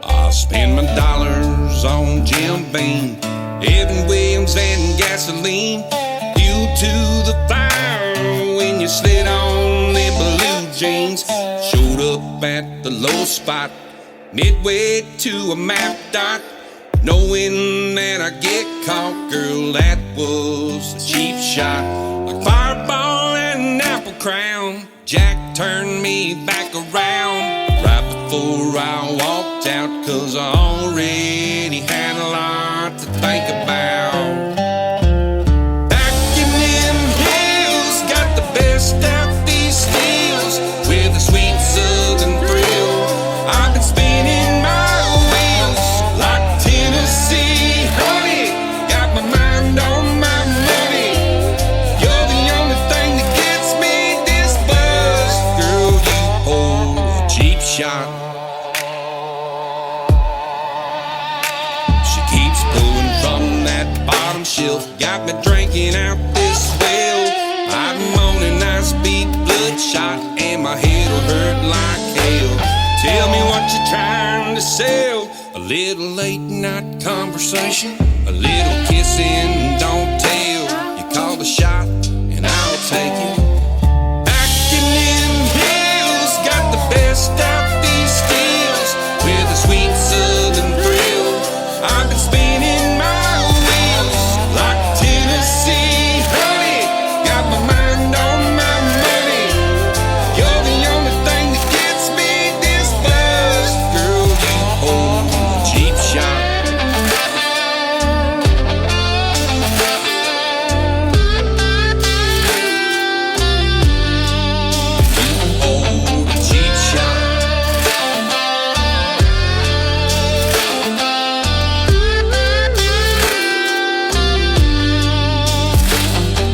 I spend my dollars on Jim Beam, Evan Williams and gasoline. You to the fire when you slid on them blue jeans. Showed up at the low spot, midway to a map dot, knowing that I'd get caught. Girl, that was a cheap shot. Like Fireball and Apple Crown, Jack turned me back around right before I walked out, 'cause I already had a lot to think about. Back in them hills, got the best out these steals with a sweet southern thrill. I've been spinning my wheels like Tennessee honey, got my mind on my money. You're the only thing that gets me this buzz. Girl, you hold a cheap shot. She keeps pulling from that bottom shelf, got me drinking out this well. I'm on a nice big bloodshot and my head'll hurt like hell. Tell me what you're trying to sell. A little late night conversation, a little kissing, don't tell. You call the shot and I'll take it. Back in them hills, got the best out these steals with a sweet southern thrill. I've been spinning my wheels like Tennessee honey, got my mind on my money. You're the only thing that gets me this buzz. Girl, you hold a cheap shot. You hold a cheap shot.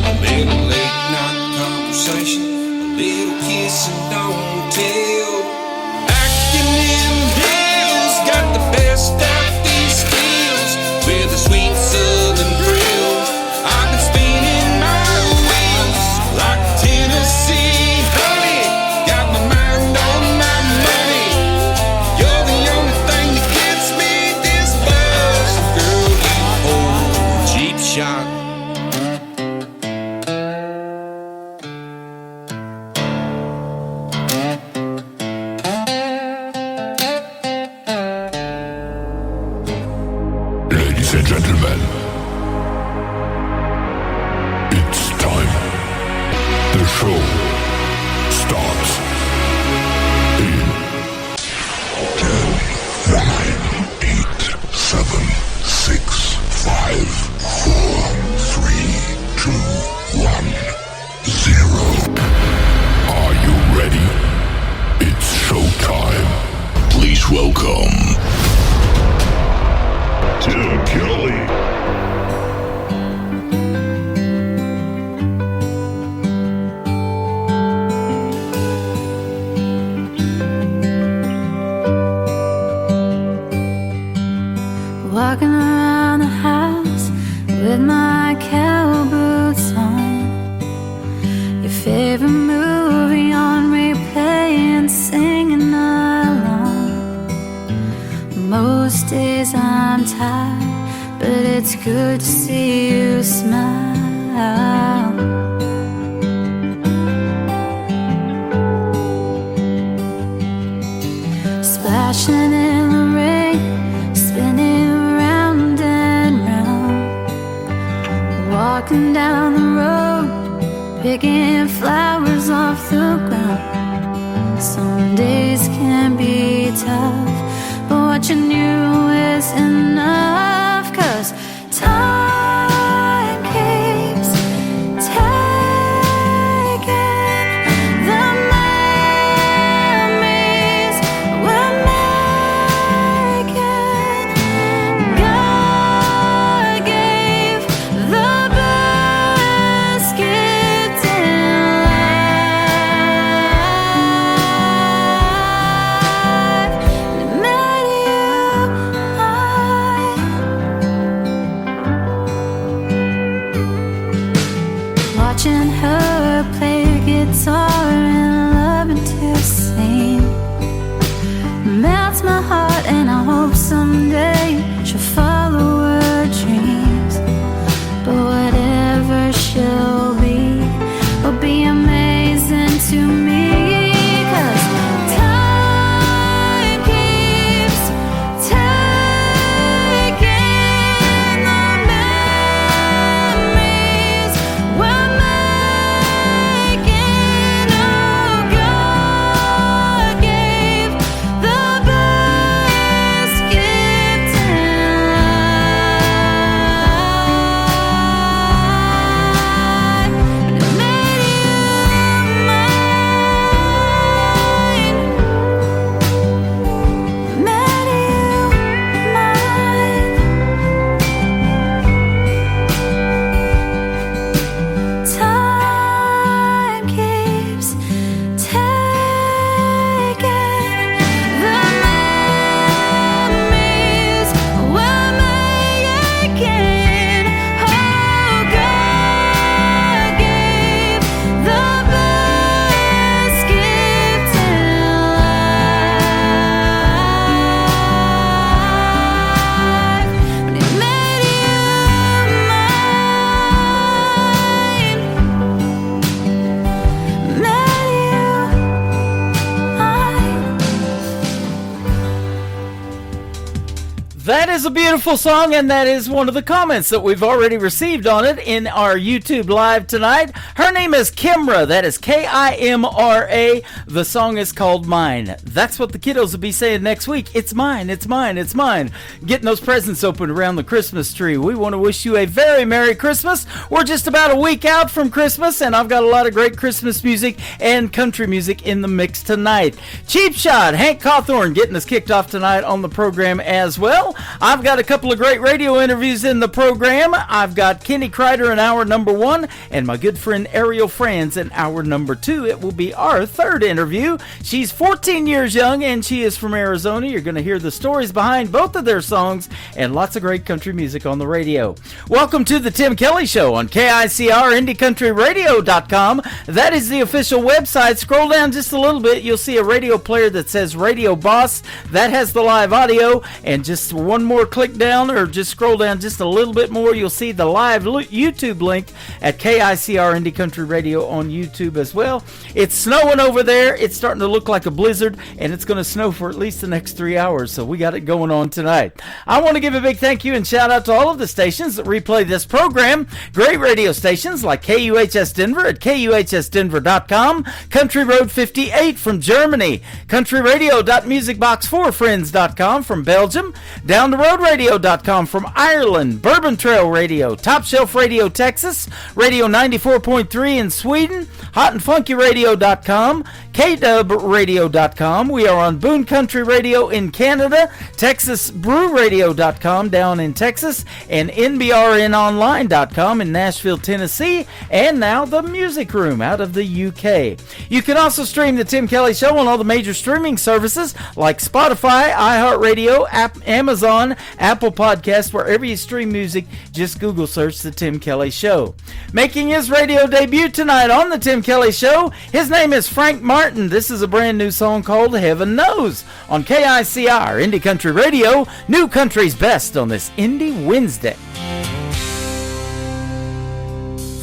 A little late night conversation, a little kiss and don't tell. Back in them hills, got the best out these steals with a sweet southern thrill. I've been spinning my wheels like Tennessee honey, got my mind on my money. You're the only thing that gets me this buzz. Girl, you hold a cheap shot. Ladies and gentlemen, it's time. The show starts in 10, 9, 8, 7, 6, 5, 4, 3, 2, 1, 0. Are you ready? It's showtime. Please welcome Tim Kelly. Walking around the house with my cowboy boots on, your favorite movie on replay and singing along. Most days I'm tired, but it's good to see you smile. Splashing in the rain, spinning round and round, walking down the road, picking flowers off the ground. Some days can be tough, but what you knew is enough, 'cause time keeps taking the memories we're making. God gave the best gift in life. It made you mine. watching her play guitar and loving to sing. Melts my heart, and I hope someday she'll follow her dreams. But whatever she'll be will be amazing to me. 'Cause time keeps taking the memories we're making. Oh, God gave the best gift in life. And it made you mine. Made you mine. Time keeps taking the memories we're making. Oh, God gave the best gift in life. When He made you mine. Made you mine. That is a beautiful song, and that is one of the comments that we've already received on it in our YouTube Live tonight. Her name is Kimra. That is Kimra. The song is called Mine. That's what the kiddos will be saying next week. It's mine, it's mine, it's mine. Getting those presents open around the Christmas tree. We want to wish you a very Merry Christmas. We're just about a week out from Christmas, and I've got a lot of great Christmas music and country music in the mix tonight. Cheap Shot, Hank Cawthorn getting us kicked off tonight on the program as well. I've got a couple of great radio interviews in the program. I've got Kenny Kreider in hour number 1 and my good friend Ariel Franz in hour number 2. It will be our third interview. She's 14 years young and she is from Arizona. You're going to hear the stories behind both of their songs and lots of great country music on the radio. Welcome to the Tim Kelly Show on KICR IndieCountryRadio.com. That is the official website. Scroll down just a little bit. You'll see a radio player that says Radio Boss. That has the live audio, and just one more click down, or just scroll down just a little bit more, you'll see the live YouTube link at KICR Indie Country Radio on YouTube as well. It's snowing over there. It's starting to look like a blizzard, and it's going to snow for at least the next 3 hours, so we got it going on tonight. I want to give a big thank you and shout out to all of the stations that replay this program. Great radio stations like KUHS Denver at KUHSdenver.com, Country Road 58 from Germany, countryradio.musicbox4friends.com from Belgium, Down the Road Radio.com from Ireland, Bourbon Trail Radio, Top Shelf Radio Texas, Radio 94.3 in Sweden, HotandFunkyRadio.com, KDubRadio.com. We are on Boone Country Radio in Canada, TexasBrewRadio.com down in Texas, and NBRNOnline.com in Nashville, Tennessee, and now the Music Room out of the UK. You can also stream the Tim Kelly Show on all the major streaming services like Spotify, iHeartRadio, Amazon, Apple Podcasts, wherever you stream music. Just Google search the Tim Kelly Show. Making his radio debut tonight on the Tim Kelly Show, his name is Frank Martin. This is a brand new song called Heaven Knows on KICR Indie Country Radio, New Country's Best on this Indie Wednesday.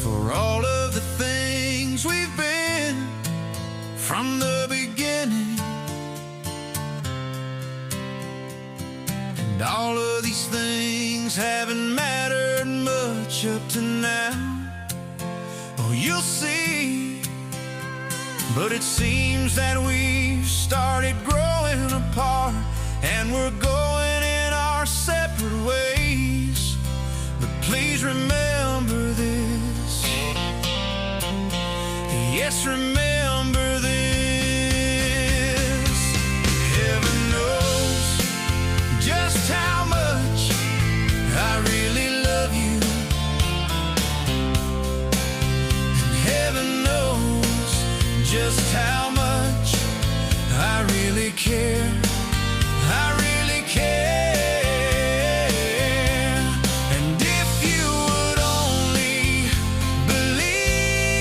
For all of the things we've been from the beginning, and all of these things haven't mattered much up to now. Oh, you'll see. But it seems that we've started growing apart, and we're going in our separate ways. But please remember this. Yes, remember this. Heaven knows just how much I really love you. And heaven knows just how much I really care. I really care. And if you would only believe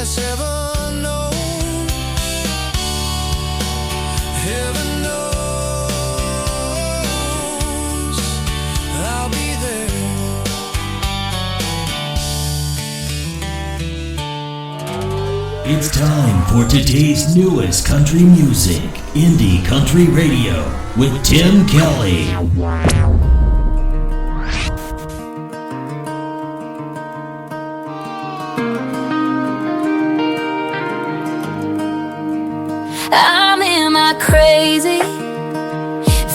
has ever known. Heaven knows I'll be there. It's time for today's newest country music, Indie Country Radio, with Tim Kelly. I'm in my crazy,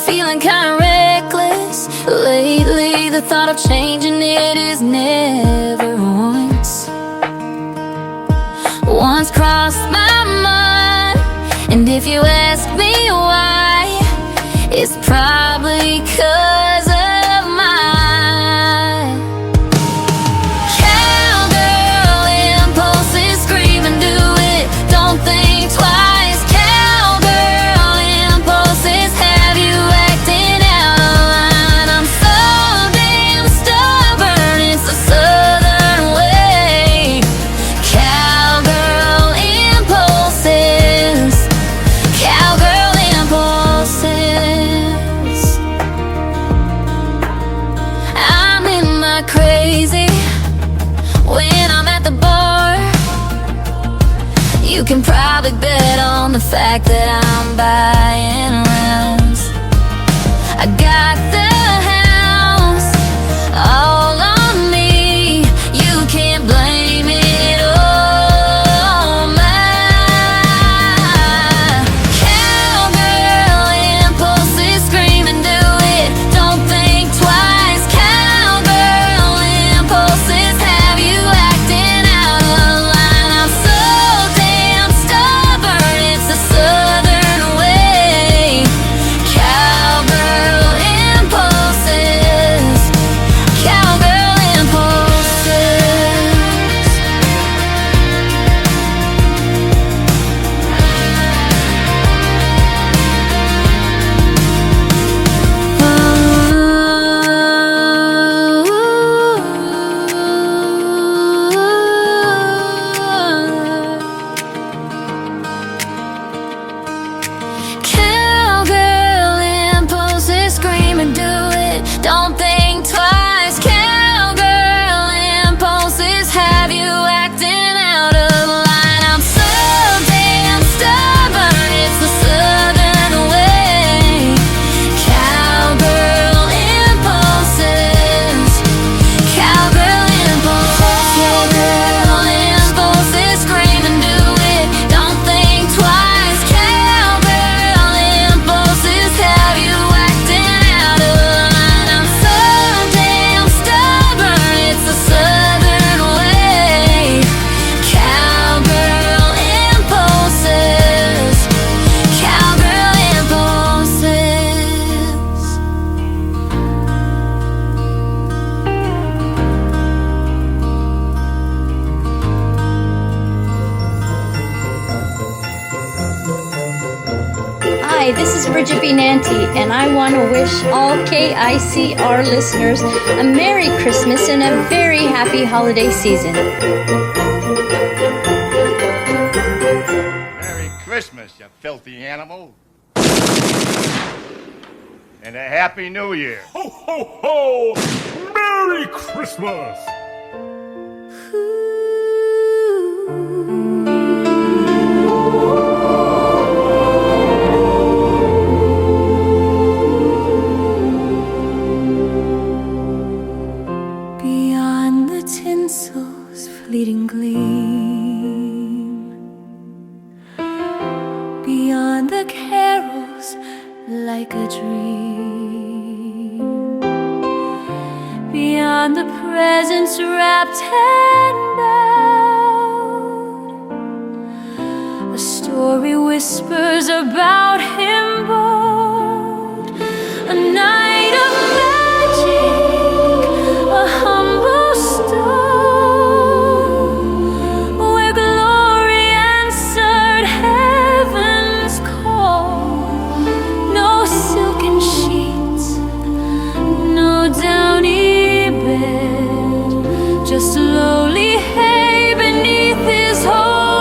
feeling kinda reckless. Lately, the thought of changing it is never once crossed my mind. And if you ask me why, it's probably 'cause of my cowgirl impulses. Scream and do it, don't think twice. Cowgirl impulses have you acting out of line. I'm so damn stubborn, it's the southern way. Cowgirl impulses, cowgirl impulses. I'm in my crazy when I'm at the bar. You can probably bet on the fact that I'm buying rounds. I got the house all on me. You can't blame it on my cowgirl impulses. Scream and do it, don't think twice. Cowgirl impulses have you acting out of line. I'm so damn stubborn, it's the southern way. Cowgirl impulses, cowgirl impulses. Cowgirl impulses, scream and do it, don't think twice. Cowgirl impulses have you acting out of line. I'm so damn stubborn, it's the southern way. Cowgirl impulses, cowgirl impulses. Cowgirl impulses, scream and do it, don't think twice. Cowgirl impulses have you acting out of line. I'm so damn stubborn, it's the southern way. Cowgirl impulses, cowgirl impulses. Hi, this is Bridget B. Nanty, and I want to wish all KICR listeners a Merry Christmas and a very happy holiday season. Merry Christmas, you filthy animal. And a Happy New Year. Ho, ho, ho! Merry Christmas! Beyond the tinsel's fleeting gleam, beyond the carols like a dream, beyond the presents wrapped and bound, a story whispers about him bold, a night of magic, a humble stone, where glory answered heaven's call. No silken sheets, no downy bed, just lowly hay beneath his home.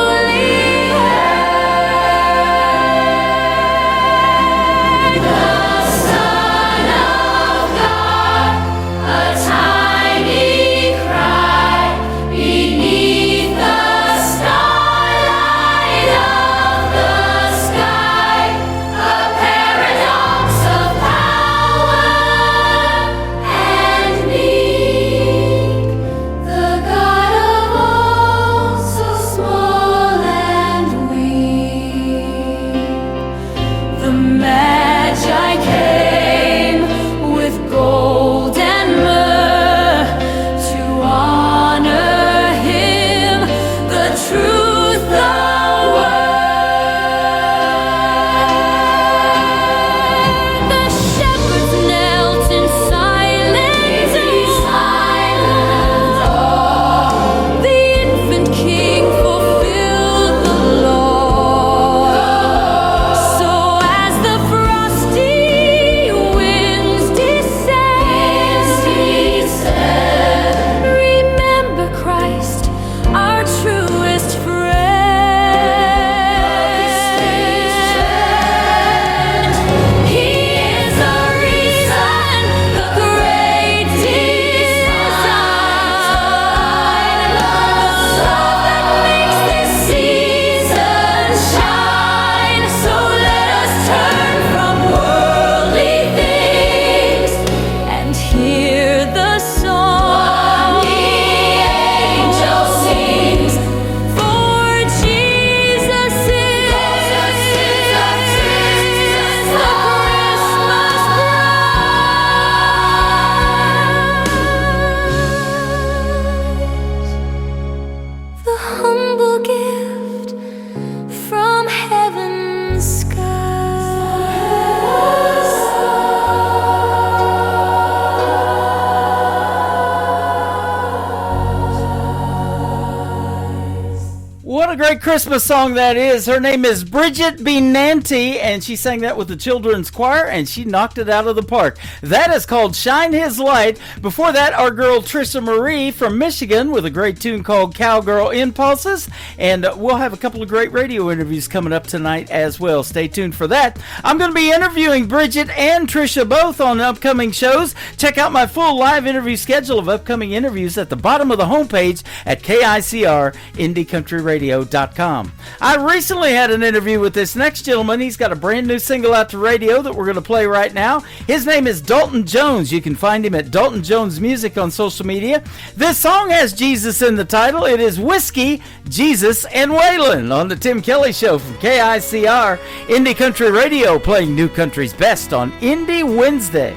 great Christmas song that is. Her name is Bridget B. Nanty, and she sang that with the children's choir, and she knocked it out of the park. That is called Shine His Light. Before that, our girl Trisha Marie from Michigan with a great tune called Cowgirl Impulses, and we'll have a couple of great radio interviews coming up tonight as well. Stay tuned for that. I'm going to be interviewing Bridget and Trisha both on upcoming shows. Check out my full live interview schedule of upcoming interviews at the bottom of the homepage at KICRIndieCountryRadio.com. I recently had an interview with this next gentleman. He's got a brand new single out to radio that we're going to play right now. His name is Dalton Jones. You can find him at Dalton Jones Music on social media. This song has Jesus in the title. It is Whiskey, Jesus, and Waylon on the Tim Kelly Show from KICR Indie Country Radio, playing new country's best on Indie Wednesday.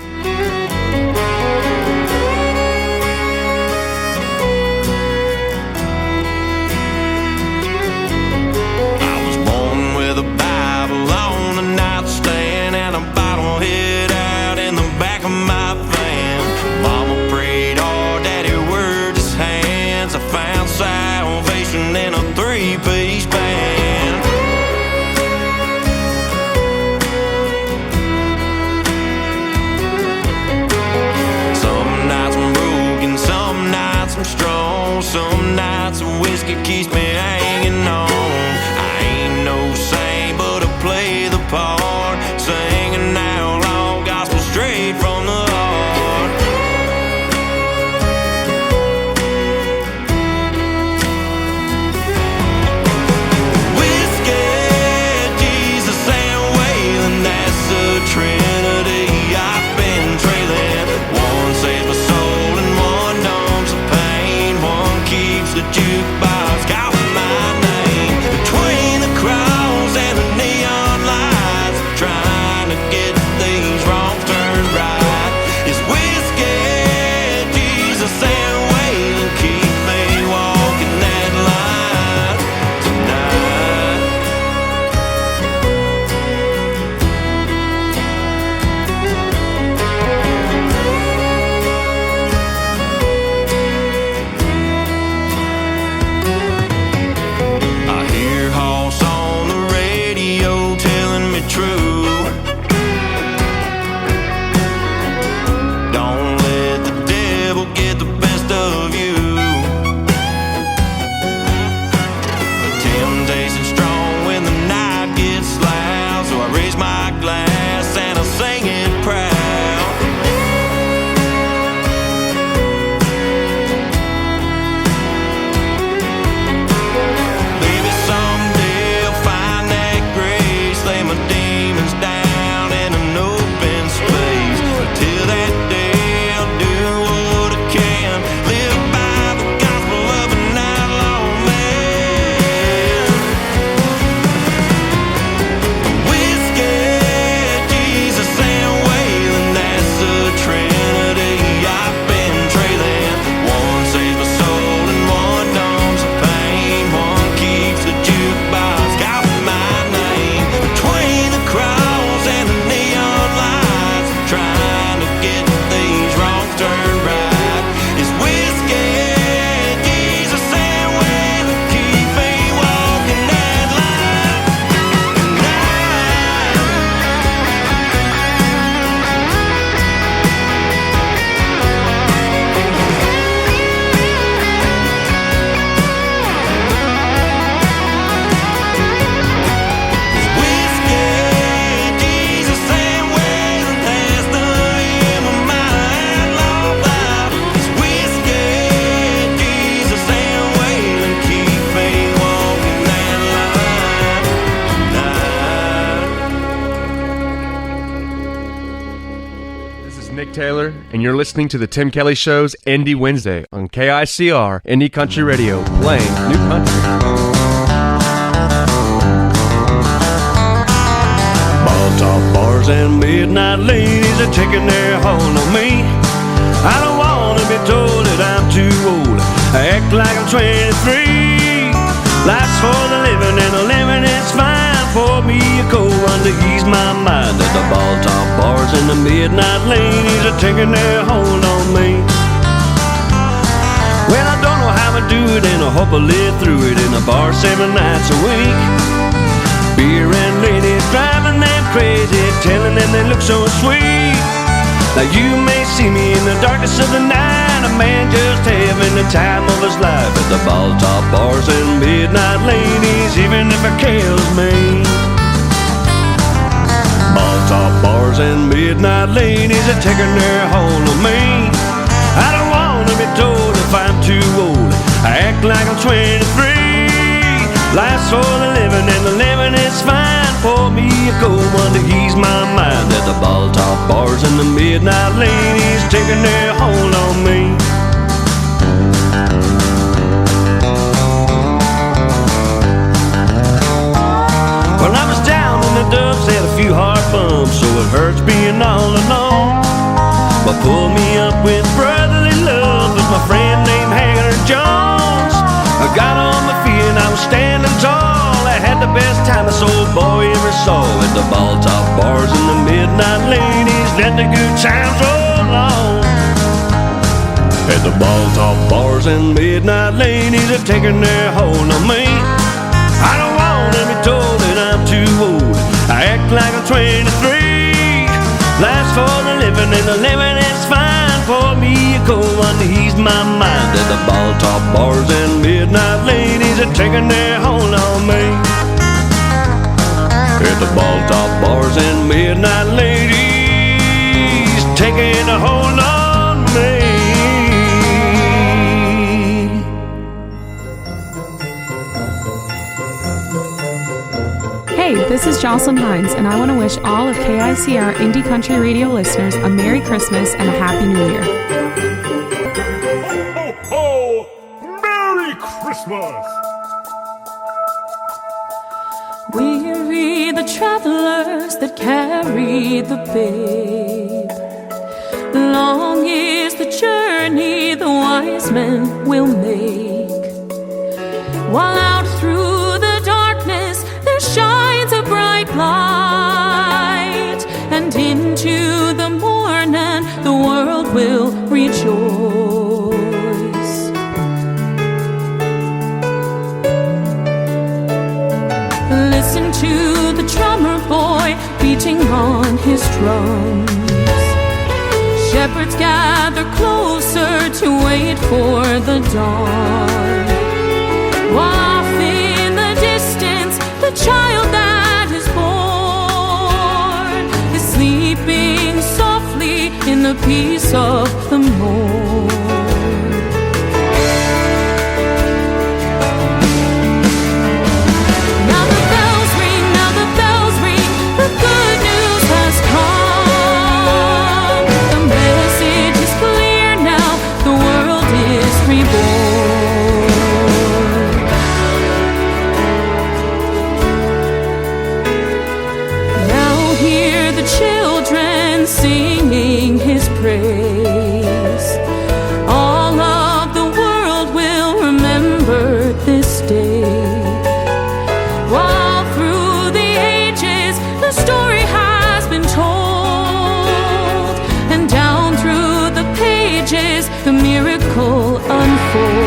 Some nights whiskey keeps me hanging on. I ain't no saint, but I play the part, singing outlaw gospel straight from the heart. Whiskey, Jesus, and Waylon, that's the Trinity I've been trailing. One saves my soul and one numbs the pain. One keeps the jukebox calling my name. Between the cross and the neon lights, trying to get these wrongs turned right. It's whiskey, Jesus, and Waylon keep me walking that line tonight. I hear Hoss on the radio telling me true. Don't let the devil get the best of you. Temptation's strong when the night gets loud, so I raise my glass and I sing it proud. Maybe someday I'll find that grace, lay my demons down in an open space. But till that day I'll do what I can, live by the gospel of an outlaw man. Whiskey, Jesus, and Waylon, that's the Trinity I've been trailing. One saves my soul and one numbs the pain. One keeps the jukebox calling my name. Between the cross and the neon lights, trying to get these wrongs turned right. It's whiskey, Jesus, and Waylon keep me walking that line tonight. Whiskey, Jesus, and Waylon has the aim of my outlaw life. It's whiskey, Jesus, and Waylon keep me walking that line tonight. This is Nick Taylor, and you're listening to the Tim Kelly Show's Indie Wednesday on KICR Indie Country Radio, playing new country. Ball top bars and midnight ladies are taking their hold on me. I don't want to be told that I'm too old. I act like I'm 23. Life's for the living and the living is fine. Pour me a cold one to ease my mind. At the ball top bars and the midnight ladies are taking their hold on me. Well, I don't know how I do it, and I hope I live through it in the bar 7 nights a week. Beer and ladies driving them crazy, telling them they look so sweet. Now you may see me in the darkness of the night, a man just having the time of his life at the ball top bars and midnight ladies, even if it kills me. Ball top bars and midnight ladies are taking their hold of me. I don't want to be told if I'm too old, I act like I'm 23. Life's for the living and the living is fine. Pour me a cold one to ease my mind at the ball top bars and the midnight ladies taking their hold on me. Well, I was down in the dumps, had a few hard bumps, so it hurts being all alone. But pull me up with brotherly love was my friend named Hagler Jones. I got on my feet and I was standing tall. I had the best time this old boy ever saw at the ball top bars and the midnight ladies let the good times roll on. At the ball top bars and midnight ladies are taking their hold on me. I don't want to be told that I'm too old, I act like I'm 23. Life's for the living and the living is fine. Pour me a cold one to ease my mind at the ball top bars and midnight ladies are taking their hold on me. At the ball top bars and midnight ladies taking a hold on me. Hey, this is Jocelyn Hines, and I want to wish all of KICR Indie Country Radio listeners a Merry Christmas and a Happy New Year. Ho, ho, ho! Merry Christmas! Weary the travelers that carry the babe. Long is the journey the wise men will make. While out through the darkness there shines a bright light, and into the morning the world will rejoice. Listen to the drummer boy beating on his drums. Shepherds gather closer to wait for the dawn. While off in the distance the child that is born is sleeping softly in the peace of the morn. Singing his praise, all of the world will remember this day. While through the ages the story has been told, and down through the pages the miracle unfolds.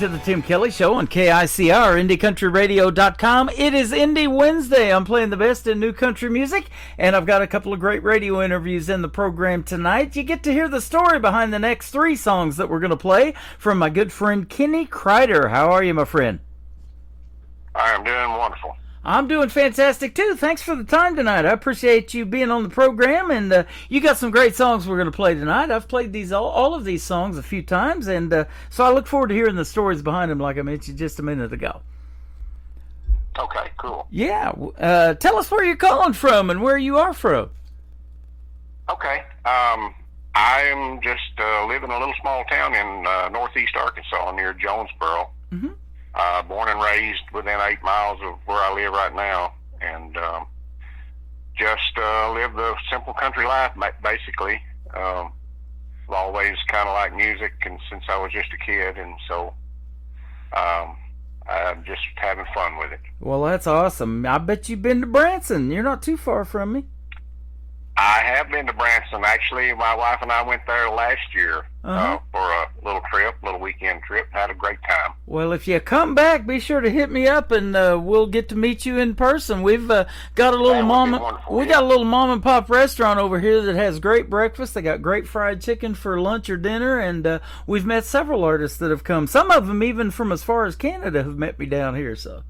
to the Tim Kelly Show on KICR, IndieCountryRadio.com. It is Indie Wednesday. I'm playing the best in new country music, and I've got a couple of great radio interviews in the program tonight. You get to hear the story behind the next 3 songs that we're going to play from my good friend Kenny Kreider. How are you, my friend? I am doing wonderful. I'm doing fantastic, too. Thanks for the time tonight. I appreciate you being on the program, and you got some great songs we're going to play tonight. I've played these all of these songs a few times, and so I look forward to hearing the stories behind them, like I mentioned just a minute ago. Okay, cool. Yeah. Tell us where you're calling from and where you are from. Okay. I'm just live in a little small town in northeast Arkansas near Jonesboro. Mm-hmm. Born and raised within 8 miles of where I live right now, and just live the simple country life, basically. I've always kind of liked music, and since I was just a kid, and so I'm just having fun with it. Well, that's awesome. I bet you've been to Branson. You're not too far from me. I have been to Branson. Actually, my wife and I went there last year for a little weekend trip. Had a great time. Well, if you come back, be sure to hit me up, and we'll get to meet you in person. We've got a little got a little mom and pop restaurant over here that has great breakfast. They got great fried chicken for lunch or dinner, and we've met several artists that have come. Some of them even from as far as Canada have met me down here. So.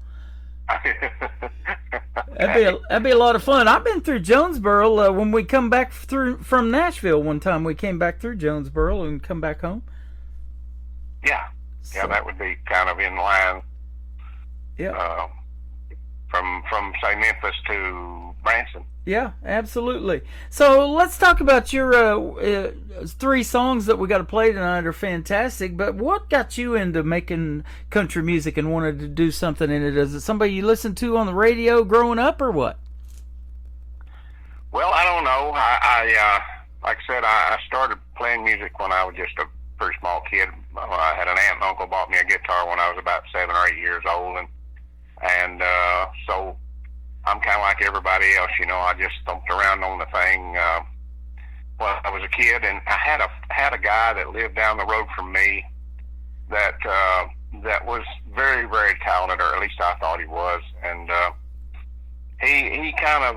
That'd be a lot of fun. I've been through Jonesboro when we come back from Nashville one time. We came back through Jonesboro and come back home. Yeah, that would be kind of in line. Yeah. From say Memphis to Branson. Yeah, absolutely. So let's talk about your 3 songs that we got to play tonight are fantastic, but what got you into making country music and wanted to do something in it? Is it somebody you listened to on the radio growing up or what? Well, I don't know. I like I said, I started playing music when I was just a pretty small kid. I had an aunt and uncle bought me a guitar when I was about 7 or 8 years old, and so I'm kind of like everybody else, I just thumped around on the thing when I was a kid, and I had a guy that lived down the road from me that was very, very talented, or at least I thought he was, and he kind of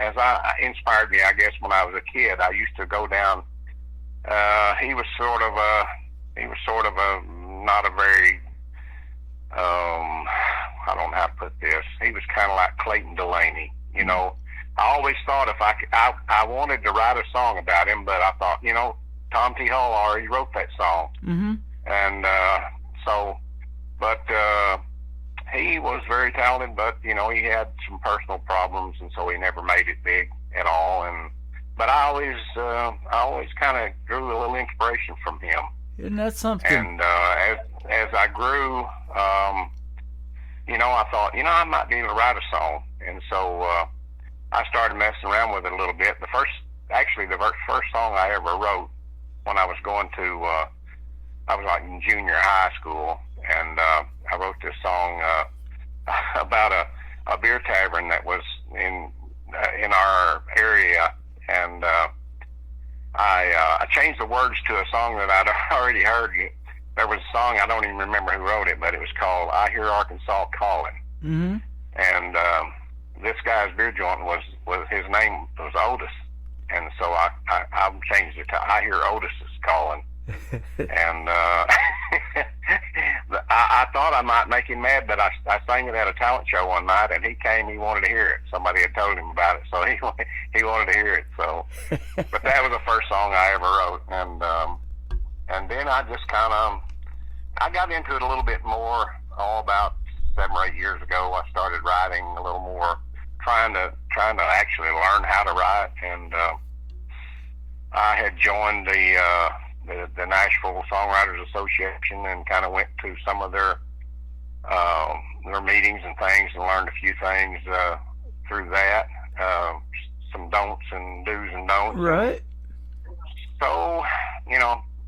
as I inspired me, I guess, when I was a kid. I used to go down. He was sort of a not a very I don't know how to put this. He was kind of like Clayton Delaney, I always thought if I wanted to write a song about him, but I thought, Tom T. Hall already wrote that song. Mm-hmm. And but he was very talented, but, he had some personal problems, and so he never made it big at all. But I always kind of drew a little inspiration from him. Isn't that something? And as I grew, I thought, I might be able to write a song. And so I started messing around with it a little bit. The first song I ever wrote when I was going to, I was like in junior high school, and I wrote this song about a beer tavern that was in our area, and I changed the words to a song that I'd already heard. There was a song, I don't even remember who wrote it, but it was called I Hear Arkansas Calling. Mm-hmm. And this guy's beer joint was his name was Otis. And so I changed it to I Hear Otis is Calling. And I thought I might make him mad, but I sang it at a talent show one night, and he came, he wanted to hear it. Somebody had told him about it, so he wanted to hear it. So, but that was the first song I ever wrote. And then I just I got into it a little bit more. About 7 or 8 years ago, I started writing a little more, trying to actually learn how to write. And I had joined the Nashville Songwriters Association and kind of went to some of their meetings and things, and learned a few things through that. Some don'ts and do's and don'ts. Right. So,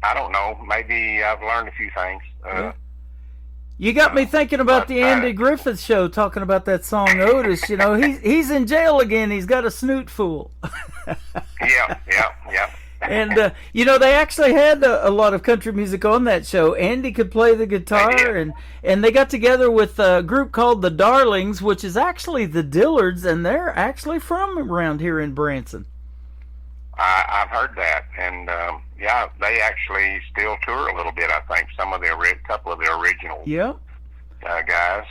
I don't know. Maybe I've learned a few things. You got me thinking about the Andy Griffith Show, talking about that song Otis. He's in jail again. He's got a snoot fool. Yeah. And, you know, they actually had a lot of country music on that show. Andy could play the guitar, and they got together with a group called the Darlings, which is actually the Dillards, and they're actually from around here in Branson. I've heard that, and yeah, they actually still tour a little bit. I think couple of the original guys.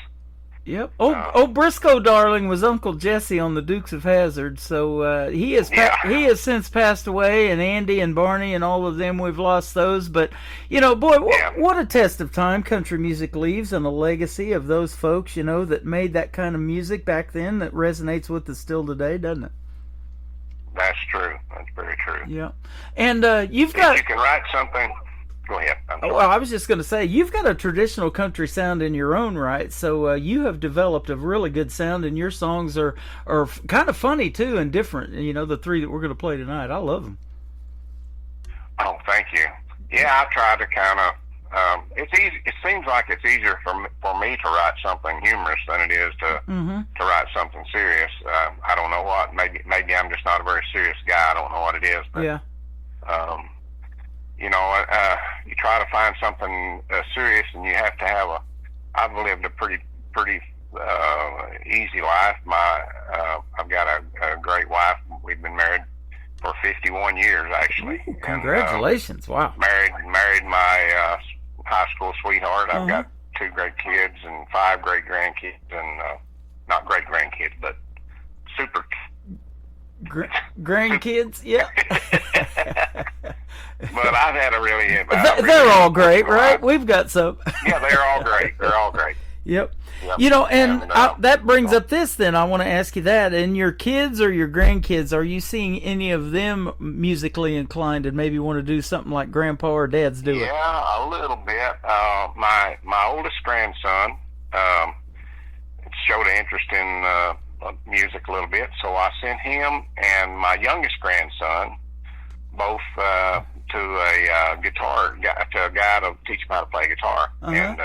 Yep. Oh, Briscoe Darling was Uncle Jesse on the Dukes of Hazzard, so he has since passed away, and Andy and Barney and all of them, we've lost those. But you know, boy, what a test of time country music leaves, and a legacy of those folks, you know, that made that kind of music back then that resonates with us still today, doesn't it? That's true. That's very true. Yeah, and you can write something. Go ahead. Well, I was just going to say, you've got a traditional country sound in your own right, so you have developed a really good sound, and your songs are kind of funny, too, and different. You know, the three that we're going to play tonight, I love them. Oh, thank you. Yeah, I try to kind of, it's easy. It seems like it's easier for me to write something humorous than it is to write something serious. I don't know what. Maybe I'm just not a very serious guy. I don't know what it is. But, yeah. You know, you try to find something serious, and you have to have I've lived a pretty easy life. I've got a great wife. We've been married for 51 years, actually. Ooh, congratulations! And, wow. Married my high school sweetheart. I've got 2 great kids and 5 great grandkids, and not great grandkids, but super grandkids. Yeah. But I've had a really... They're all great, right? We've got some. Yeah, they're all great. They're all great. Yep. You know, and that brings up this, then. I want to ask you that. And your kids or your grandkids, are you seeing any of them musically inclined and maybe want to do something like Grandpa or Dad's doing? Yeah, a little bit. My oldest grandson showed an interest in music a little bit, so I sent him and my youngest grandson both to a guy to teach him how to play guitar. And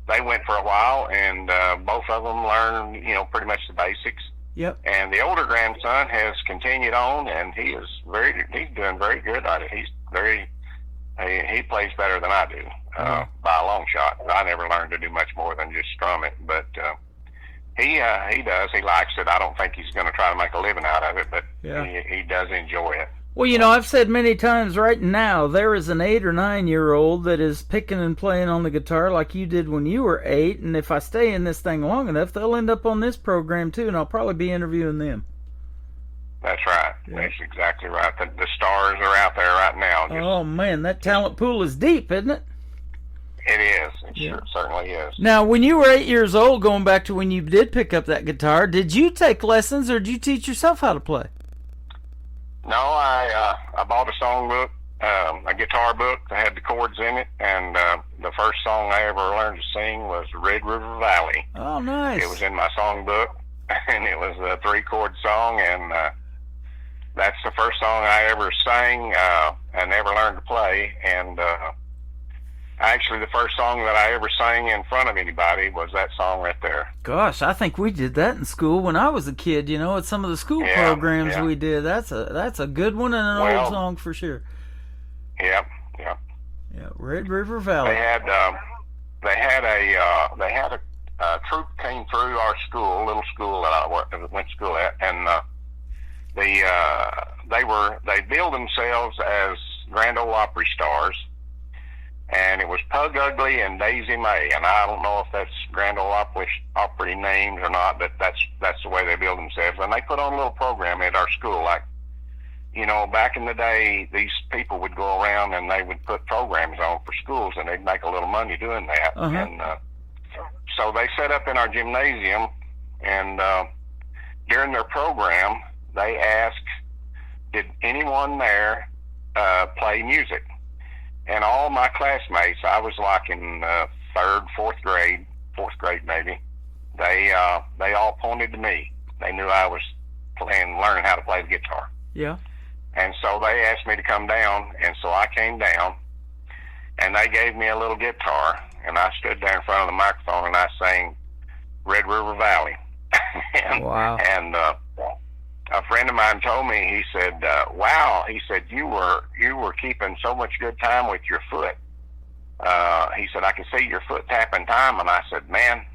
they went for a while, and both of them learned, you know, pretty much the basics. Yep. And the older grandson has continued on, and he's doing very good at it. He plays better than I do by a long shot. I never learned to do much more than just strum it, but he does. He likes it. I don't think he's going to try to make a living out of it, but he does enjoy it. Well, you know, I've said many times right now, there is an 8 or 9-year-old that is picking and playing on the guitar like you did when you were 8, and if I stay in this thing long enough, they'll end up on this program too, and I'll probably be interviewing them. That's right. Yeah. That's exactly right. The stars are out there right now. Oh, man, that talent pool is deep, isn't it? It is. It certainly is. Now, when you were 8 years old, going back to when you did pick up that guitar, did you take lessons or did you teach yourself how to play? No, I bought a song book, a guitar book that had the chords in it, and the first song I ever learned to sing was Red River Valley. Oh, nice. It was in my song book, and it was a 3-chord song, and that's the first song I ever sang and ever learned to play, and actually, the first song that I ever sang in front of anybody was that song right there. Gosh, I think we did that in school when I was a kid. You know, at some of the school programs we did. That's a good one and an old song for sure. Yeah. Red River Valley. They had a troop came through our school, little school that I went to school at, and they billed themselves as Grand Ole Opry stars. And it was Pug Ugly and Daisy May, and I don't know if that's Grand Ole Opry names or not, but that's the way they build themselves. And they put on a little program at our school, like, you know, back in the day, these people would go around and they would put programs on for schools, and they'd make a little money doing that. And so they set up in our gymnasium, and during their program, they asked, did anyone there play music? And all my classmates, I was like in 3rd, 4th grade maybe, they all pointed to me. They knew I was learning how to play the guitar. Yeah. And so they asked me to come down, and so I came down, and they gave me a little guitar, and I stood there in front of the microphone, and I sang Red River Valley. Wow. And a friend of mine told me, he said, wow, he said, you were keeping so much good time with your foot. He said, I could see your foot tapping time. And I said, man,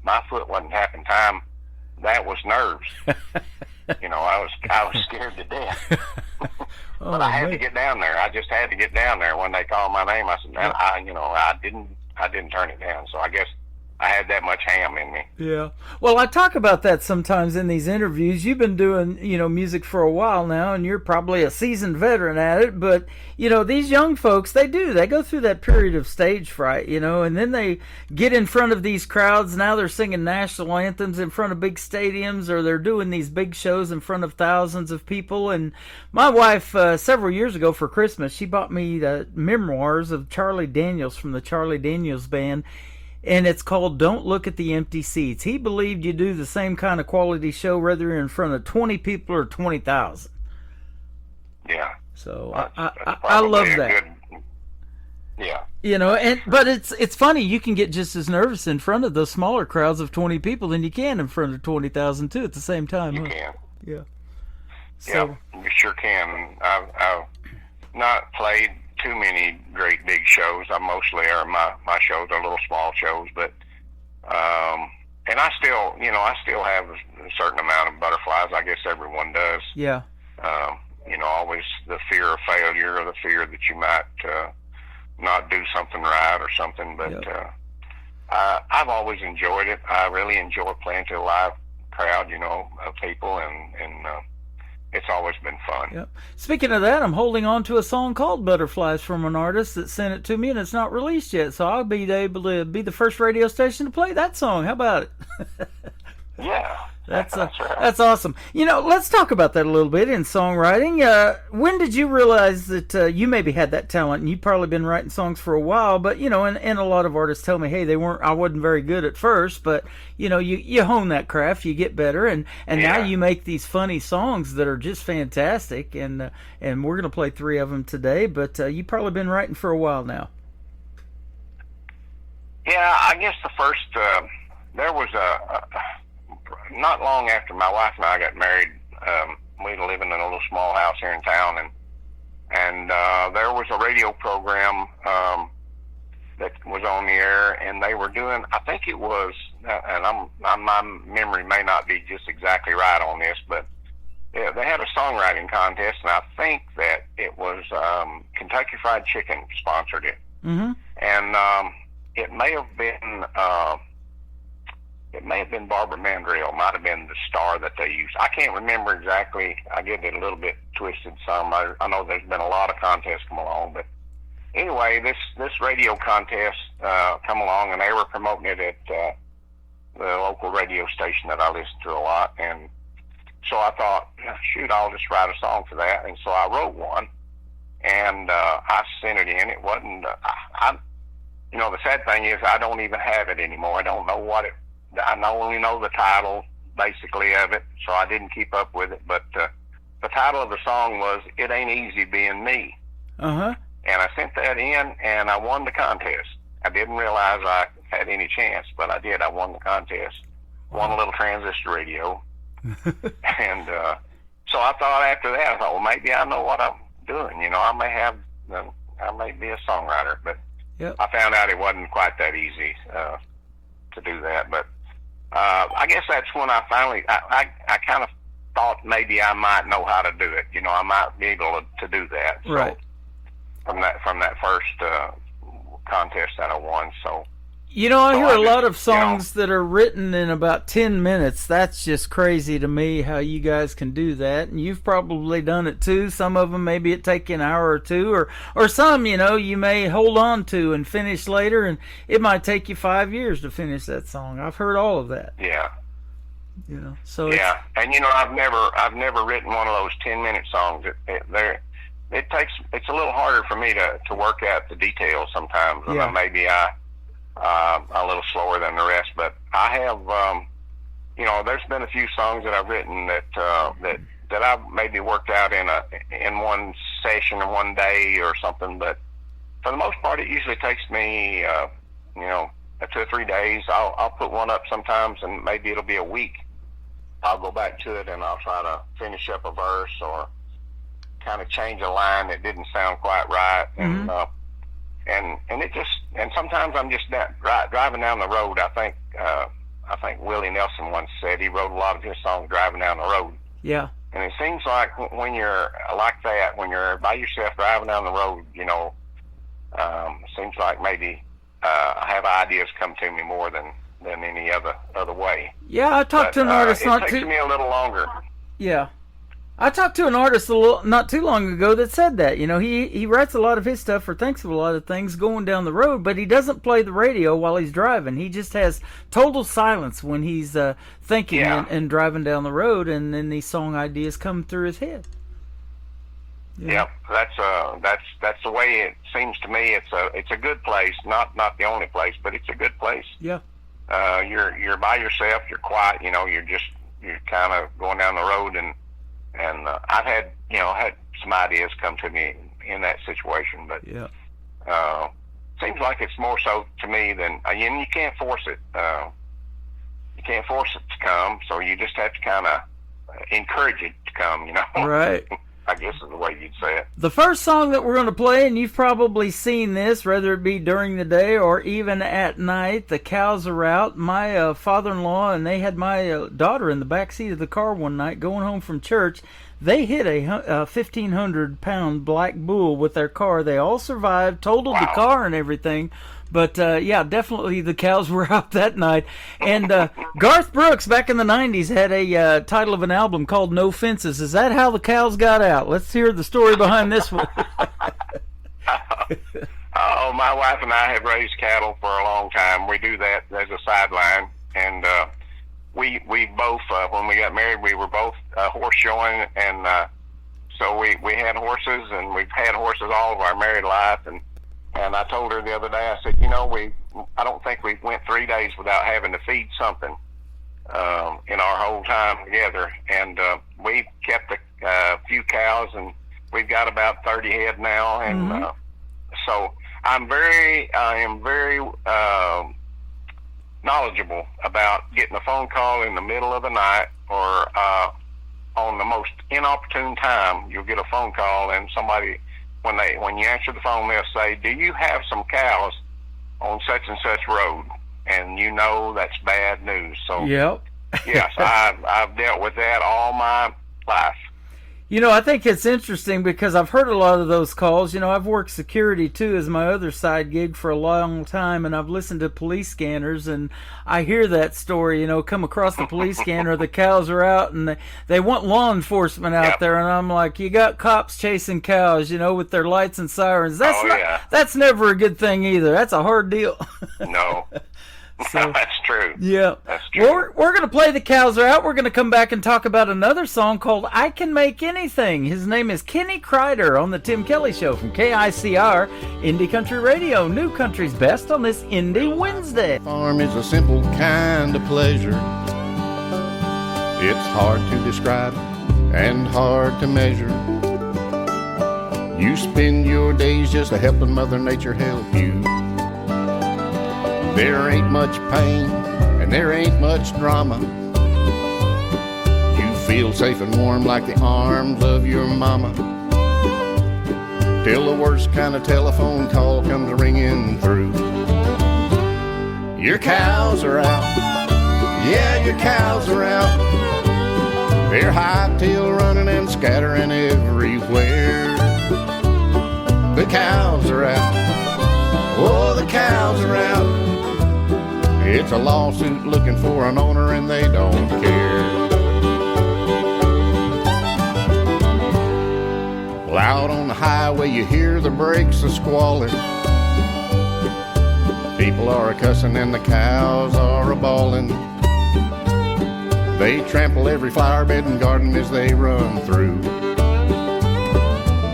my foot wasn't tapping time. That was nerves. I was scared to death. But I had to get down there. I just had to get down there. When they called my name, I said, man, I didn't turn it down. So I guess I had that much ham in me. Yeah. Well, I talk about that sometimes in these interviews. You've been doing, music for a while now, and you're probably a seasoned veteran at it. But, these young folks, they go through that period of stage fright, and then they get in front of these crowds. Now they're singing national anthems in front of big stadiums, or they're doing these big shows in front of thousands of people. And my wife, several years ago for Christmas, she bought me the memoirs of Charlie Daniels from the Charlie Daniels Band. And it's called Don't Look at the Empty Seats. He believed you do the same kind of quality show whether you're in front of 20 people or 20,000. Yeah. So I love that. Yeah. But it's funny, you can get just as nervous in front of those smaller crowds of 20 people than you can in front of 20,000 too at the same time. You can. Yeah. So, yeah, you sure can. I've not played too many great big shows. My shows are little small shows, but and I still have a certain amount of butterflies. I guess everyone does. Yeah. Always the fear of failure, or the fear that you might not do something right or something. But I've always enjoyed it. I really enjoy playing to a live crowd, of people, and it's always been fun. Yep. Speaking of that, I'm holding on to a song called Butterflies from an artist that sent it to me, and it's not released yet, so I'll be able to be the first radio station to play that song. How about it? Yeah. That's right. That's awesome. Let's talk about that a little bit in songwriting. When did you realize that you maybe had that talent? And you've probably been writing songs for a while, but and a lot of artists tell me, hey, I wasn't very good at first, but you hone that craft, you get better, and now you make these funny songs that are just fantastic. And we're gonna play 3 of them today, but you've probably been writing for a while now. Yeah, I guess the first there was not long after my wife and I got married, we were living in a little small house here in town, and there was a radio program that was on the air, and they were doing, I think it was, and my memory may not be just exactly right on this, but yeah, they had a songwriting contest, and I think that it was Kentucky Fried Chicken sponsored it. Mm-hmm. And it may have been Barbara Mandrell, might have been the star that they used. I can't remember exactly. I get it a little bit twisted some. I know there's been a lot of contests come along, but anyway, this radio contest come along, and they were promoting it at the local radio station that I listen to a lot. And so I thought, shoot, I'll just write a song for that. And so I wrote one, and I sent it in. It wasn't, the sad thing is I don't even have it anymore. I don't know what it, I only know the title basically of it, so I didn't keep up with it. But the title of the song was "It Ain't Easy Being Me." Uh-huh. And I sent that in, and I won the contest. I didn't realize I had any chance, but I did. I won the contest. Won a little transistor radio. And so I thought after that, well, maybe I know what I'm doing. I may be a songwriter, but yep. I found out it wasn't quite that easy to do that. But I guess that's when I finally, I kind of thought maybe I might know how to do it. I might be able to do that. So right. From that first contest that I won. So I hear a lot of songs that are written in about 10 minutes. That's just crazy to me how you guys can do that. And you've probably done it too. Some of them maybe it take you an hour or two, or some, you may hold on to and finish later, and it might take you 5 years to finish that song. I've heard all of that. Yeah. So yeah. And I've never written one of those 10-minute songs. It's a little harder for me to work out the details sometimes. Yeah. Maybe a little slower than the rest, but I have, there's been a few songs that I've written that I've maybe worked out in one session or one day or something. But for the most part, it usually takes me, 2 or 3 days. I'll put one up sometimes, and maybe it'll be a week I'll go back to it and I'll try to finish up a verse or kind of change a line that didn't sound quite right. And it just, and sometimes I'm just driving down the road. I think Willie Nelson once said he wrote a lot of his songs driving down the road. Yeah. And it seems like when you're like that, when you're by yourself driving down the road, you know, it seems like maybe I have ideas come to me more than any other way. Yeah, I talked to an artist it takes me a little longer. Yeah. I talked to an artist not too long ago that said that. You know, he writes a lot of his stuff or thinks of a lot of things going down the road, but he doesn't play the radio while he's driving. He just has total silence when he's thinking and driving down the road, and then these song ideas come through his head. Yeah. Yep, that's the way it seems to me. It's a good place, not the only place, but it's a good place. Yeah. You're by yourself. You're quiet. You know, you're kind of going down the road, and I've had some ideas come to me in that situation, but seems like it's more so to me than, and you can't force it. You can't force it to come, so you just have to kind of encourage it to come. You know, right? I guess is the way you'd say it. The first song that we're going to play, and you've probably seen this, whether it be during the day or even at night, the cows are out. My father-in-law, and they had my daughter in the back seat of the car one night going home from church. They hit a 1,500-pound black bull with their car. They all survived, totaled the car and everything. But, yeah, definitely the cows were out that night. And Garth Brooks, back in the 90s, had a title of an album called No Fences. Is that how the cows got out? Let's hear the story behind this one. My wife and I have raised cattle for a long time. We do that as a sideline. And we both, when we got married, we were both horse showing. And so we had horses, and we've had horses all of our married life. And I told her the other day, I said, you know, I don't think we went 3 days without having to feed something in our whole time together. And we kept a few cows, and we've got about 30 head now. And so I am very knowledgeable about getting a phone call in the middle of the night or on the most inopportune time. You'll get a phone call, and somebody, when you answer the phone, they'll say, do you have some cows on such and such road? And you know that's bad news. So yes, I've dealt with that all my life. You know, I think it's interesting because I've heard a lot of those calls. You know, I've worked security too as my other side gig for a long time, and I've listened to police scanners, and I hear that story, you know, come across the police scanner, the cows are out, and they want law enforcement out there, and I'm like, you got cops chasing cows, you know, with their lights and sirens. That's never a good thing either. That's a hard deal. No. So, that's true. Yeah. That's true. Well, we're going to play The Cows Are Out. We're going to come back and talk about another song called I Can Make Anything. His name is Kenny Kreider on The Tim Kelly Show from KICR, Indie Country Radio, New Country's Best on this Indie Wednesday. Farm is a simple kind of pleasure. It's hard to describe and hard to measure. You spend your days just helping Mother Nature help you. There ain't much pain, and there ain't much drama. You feel safe and warm like the arms of your mama. Till the worst kind of telephone call comes ringing through. Your cows are out. Yeah, your cows are out. They're hightail running and scattering everywhere. The cows are out. Oh, the cows are out. It's a lawsuit looking for an owner, and they don't care. Well, out on the highway you hear the brakes a-squalling. People are a-cussing and the cows are a-bawling. They trample every flower bed and garden as they run through.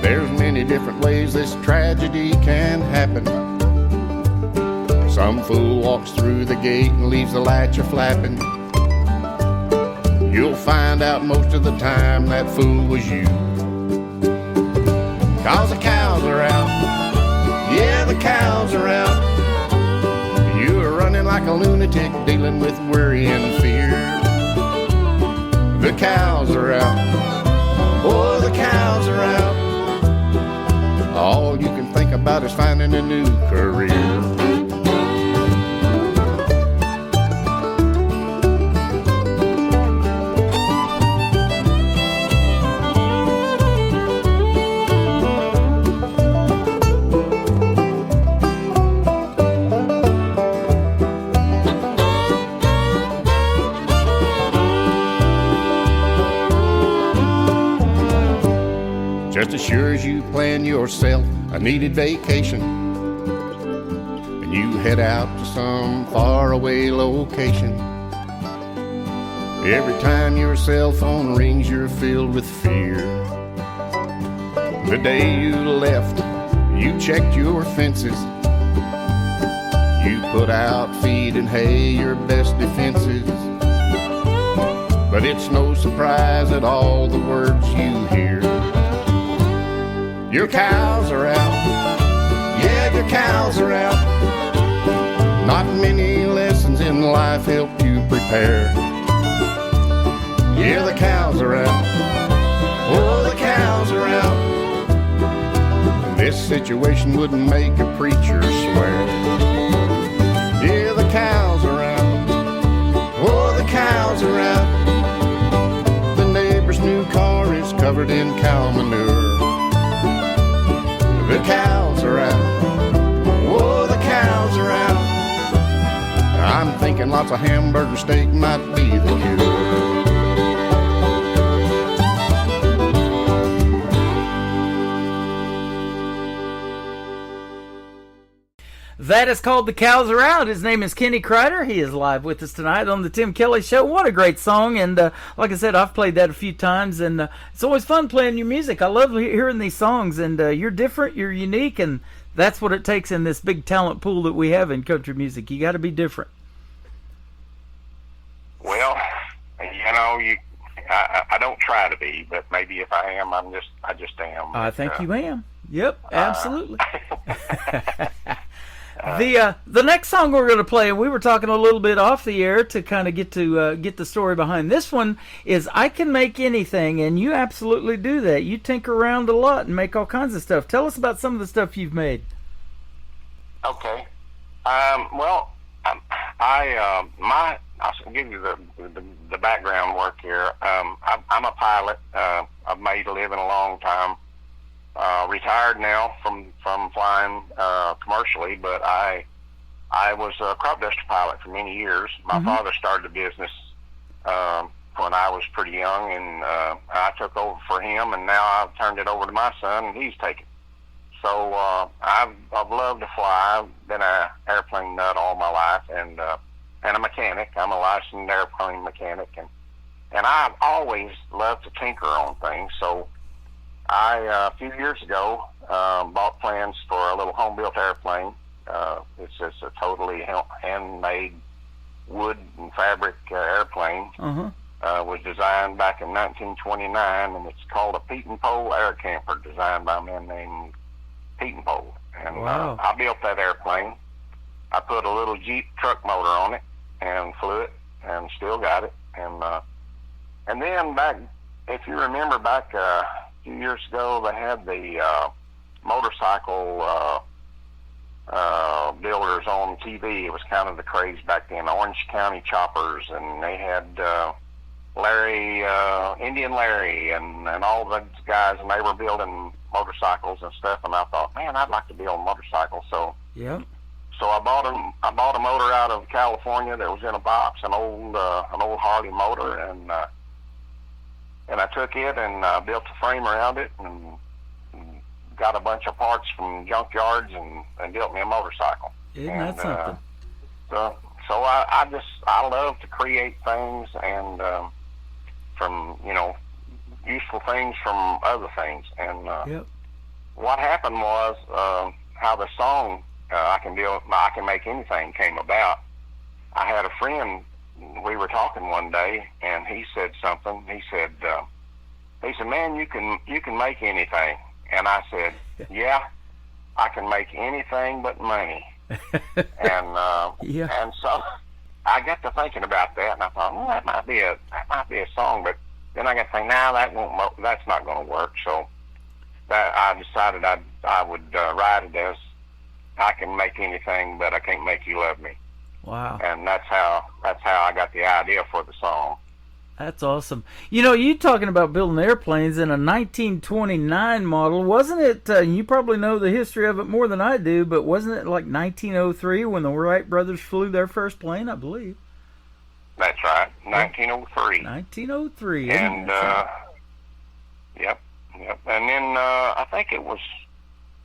There's many different ways this tragedy can happen. Some fool walks through the gate and leaves the latch a-flapping. You'll find out most of the time that fool was you. 'Cause the cows are out. Yeah, the cows are out. You are running like a lunatic, dealing with worry and fear. are out. Oh, the cows are out. All you can think about is finding a new career. Just as sure as you plan yourself a needed vacation and you head out to some faraway location, every time your cell phone rings you're filled with fear. The day you left, you checked your fences, you put out feed and hay, your best defenses. But it's no surprise at all the words you hear. Your cows are out, yeah, your cows are out. Not many lessons in life help you prepare. Yeah, the cows are out, oh, the cows are out. This situation wouldn't make a preacher swear. Yeah, the cows are out, oh, the cows are out. The neighbor's new car is covered in cow manure. The cows are out, whoa, the cows are out. I'm thinking lots of hamburger steak might be the cure. That is called The Cows Are Out. His name is Kenny Kreider. He is live with us tonight on the Tim Kelly Show. What a great song. And like I said, I've played that a few times, and it's always fun playing your music. I love hearing these songs, and you're different, you're unique, and that's what it takes in this big talent pool that we have in country music. You got to be different. Well, you know, I don't try to be, but maybe if I am, I just am. I think you am. Yep, absolutely. The next song we're going to play, and we were talking a little bit off the air to kind of get the story behind this one, is I Can Make Anything, and you absolutely do that. You tinker around a lot and make all kinds of stuff. Tell us about some of the stuff you've made. Okay. Well, I'll give you the background work here. I'm a pilot. I've made a living a long time. Retired now from flying commercially, but I was a crop duster pilot for many years. My father started a business when I was pretty young, and I took over for him, and now I've turned it over to my son, and he's taken. So I've loved to fly. I've been an airplane nut all my life, and a mechanic. I'm a licensed airplane mechanic, and I've always loved to tinker on things. So a few years ago, bought plans for a little home-built airplane. It's just a totally handmade wood and fabric airplane. Was designed back in 1929, and it's called a Pete and Pole Air Camper, designed by a man named Pete and Pole. And wow. I built that airplane. I put a little Jeep truck motor on it and flew it, and still got it. And then back, if you remember back a few years ago, they had the motorcycle builders on TV. It was kind of the craze back then. Orange County Choppers, and they had Larry, Indian Larry, and all those guys, and they were building motorcycles and stuff. And I thought, man, I'd like to build a motorcycle. So yeah. So I bought a motor out of California that was in a box, an old Harley motor, and I took it and built a frame around it, and got a bunch of parts from junkyards, and built me a motorcycle. Isn't that something? So I love to create things, and from useful things from other things. And what happened was how the song I Can Make Anything came about. I had a friend. We were talking one day, and he said something. He said, "Man, you can make anything." And I said, "Yeah, I can make anything but money." And so I got to thinking about that, and I thought, well, that might be a song. But then I got to think, that's not going to work. So that I decided I would write it as I can make anything, but I can't make you love me. Wow. And that's how I got the idea for the song. That's awesome. You know, you talking about building airplanes in a 1929 model, wasn't it? You probably know the history of it more than I do, but wasn't it like 1903 when the Wright brothers flew their first plane, I believe? That's right, 1903. 1903. And yep. And then I think it was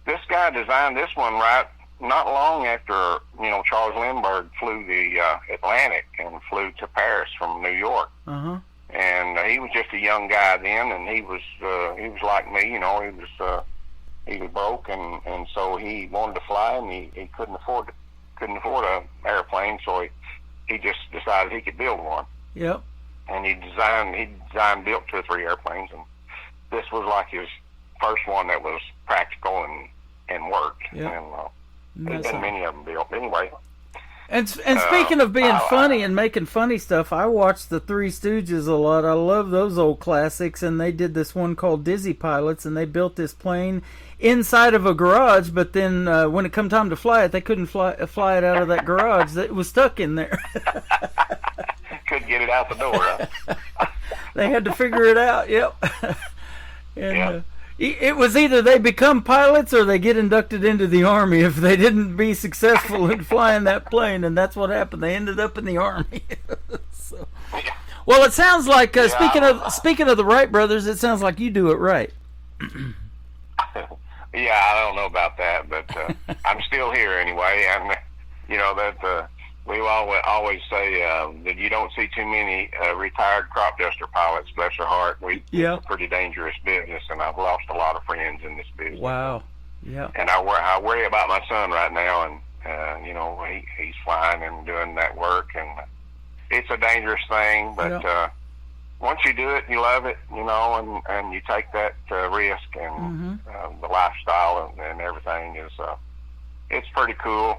this guy designed this one right not long after Charles Lindbergh flew the Atlantic and flew to Paris from New York. Uh-huh. And he was just a young guy then, and he was like me, he was broke, and so he wanted to fly, and he couldn't afford a airplane, so he just decided he could build one. Yep. And he built 2 or 3 airplanes, and this was like his first one that was practical and worked. Yep. And there's been many of them built anyway. And speaking of being funny and making funny stuff, I watched the Three Stooges a lot. I love those old classics, and they did this one called Dizzy Pilots, and they built this plane inside of a garage, but then when it come time to fly it, they couldn't fly it out of that garage. It was stuck in there. Couldn't get it out the door, huh? They had to figure it out, yep. And it was either they become pilots or they get inducted into the Army if they didn't be successful in flying that plane, and that's what happened. They ended up in the Army. So. Well, it sounds like speaking of the Wright brothers, it sounds like you do it right. Yeah, I don't know about that, but I'm still here anyway, and that we always say that you don't see too many retired crop duster pilots. Bless their heart. It's a pretty dangerous business, and I've lost a lot of friends in this business. Wow. Yeah. And I worry about my son right now, and he's flying and doing that work, and it's a dangerous thing, but once you do it, you love it, and you take that risk, and the lifestyle and everything is it's pretty cool.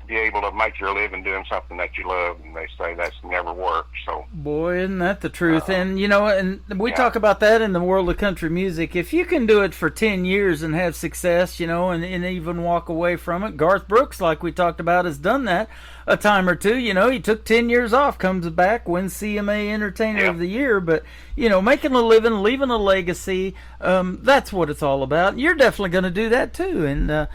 Be able to make your living doing something that you love, and they say that's never worked. So, boy, isn't that the truth? And and we talk about that in the world of country music. If you can do it for 10 years and have success, and even walk away from it. Garth Brooks, like we talked about, has done that a time or two. He took 10 years off, comes back, wins CMA Entertainer of the Year. But making a living, leaving a legacy, that's what it's all about. You're definitely going to do that too. And the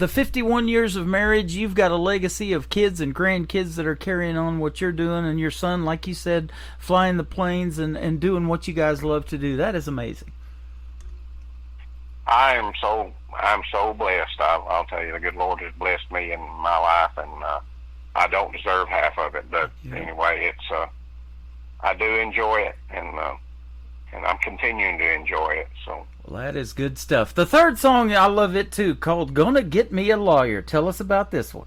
51 years of marriage, you've got a legacy of kids and grandkids that are carrying on what you're doing, and your son, like you said, flying the planes and doing what you guys love to do. That is amazing. I'm so blessed. I'll tell you, the good Lord has blessed me in my life, and I don't deserve half of it. But anyway, it's I do enjoy it, and I'm continuing to enjoy it. So. Well, that is good stuff. The third song, I love it too, called "Gonna Get Me a Lawyer." Tell us about this one.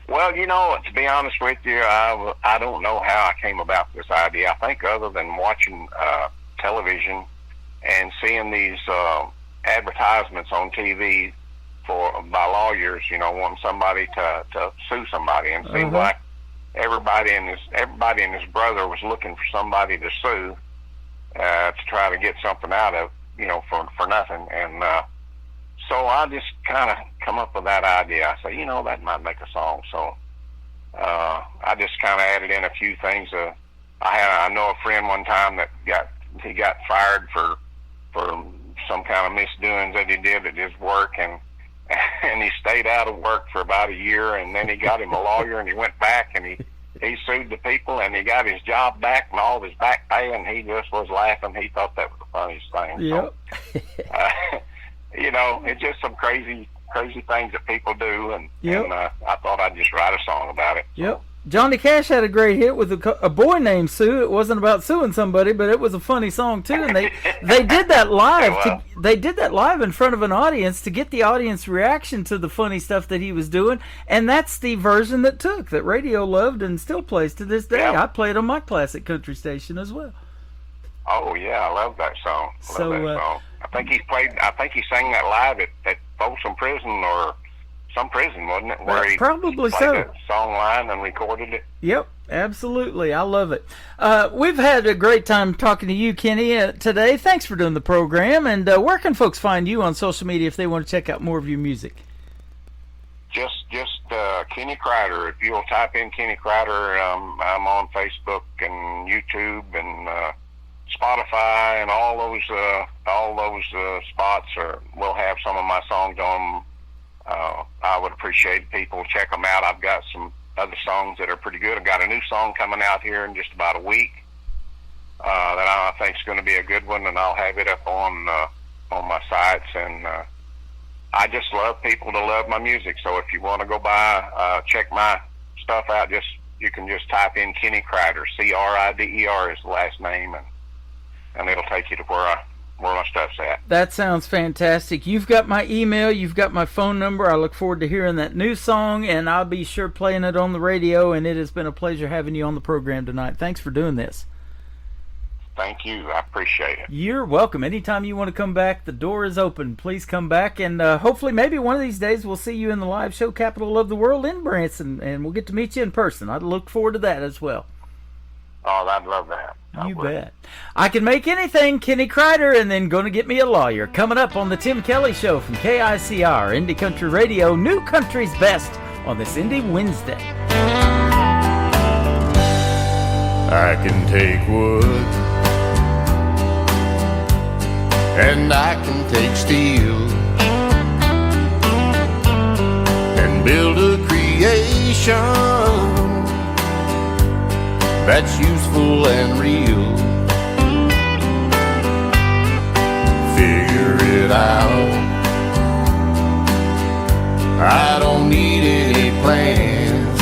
Well, to be honest with you, I don't know how I came about this idea. I think other than watching television and seeing these advertisements on TV by lawyers, wanting somebody to sue somebody, and it seemed like everybody and his brother was looking for somebody to sue to try to get something out of, for nothing. And so I just kind of come up with that idea. I say, that might make a song. So I just kind of added in a few things. I know a friend one time that got fired for some kind of misdoings that he did at his work, and he stayed out of work for about a year, and then he got him a lawyer, and he went back and he sued the people, and he got his job back and all of his back pay, and he just was laughing. He thought that was the funniest thing. Yep. So, it's just some crazy things that people do, and I thought I'd just write a song about it. Yep. Johnny Cash had a great hit with a boy named Sue. It wasn't about suing somebody, but it was a funny song too. And they did that live. They did that live in front of an audience to get the audience reaction to the funny stuff that he was doing. And that's the version that radio loved and still plays to this day. Yeah. I play it on my classic country station as well. Oh yeah, I love that song. Song. I think he sang that live at Folsom Prison or some prison, wasn't it? Where he probably played so. a song line and recorded it. Yep, absolutely. I love it. We've had a great time talking to you, Kenny, today. Thanks for doing the program. And where can folks find you on social media if they want to check out more of your music? Just Kenny Crider. If you'll type in Kenny Crider, I'm on Facebook and YouTube and Spotify and all those spots. Will have some of my songs on. I would appreciate people check them out. I've got some other songs that are pretty good. I've got a new song coming out here in just about a week that I think is going to be a good one, and I'll have it up on my sites. And I just love people to love my music. So if you want to go by, check my stuff out, you can just type in Kenny Crider. Crider is the last name, and it'll take you to where my stuff's at. That sounds fantastic. You've got my email. You've got my phone number. I look forward to hearing that new song, and I'll be sure playing it on the radio, and it has been a pleasure having you on the program tonight. Thanks for doing this. Thank you. I appreciate it. You're welcome. Anytime you want to come back, the door is open. Please come back, and hopefully maybe one of these days we'll see you in the live show Capital of the World in Branson, and we'll get to meet you in person. I'd look forward to that as well. Oh, I'd love that. You bet. I Can Make Anything, Kenny Crider, and then Gonna Get Me a Lawyer. Coming up on the Tim Kelly Show from KICR, Indie Country Radio, New Country's Best on this Indie Wednesday. I can take wood, and I can take steel, and build a creation that's useful and real. Figure it out. I don't need any plans,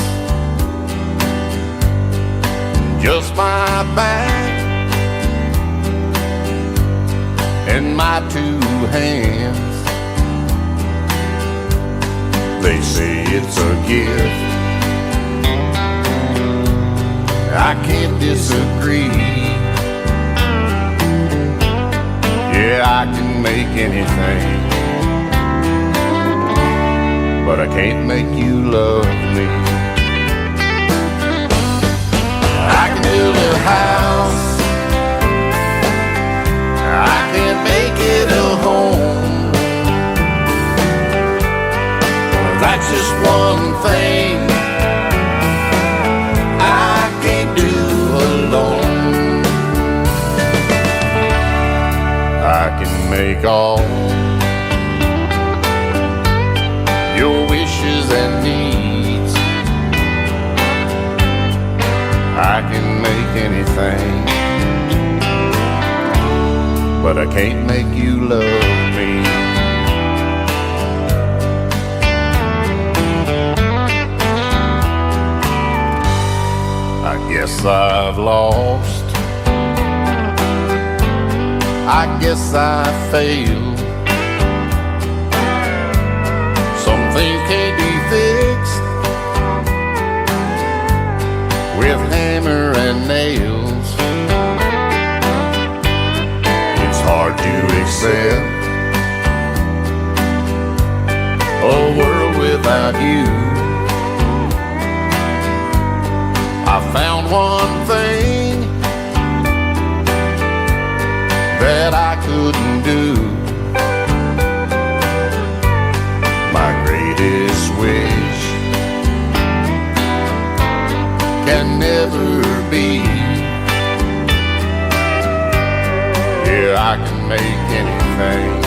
just my back and my two hands. They say it's a gift, I can't disagree. Yeah, I can make anything, but I can't make you love me. I can build a house, I can make it a home. That's just one thing I can't do alone. I can make all your wishes and needs. I can make anything, but I can't make you love me. I guess I've lost, I guess I failed. Some things can't be fixed with hammer and nails. It's hard to accept a world without you. I found one thing that I couldn't do. My greatest wish can never be. Yeah, I can make anything,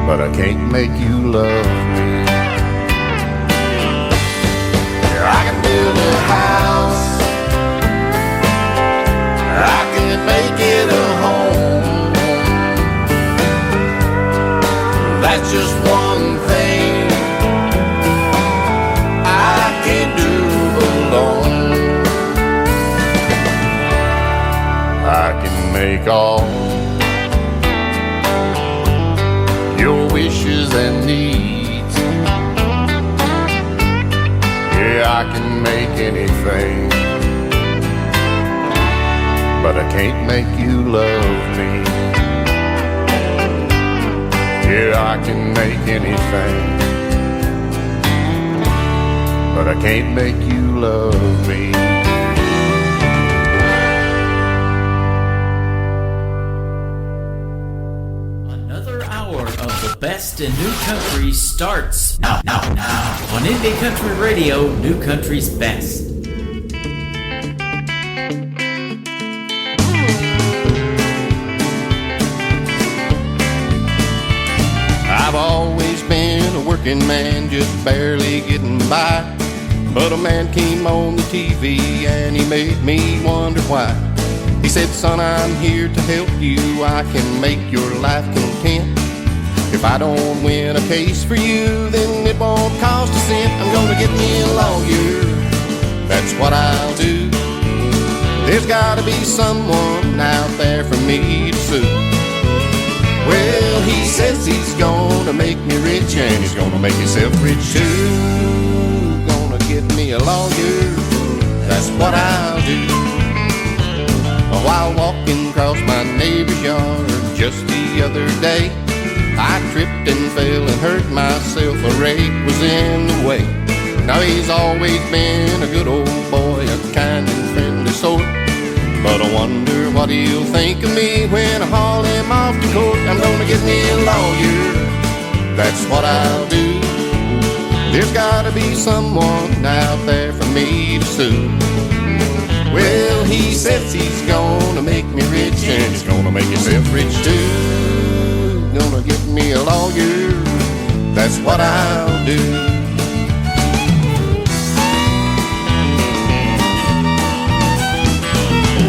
but I can't make you love me. I can build a house, I can make it a home. That's just one thing I can't do alone. I can make all your wishes and needs. Yeah, I can make anything, but I can't make you love me. Yeah, I can make anything, but I can't make you love me. Another hour of the best in new country starts now on Indie Country Radio, New Country's Best. I've always been a working man, just barely getting by. But a man came on the TV and he made me wonder why. He said, son, I'm here to help you. I can make your life content. If I don't win a case for you, then it won't cost a cent. I'm gonna get me a lawyer, that's what I'll do. There's gotta be someone out there for me to sue. Well, he says he's gonna make me rich, and he's gonna make himself rich too. Gonna get me a lawyer, that's what I'll do. While walking across my neighbor's yard just the other day, I tripped and fell and hurt myself. A rake was in the way. Now he's always been a good old boy, a kind and friendly sort. But I wonder what he'll think of me when I haul him off to court. I'm gonna get me a lawyer, that's what I'll do. There's gotta be someone out there for me to sue. Well, he says he's gonna make me rich, and he's gonna make himself rich too. Gonna get me a lawyer, that's what I'll do.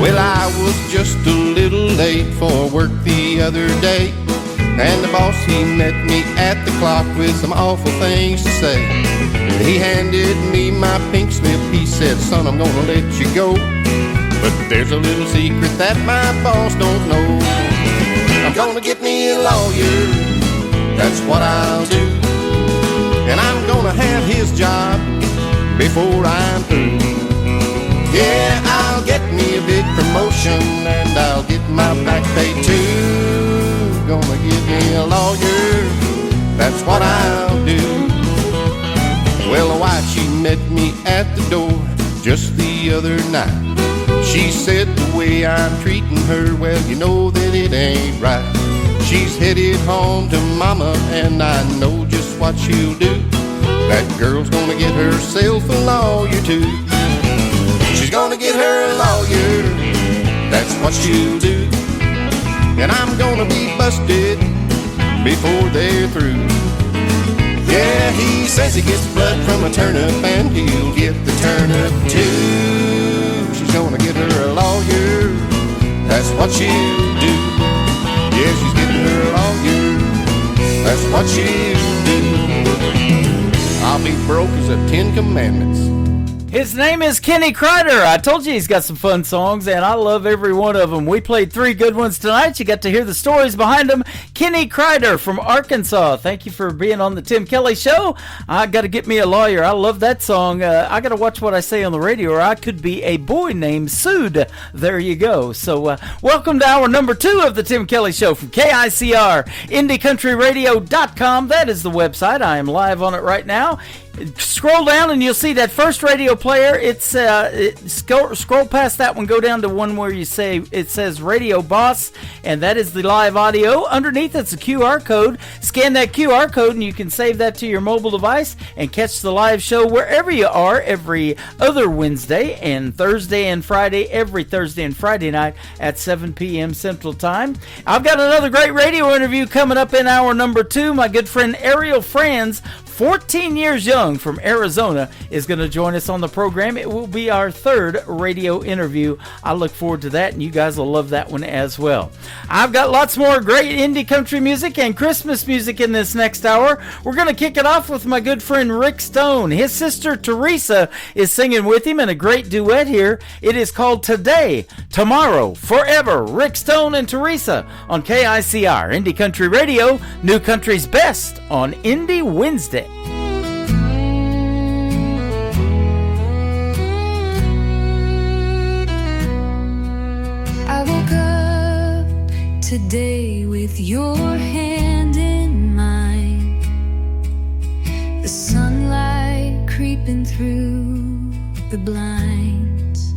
Well, I was just a little late for work the other day, and the boss, he met me at the clock with some awful things to say. He handed me my pink slip, he said, son, I'm gonna let you go, but there's a little secret that my boss don't know. I'm gonna get me a lawyer, that's what I'll do. And I'm gonna have his job before I'm through. Yeah, I'll get me a big promotion, and I'll get my back pay too. Gonna give me a lawyer, that's what I'll do. Well, the wife, she met me at the door just the other night. She said the way I'm treating her, well, you know that it ain't right. She's headed home to mama, and I know just what she'll do. That girl's gonna get herself a lawyer too. She's gonna get her a lawyer, that's what she'll do. And I'm gonna be busted before they're through. Yeah, he says he gets blood from a turnip, and he'll get the turnip too. She's gonna get her a lawyer, that's what she'll do. Yeah, she's getting her a lawyer, that's what she'll do. I'll be broke as the 10 Commandments. His name is Kenny Kreider. I told you he's got some fun songs, and I love every one of them. We played 3 good ones tonight. You got to hear the stories behind them. Kenny Kreider from Arkansas. Thank you for being on the Tim Kelly Show. I got to get me a lawyer. I love that song. I got to watch what I say on the radio, or I could be a boy named Sued. There you go. So welcome to hour number 2 of the Tim Kelly Show from KICR, IndieCountryRadio.com. That is the website. I am live on it right now. Scroll down and you'll see that first radio player. Scroll past that one, go down to one where you say it says Radio Boss, and that is the live audio. Underneath it's a QR code. Scan that QR code and you can save that to your mobile device and catch the live show wherever you are every other Wednesday and Thursday and Friday, every Thursday and Friday night at 7 p.m. Central Time. I've got another great radio interview coming up in hour number 2. My good friend Ariel Franz, 14 years young, from Arizona, is going to join us on the program. It will be our 3rd radio interview. I look forward to that, and you guys will love that one as well. I've got lots more great indie country music and Christmas music in this next hour. We're going to kick it off with my good friend Rick Stone. His sister Teresa is singing with him in a great duet here. It is called Today, Tomorrow, Forever. Rick Stone and Teresa on KICR, Indie Country Radio, New Country's Best on Indie Wednesday. I woke up today with your hand in through the blinds.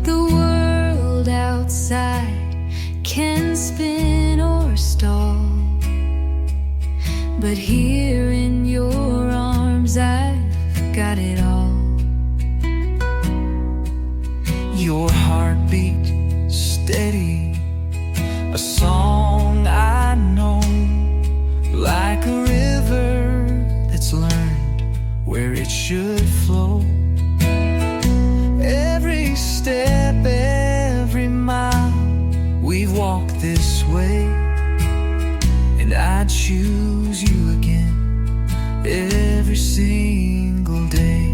The world outside can spin or stall, but here in your arms I've got it all. Your heartbeat steady, a song I know, like a river that's learned where it should flow. Every step, every mile, we've walked this way, and I choose you again every single day.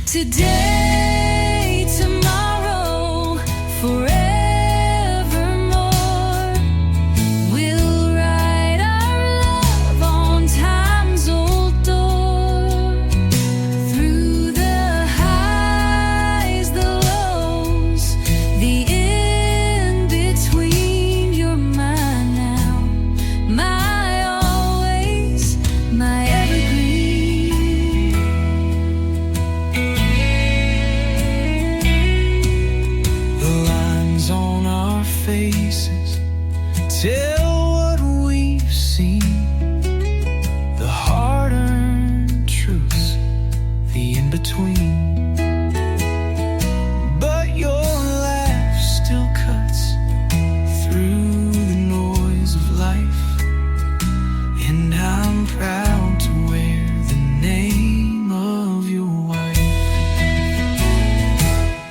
Today, tomorrow, forevermore, we'll write our love on time's old door. Through the highs, the lows, the in-between, you're mine now, my always, my evergreen. On our faces tell what we've seen, the hard-earned truths, the in-between. But your laugh still cuts through the noise of life, and I'm proud to wear the name of your wife.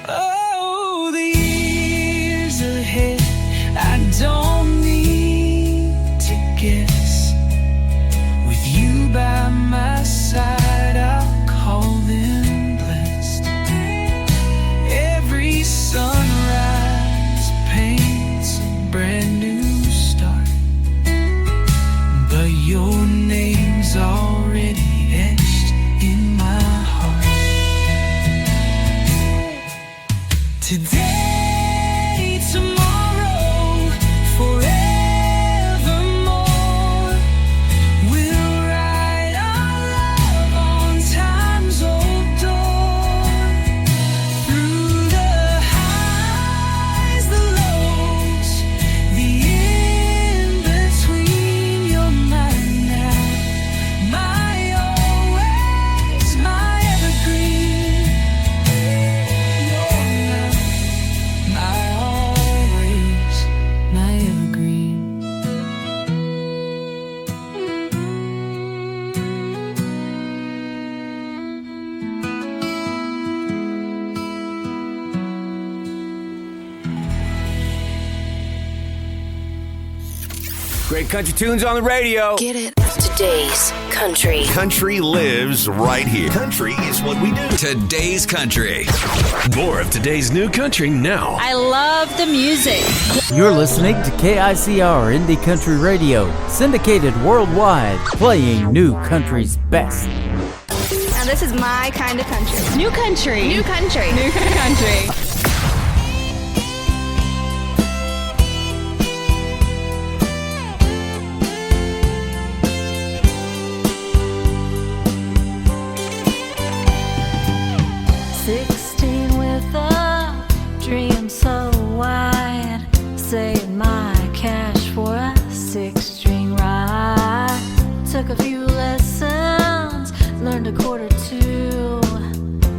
Oh, the years ahead, I don't need to guess. With you by my side, I'll call them blessed. Every sunrise paints a brand new start, but your name's already etched in my heart. Today, tomorrow, forevermore, we'll write our love on time's old door. Through the highs, the lows, the in-between, you're mine now, my always, my evergreen. You're now my always, my evergreen. Great country tunes on the radio. Get it? Today's country. Country lives right here. Country is what we do. Today's country. More of today's new country now. I love the music. You're listening to KICR Indie Country Radio, syndicated worldwide, playing new country's best. Now this is my kind of country. New country. New country. New country. 16 with a dream so wide, saved my cash for a 6-string ride. Took a few lessons, learned a quarter two,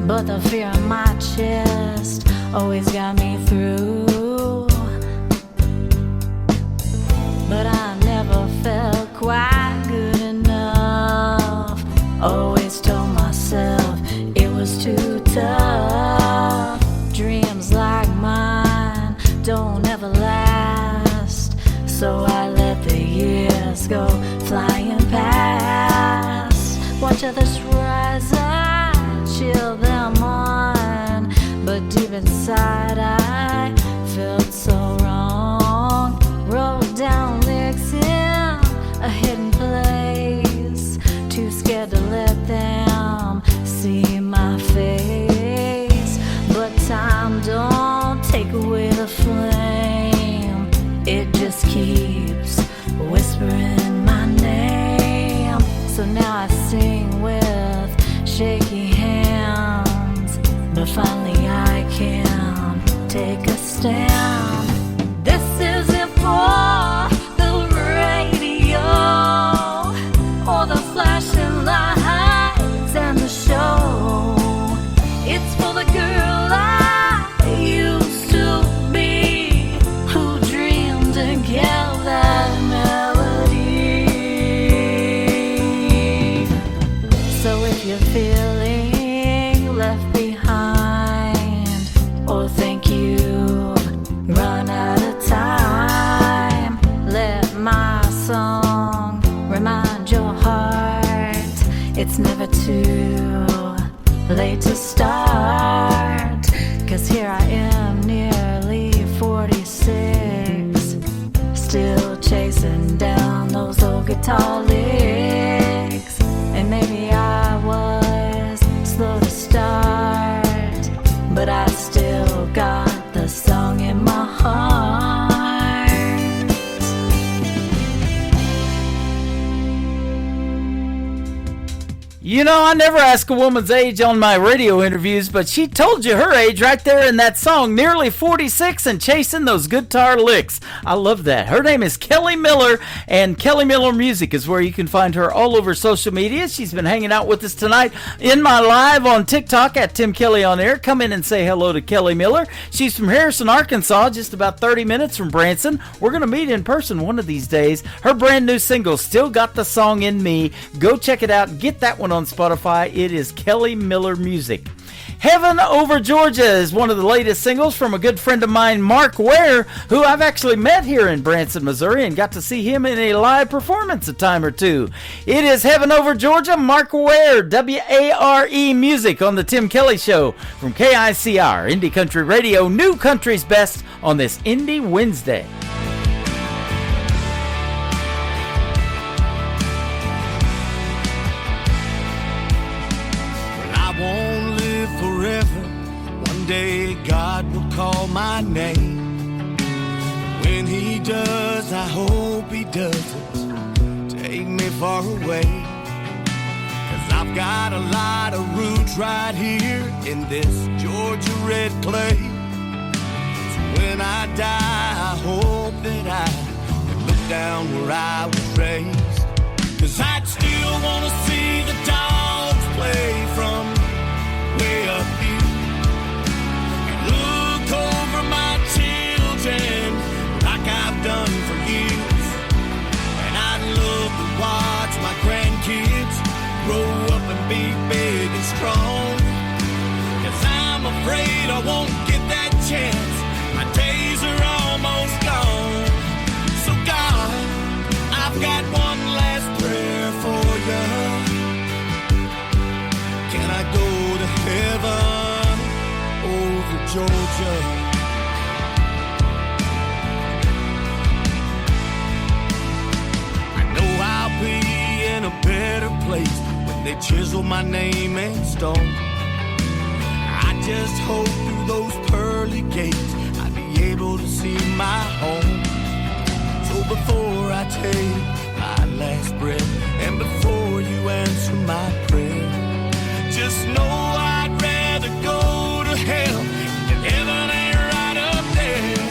but the fear in my chest always got me through. But I never felt quite good enough. Always told myself it was too tough. Dreams like mine don't ever last, so I let the years go flying past. Watch others rise, I chill them on, but deep inside I felt so wrong. Wrote down lyrics in a hidden place, too scared to let them see my face. But time don't take away the flame, it just keeps whispering my name. So now I sing with shaky hands, but finally I can take a stand. This isn't for the radio or the flashing lights and the show. It's for the girl I used to be, who dreamed to get that melody. So if you're feeling left behind, or think you've run out of time, let my song remind your heart it's never too late to start. 'Cause here I am, nearly 46, still chasing down those old guitar licks. And maybe I was slow to start, but I still got the song in my heart. You know, I never ask a woman's age on my radio interviews, but she told you her age right there in that song, nearly 46 and chasing those guitar licks. I love that. Her name is Kelly Miller, and Kelly Miller Music is where you can find her all over social media. She's been hanging out with us tonight in my live on TikTok at Tim Kelly On Air. Come in and say hello to Kelly Miller. She's from Harrison, Arkansas, just about 30 minutes from Branson. We're going to meet in person one of these days. Her brand new single, Still Got the Song in Me. Go check it out. Get that one on Spotify. It is Kelly Miller Music. Heaven Over Georgia is one of the latest singles from a good friend of mine, Mark Ware, who I've actually met here in Branson, Missouri, and got to see him in a live performance a time or two. It is Heaven Over Georgia, Mark Ware, W-A-R-E Music on the Tim Kelly Show from KICR, Indie Country Radio, New Country's Best on this Indie Wednesday. One day God will call my name. When he does, I hope he doesn't take me far away. 'Cause I've got a lot of roots right here in this Georgia red clay. So when I die, I hope that I can look down where I was raised. 'Cause I'd still want to see the dogs play from way up here. Look over my children like I've done for years. And I'd love to watch my grandkids grow up and be big and strong. 'Cause I'm afraid I won't get that chance. My days are almost gone. So God, I've got one last prayer for you. Can I go to heaven over Georgia? I know I'll be in a better place when they chisel my name in stone. I just hope through those pearly gates I'll be able to see my home. So before I take my last breath and before you answer my prayer, just know I'd rather go to hell than heaven ain't right up there.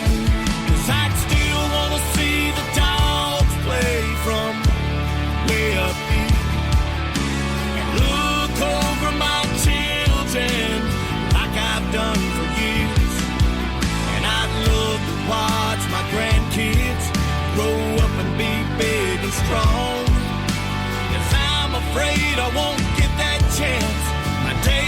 'Cause I'd still want to see the dogs play from way up here. And look over my children like I've done for years. And I'd love to watch my grandkids grow up and be big and strong. 'Cause I'm afraid I won't get that chance. My day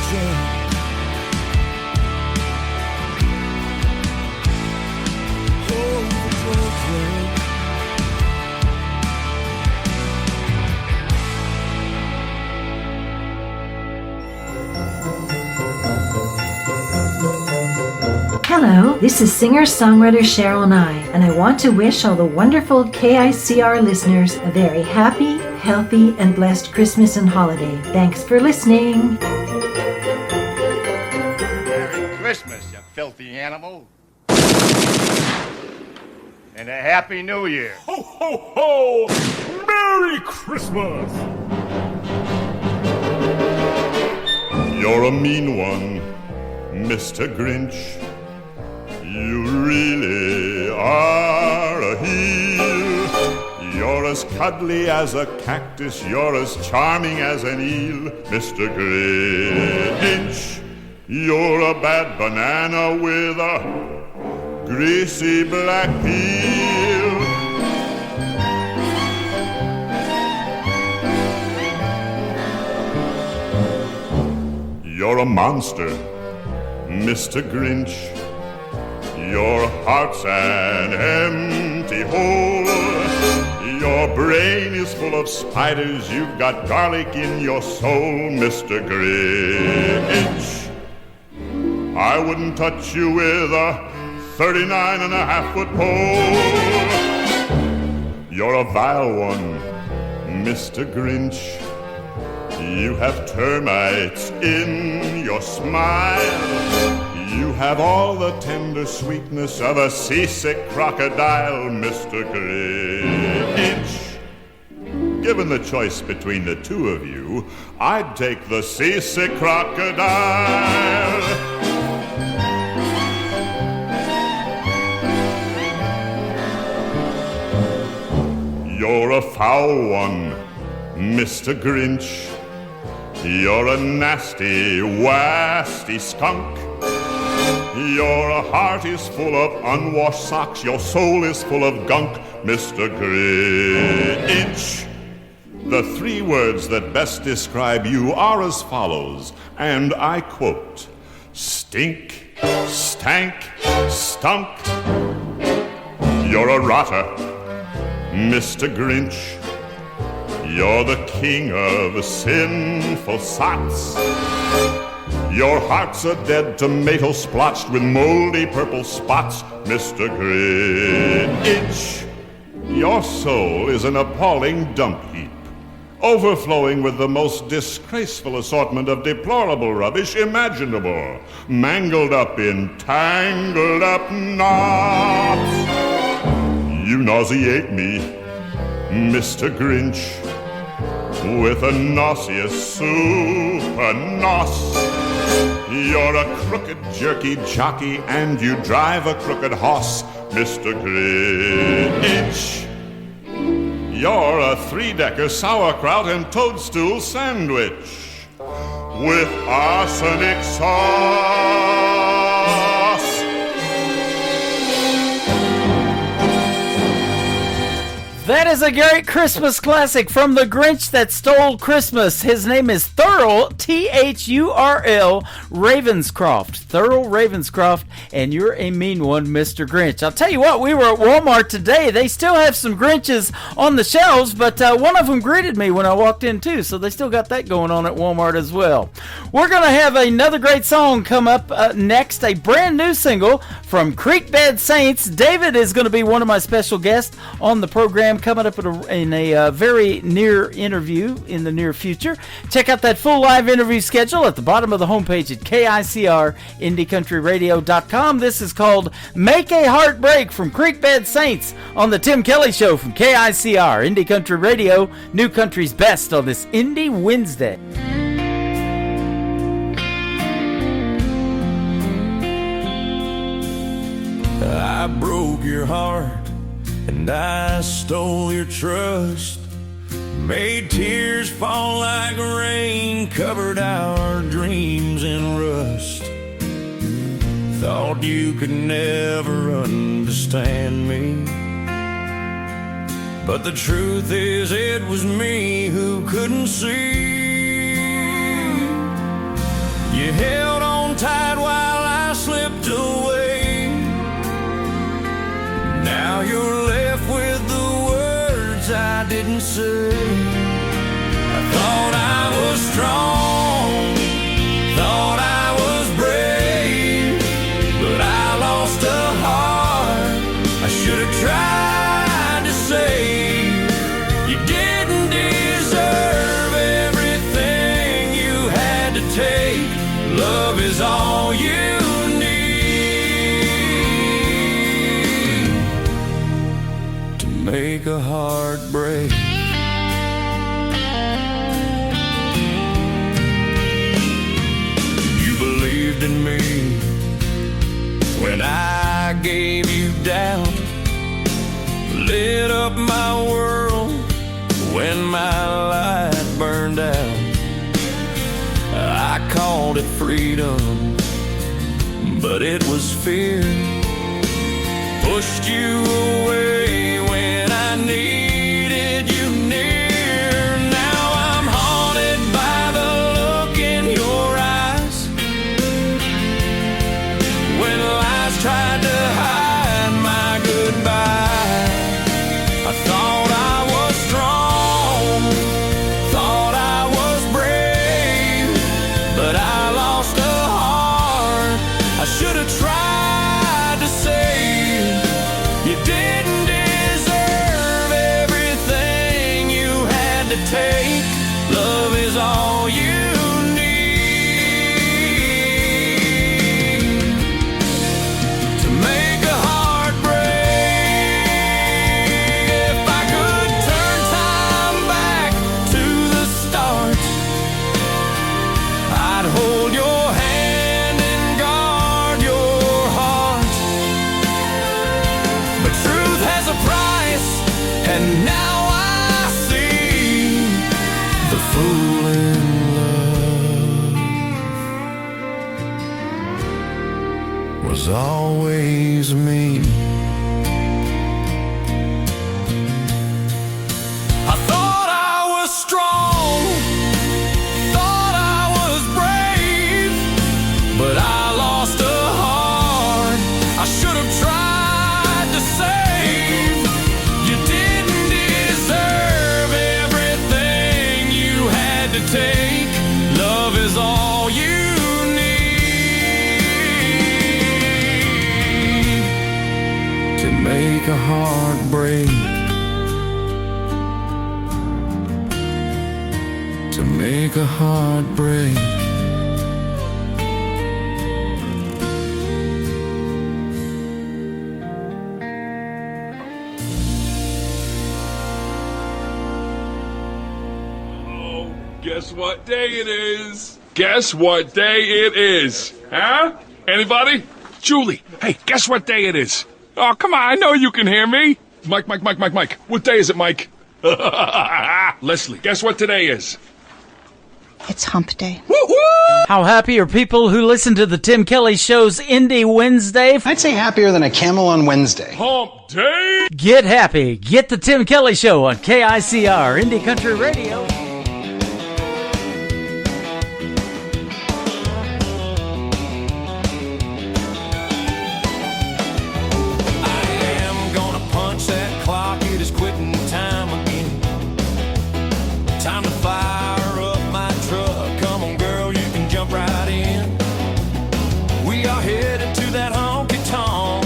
ocean. Hello, this is singer-songwriter Cheryl Nye, and I want to wish all the wonderful KICR listeners a very happy, healthy, and blessed Christmas and holiday. Thanks for listening. Merry Christmas, you filthy animal. And a Happy New Year. Ho, ho, ho! Merry Christmas! You're a mean one, Mr. Grinch. You really are a heel. You're as cuddly as a cactus. You're as charming as an eel, Mr. Grinch. You're a bad banana with a greasy black peel. You're a monster, Mr. Grinch. Your heart's an empty hole. Your brain is full of spiders. You've got garlic in your soul, Mr. Grinch. I wouldn't touch you with a 39.5-foot pole. You're a vile one, Mr. Grinch. You have termites in your smile. You have all the tender sweetness of a seasick crocodile, Mr. Grinch. Given the choice between the two of you, I'd take the seasick crocodile. You're a foul one, Mr. Grinch. You're a nasty, wasty skunk. Your heart is full of unwashed socks. Your soul is full of gunk, Mr. Grinch. The three words that best describe you are as follows, and I quote: stink, stank, stunk. You're a rotter, Mr. Grinch. You're the king of sinful sots. Your heart's a dead tomato splotched with moldy purple spots, Mr. Grinch. Your soul is an appalling dump heap, overflowing with the most disgraceful assortment of deplorable rubbish imaginable, mangled up in tangled up knots. You nauseate me, Mr. Grinch, with a nauseous super nos. You're a crooked, jerky jockey, and you drive a crooked hoss, Mr. Grinch. You're a three-decker sauerkraut and toadstool sandwich with arsenic sauce. That is a great Christmas classic from the Grinch that Stole Christmas. His name is Thurl, T-H-U-R-L, Ravenscroft. Thurl Ravenscroft, and you're a mean one, Mr. Grinch. I'll tell you what, we were at Walmart today. They still have some Grinches on the shelves, but one of them greeted me when I walked in too, so they still got that going on at Walmart as well. We're going to have another great song come up next, a brand new single from Creekbed Saints. David is going to be one of my special guests on the program coming up in a very near interview in the near future. Check out that full live interview schedule at the bottom of the homepage at KICR-IndieCountryRadio.com. This is called Make a Heartbreak from Creekbed Saints on the Tim Kelly Show from KICR, Indie Country Radio, New Country's Best on this Indie Wednesday. I broke your heart and I stole your trust, made tears fall like rain, covered our dreams in rust. Thought you could never understand me, but the truth is it was me who couldn't see. You held on tight while I slipped away. Now you're left with the words I didn't say. I thought I was strong, thought I was brave, but I lost a heart I should have tried to save. You didn't deserve everything you had to take. Love is all you need to make a heart break. You believed in me when I gave you doubt, lit up my world when my light burned out. I called it freedom, but it was fear. Pushed you away when I needed you near. Now I'm haunted by the look in your eyes when lies tried to hide my goodbye. I thought I was strong, thought I was brave, but I lost a heart I should have tried to save. You didn't deserve everything you had to take. Love is all you need to make a heart break. If I could turn time back to the start, I'd hold your hand and guard your heart. But truth has a price, and now I see the fool in love was always me. I thought I was strong, thought I was brave, but I lost a heart I should have tried to save. You didn't deserve everything you had to take. Love is all you need to make a heart break. To make a heart break. Guess what day it is? Guess what day it is? Huh? Anybody? Julie, hey, guess what day it is? Oh, come on, I know you can hear me. Mike. What day is it, Mike? Leslie, guess what today is? It's hump day. How happy are people who listen to the Tim Kelly Show's Indie Wednesday? I'd say happier than a camel on Wednesday. Hump day? Get happy. Get the Tim Kelly Show on KICR, Indie Country Radio. Time to fire up my truck. Come on, girl, you can jump right in. We are headed to that honky tonk.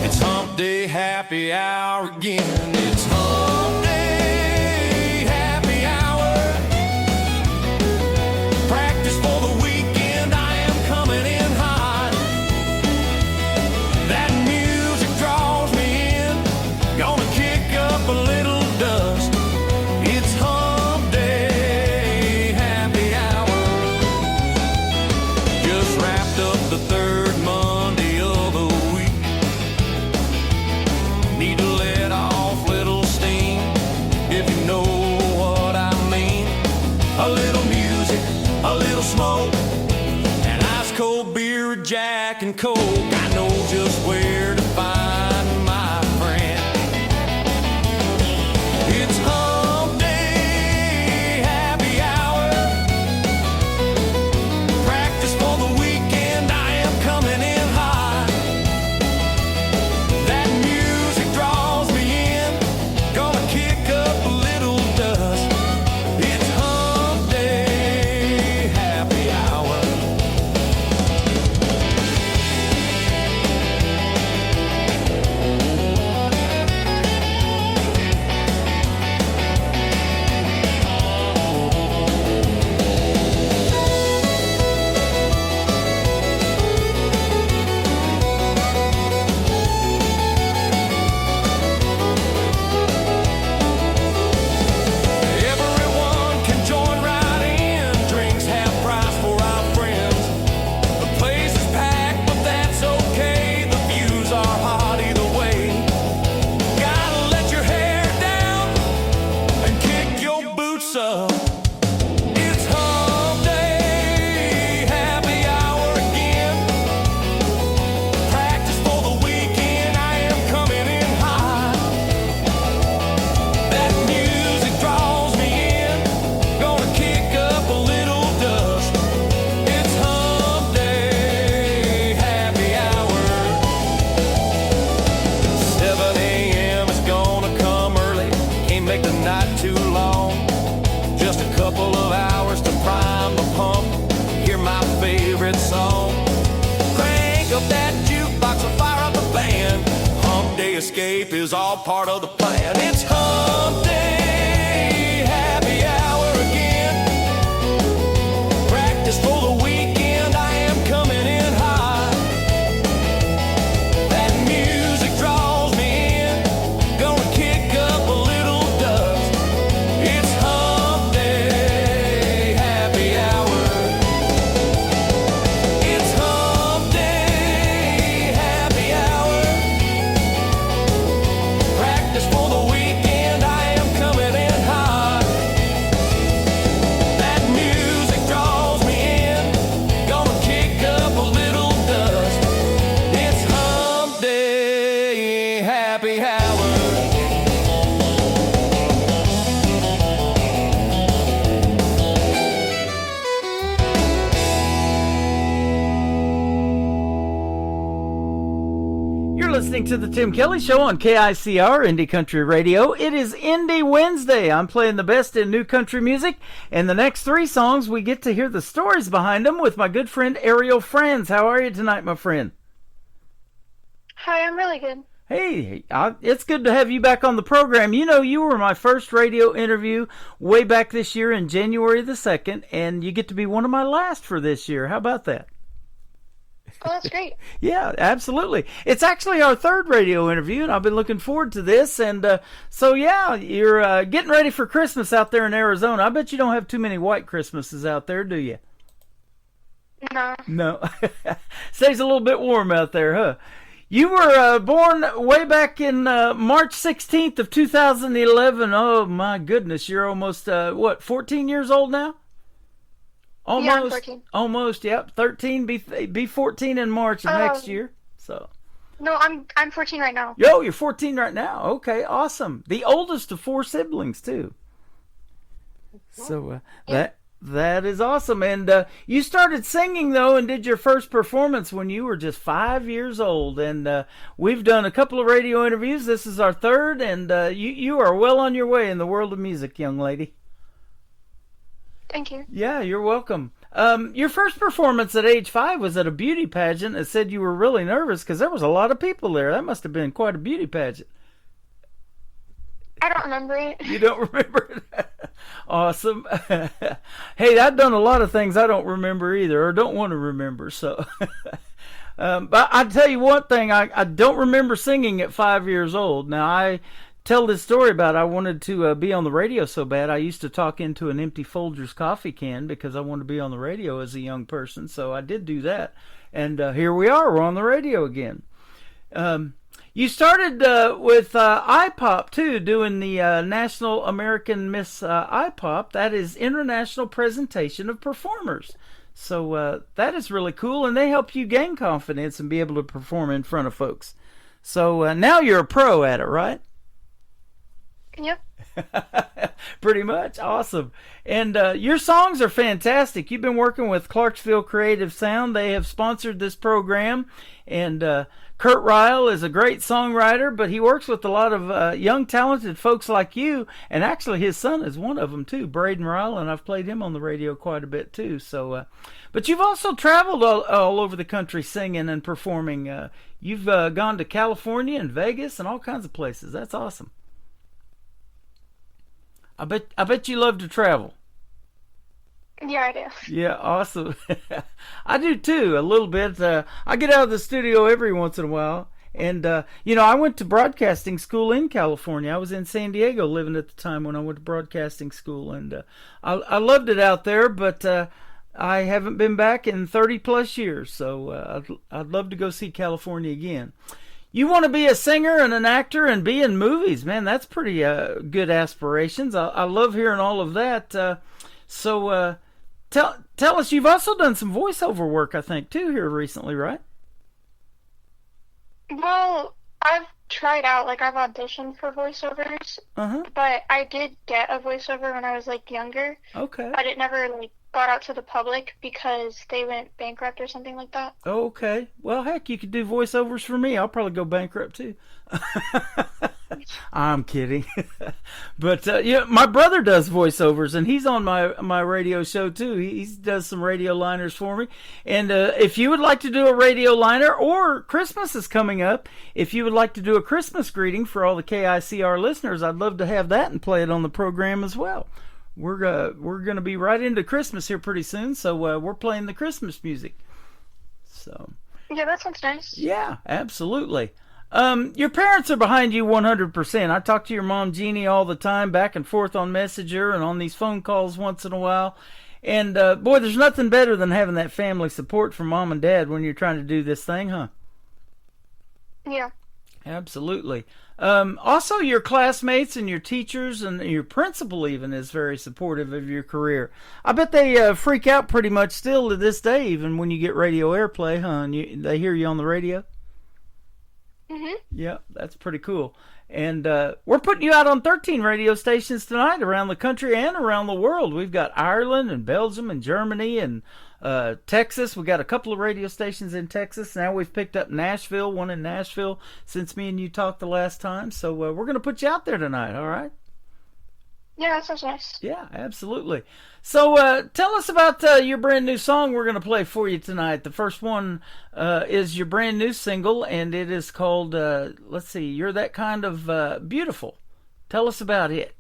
It's hump day happy hour again. It's hump day happy hour. Practice for the weekend. I am coming in hot. That music draws me in. Gonna kick up a little dust. It's hump day happy hour. Just wrapped up the third Monday of the week. Need to let off little steam, if you know what I mean. A little music, a little smoke, and ice cold beer, Jack and Coke. I know just where to find my friend. It's hump day happy hour. Practice can join right in. Drinks half price for our friends. The place is packed, but that's okay. The views are hot either way. Gotta let your hair down and kick your boots up. It's hump day, happy hour again. Practice for the weekend, I am coming in hot. That music draws me in, gonna kick up a little dust. It's hump day, happy hour. 7 a.m. is gonna come early, can't make the night too long. Just a couple of hours to prime the pump, hear my favorite song. Crank up that jukebox and fire up the band. Hump day escape is all part of the plan. It's hump day, happy hour again. Practice for the weekend, I am coming in hot. That music draws me in, gonna kick up a little dust. It's hump day, happy hour. It's hump day, happy hour. Practice for the weekend, I am coming in hot. That music draws me in, gonna kick up a little dust. It's hump day, happy hour. You're listening to the Tim Kelly Show on KICR Indie Country Radio. It is Indie Wednesday. I'm playing the best in new country music, and the next 3 songs we get to hear the stories behind them with my good friend Ariel Franz. How are you tonight, my friend? Hi, I'm really good. Hey, it's good to have you back on the program. You know, you were my first radio interview way back this year in January the 2nd, and you get to be one of my last for this year. How about that? Oh, that's great. Yeah, absolutely. It's actually our 3rd radio interview, and I've been looking forward to this. And so, yeah, you're getting ready for Christmas out there in Arizona. I bet you don't have too many white Christmases out there, do you? No. No. Stays a little bit warm out there, huh? You were born way back in March 16th of 2011. Oh, my goodness. You're almost, 14 years old now? Almost, yeah, I'm 14. Almost, yep. 13, be 14 in March of next year. So. No, I'm 14 right now. Yo, you're 14 right now. Okay, awesome. The oldest of 4 siblings too. So that is awesome. And you started singing though, and did your first performance when you were just 5 years old. And we've done a couple of radio interviews. This is our 3rd, and you are well on your way in the world of music, young lady. Thank you. Yeah, you're welcome. Your first performance at age 5 was at a beauty pageant. It said you were really nervous because there was a lot of people there. That must have been quite a beauty pageant. I don't remember it. You don't remember it? Awesome. Hey, I've done a lot of things I don't remember either, or don't want to remember. So, but I tell you one thing, I don't remember singing at 5 years old. Now, I tell this story about I wanted to be on the radio so bad. I used to talk into an empty Folgers coffee can because I wanted to be on the radio as a young person. So I did do that. And here we are. We're on the radio again. You started with IPOP, too, doing the National American Miss IPOP. That is International Presentation of Performers. So that is really cool. And they help you gain confidence and be able to perform in front of folks. So now you're a pro at it, right? Yep. Pretty much. Awesome. And your songs are fantastic. You've been working with Clarksville Creative Sound. They have sponsored this program. And Kurt Ryle is a great songwriter, but he works with a lot of young, talented folks like you. And actually, his son is one of them, too, Braden Ryle. And I've played him on the radio quite a bit, too. So, but you've also traveled all over the country singing and performing. You've gone to California and Vegas and all kinds of places. That's awesome. I bet you love to travel. Yeah, I do. Yeah, awesome. I do too, a little bit. I get out of the studio every once in a while, And, I went to broadcasting school in California. I was in San Diego living at the time when I went to broadcasting school. And I loved it out there, but I haven't been back in 30 plus years. So I'd love to go see California again. You want to be a singer and an actor and be in movies. Man, that's pretty good aspirations. I love hearing all of that. So tell us, you've also done some voiceover work, I think, too, here recently, right? Well, I've tried out, like, I've auditioned for voiceovers, but I did get a voiceover when I was, like, younger. Okay. But it never, like, got out to the public because they went bankrupt or something like that. Okay. Well, heck, you could do voiceovers for me. I'll probably go bankrupt, too. I'm kidding. But, my brother does voiceovers, and he's on my radio show, too. He does some radio liners for me. And if you would like to do a radio liner, or Christmas is coming up, if you would like to do a Christmas greeting for all the KICR listeners, I'd love to have that and play it on the program as well. We're going to be right into Christmas here pretty soon, so we're playing the Christmas music. So. Yeah, that sounds nice. Yeah, absolutely. Your parents are behind you 100%. I talk to your mom, Jeannie, all the time, back and forth on Messenger and on these phone calls once in a while. And, boy, there's nothing better than having that family support from mom and dad when you're trying to do this thing, huh? Yeah. Absolutely. Also, your classmates and your teachers and your principal even is very supportive of your career. I bet they freak out pretty much still to this day, even when you get radio airplay, huh? And they hear you on the radio? Mm-hmm. Yeah, that's pretty cool. And we're putting you out on 13 radio stations tonight around the country and around the world. We've got Ireland and Belgium and Germany and Texas. We got a couple of radio stations in Texas. Now we've picked up Nashville, one in Nashville since me and you talked the last time. So we're going to put you out there tonight, all right? Yeah, that sounds nice. Yeah, absolutely. So tell us about your brand new song we're going to play for you tonight. The first one is your brand new single, and it is called, let's see, You're That Kind of Beautiful. Tell us about it.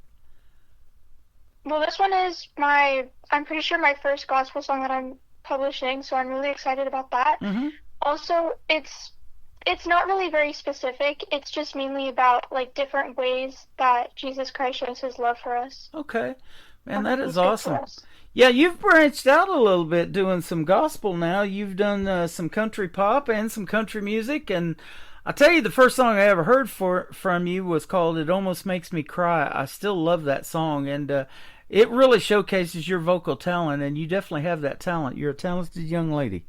Well, this one is I'm pretty sure my first gospel song that I'm publishing, so I'm really excited about that. Mm-hmm. Also, it's not really very specific. It's just mainly about, like, different ways that Jesus Christ shows his love for us. Okay. Man, that is awesome. Yeah, you've branched out a little bit doing some gospel now. You've done some country pop and some country music. And I'll tell you, the first song I ever heard from you was called It Almost Makes Me Cry. I still love that song. And it really showcases your vocal talent. And you definitely have that talent. You're a talented young lady.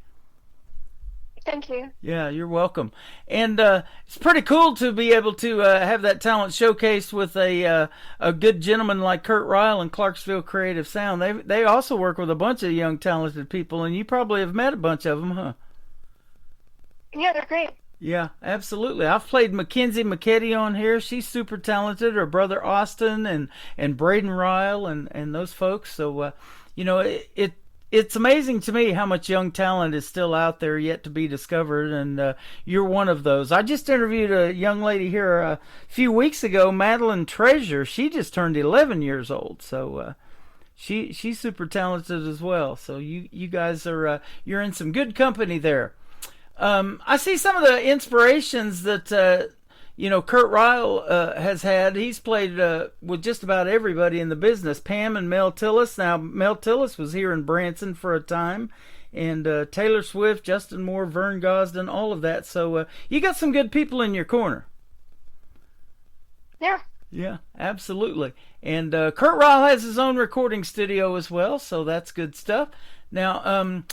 Thank you. Yeah, you're welcome. And it's pretty cool to be able to have that talent showcased with a good gentleman like Kurt Ryle and Clarksville Creative Sound. They also work with a bunch of young talented people, and you probably have met a bunch of them, huh? Yeah, they're great. Yeah, absolutely. I've played Mackenzie McKetty on here. She's super talented. Her brother Austin and Braden Ryle and those folks. So, it's amazing to me how much young talent is still out there yet to be discovered, and you're one of those. I just interviewed a young lady here a few weeks ago, Madeline Treasure. She just turned 11 years old, so she's super talented as well. So you guys are you're in some good company there. I see some of the inspirations that Kurt Ryle has had. He's played with just about everybody in the business. Pam and Mel Tillis. Now, Mel Tillis was here in Branson for a time. And Taylor Swift, Justin Moore, Vern Gosden, all of that. So you got some good people in your corner. Yeah. Yeah, absolutely. And Kurt Ryle has his own recording studio as well, so that's good stuff. Now,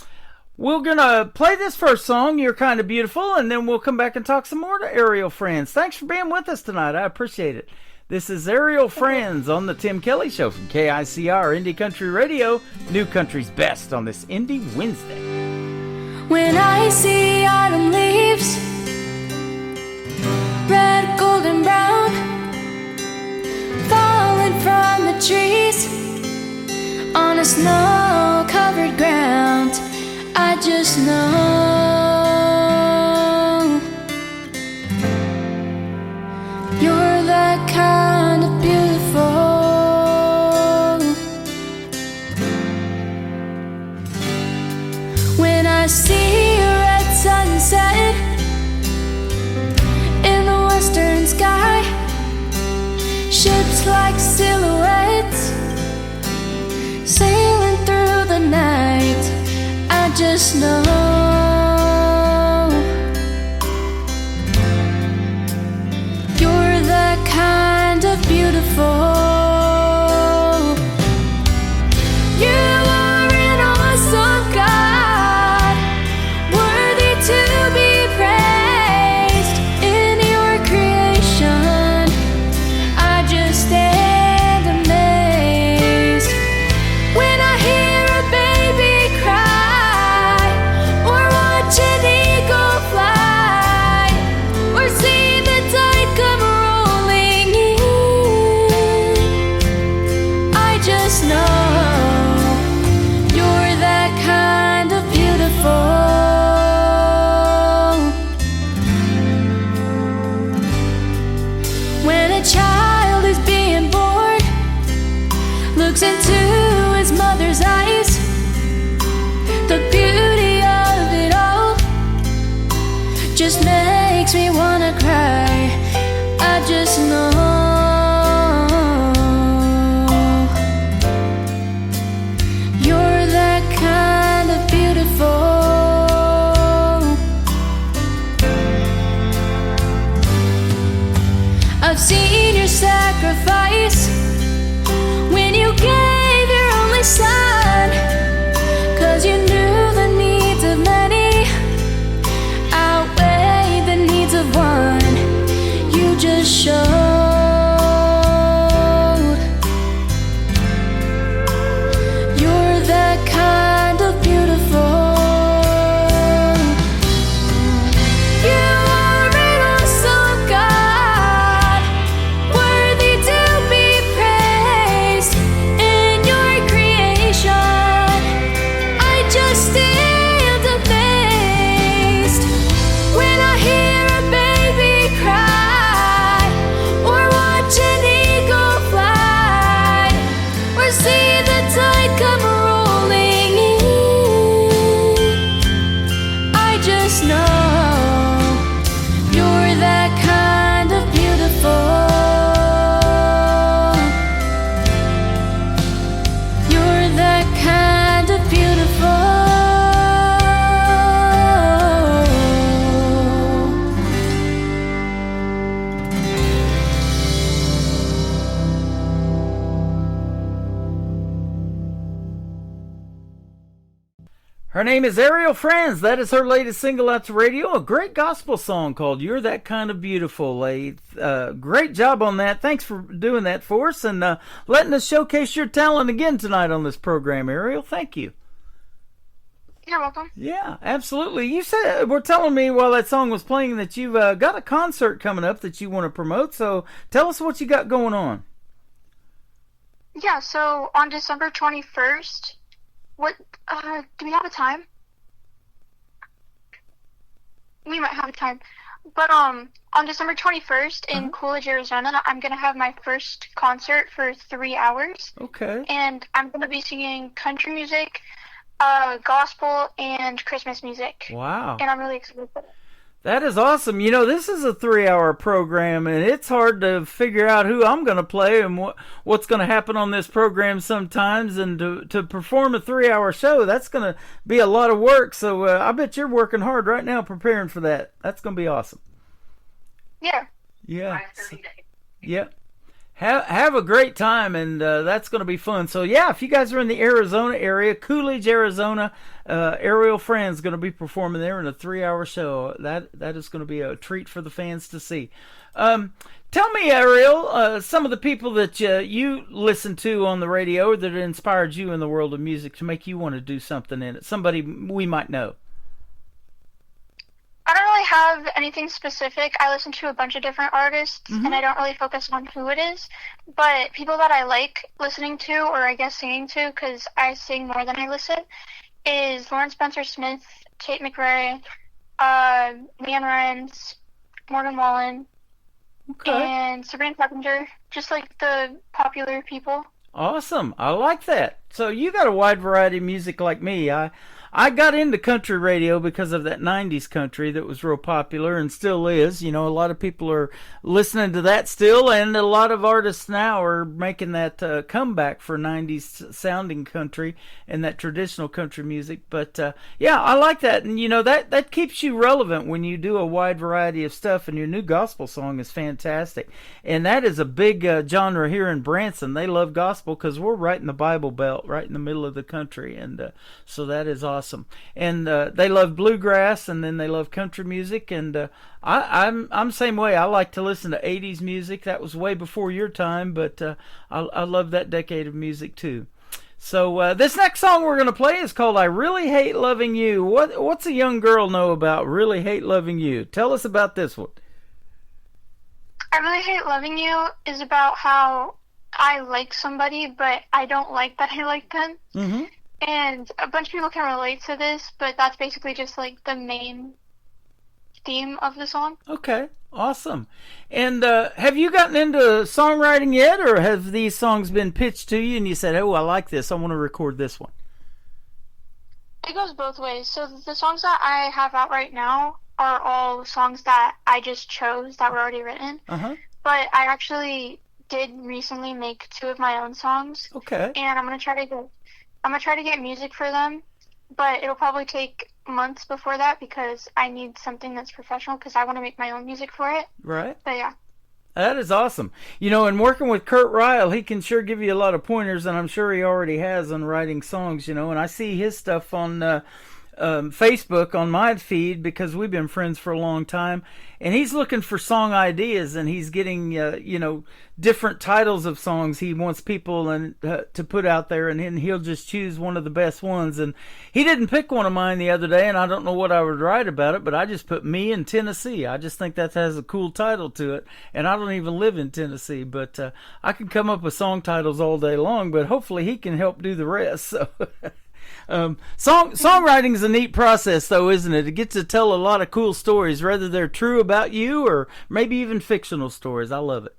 we're going to play this first song, You're Kind of Beautiful, and then we'll come back and talk some more to Aerial Friends. Thanks for being with us tonight. I appreciate it. This is Aerial Friends on the Tim Kelly Show from KICR Indie Country Radio, New Country's Best on this Indie Wednesday. When I see autumn leaves, red, gold, and brown, falling from the trees on a snow-covered ground, I just know you're that kind of beautiful. When I see a red sunset just like silhouettes sailing through the night. I just know you're that kind of beautiful. You are an awesome God, worthy to be praised. In your creation, I just stand amazed. When I hear a baby cry, or watch an eagle fly, or see the tide come rolling in, I just know you're that kind of beautiful. When a child is being born, looks into his mother's eyes, the beauty of it all just makes me wanna cry. I just know you're that kind of beautiful. I've seen your sacrifice when you gave your only son, 'cause you knew the needs of many outweigh the needs of one. You just showed you're that kind of beautiful. You are an awesome God, worthy to be praised. In your creation, I just stand amazed. When I hear a baby cry, or watch an eagle fly, or see the tide come rolling in, I just know you're that kind of beautiful. You're that kind of beautiful. Her name is Ariel Franz. That is her latest single out to radio. A great gospel song called You're That Kind of Beautiful. Great job on that. Thanks for doing that for us and letting us showcase your talent again tonight on this program, Ariel. Thank you. You're welcome. Yeah, absolutely. You said, were telling me while that song was playing that you've got a concert coming up that you want to promote. So tell us what you got going on. Yeah, so on December 21st, do we have a time? We might have a time. But on December 21st in Coolidge, Arizona, I'm going to have my first concert for 3 hours. Okay. And I'm going to be singing country music, gospel, and Christmas music. Wow. And I'm really excited for it. That is awesome. You know, this is a 3-hour program, and it's hard to figure out who I'm going to play and what's going to happen on this program sometimes. And to perform a 3-hour show, that's going to be a lot of work. So I bet you're working hard right now preparing for that. That's going to be awesome. Yeah. Yeah. Yeah. Have a great time, and that's going to be fun. So, yeah, if you guys are in the Arizona area, Coolidge, Arizona, Ariel Franz going to be performing there in a 3-hour show. That is going to be a treat for the fans to see. Tell me, Ariel, some of the people that you listen to on the radio that inspired you in the world of music to make you want to do something in it. Somebody we might know. I don't really have anything specific. I listen to a bunch of different artists, and I don't really focus on who it is. But people that I like listening to, or I guess singing to, because I sing more than I listen, is Lauren Spencer Smith, Tate McRae, Leanne Rimes, Morgan Wallen, and Sabrina Carpenter. Just like the popular people. Awesome. I like that. So you got a wide variety of music like me. I got into country radio because of that 90s country that was real popular and still is. You know, a lot of people are listening to that still, and a lot of artists now are making that comeback for 90s sounding country and that traditional country music. But yeah, I like that. And, you know, that keeps you relevant when you do a wide variety of stuff, and your new gospel song is fantastic. And that is a big genre here in Branson. They love gospel because we're right in the Bible Belt, right in the middle of the country, and so that is awesome. And they love bluegrass, and then they love country music, and I'm same way. I like to listen to 80s music. That was way before your time, but I love that decade of music too. So this next song we're going to play is called I Really Hate Loving You. What's a young girl know about Really Hate Loving You? Tell us about this one. I Really Hate Loving You is about how I like somebody, but I don't like that I like them. Mm-hmm. And a bunch of people can relate to this, but that's basically just like the main theme of the song. Okay, awesome. And have you gotten into songwriting yet, or have these songs been pitched to you and you said, oh, I like this, I want to record this one? It goes both ways. So the songs that I have out right now are all songs that I just chose that were already written. Uh-huh. But I actually did recently make 2 of my own songs. Okay. And I'm gonna try to get music for them, but it'll probably take months before that because I need something that's professional because I want to make my own music for it. Right. But yeah. That is awesome. You know, and working with Kurt Ryle, he can sure give you a lot of pointers, and I'm sure he already has on writing songs, you know, and I see his stuff on Facebook on my feed because we've been friends for a long time, and he's looking for song ideas, and he's getting different titles of songs he wants people to put out there, and then he'll just choose one of the best ones. And he didn't pick one of mine the other day, and I don't know what I would write about it, but I just put Me in Tennessee. I just think that has a cool title to it, and I don't even live in Tennessee, but I can come up with song titles all day long, but hopefully he can help do the rest. So songwriting is a neat process, though, isn't it? It gets to tell a lot of cool stories, whether they're true about you or maybe even fictional stories. I love it.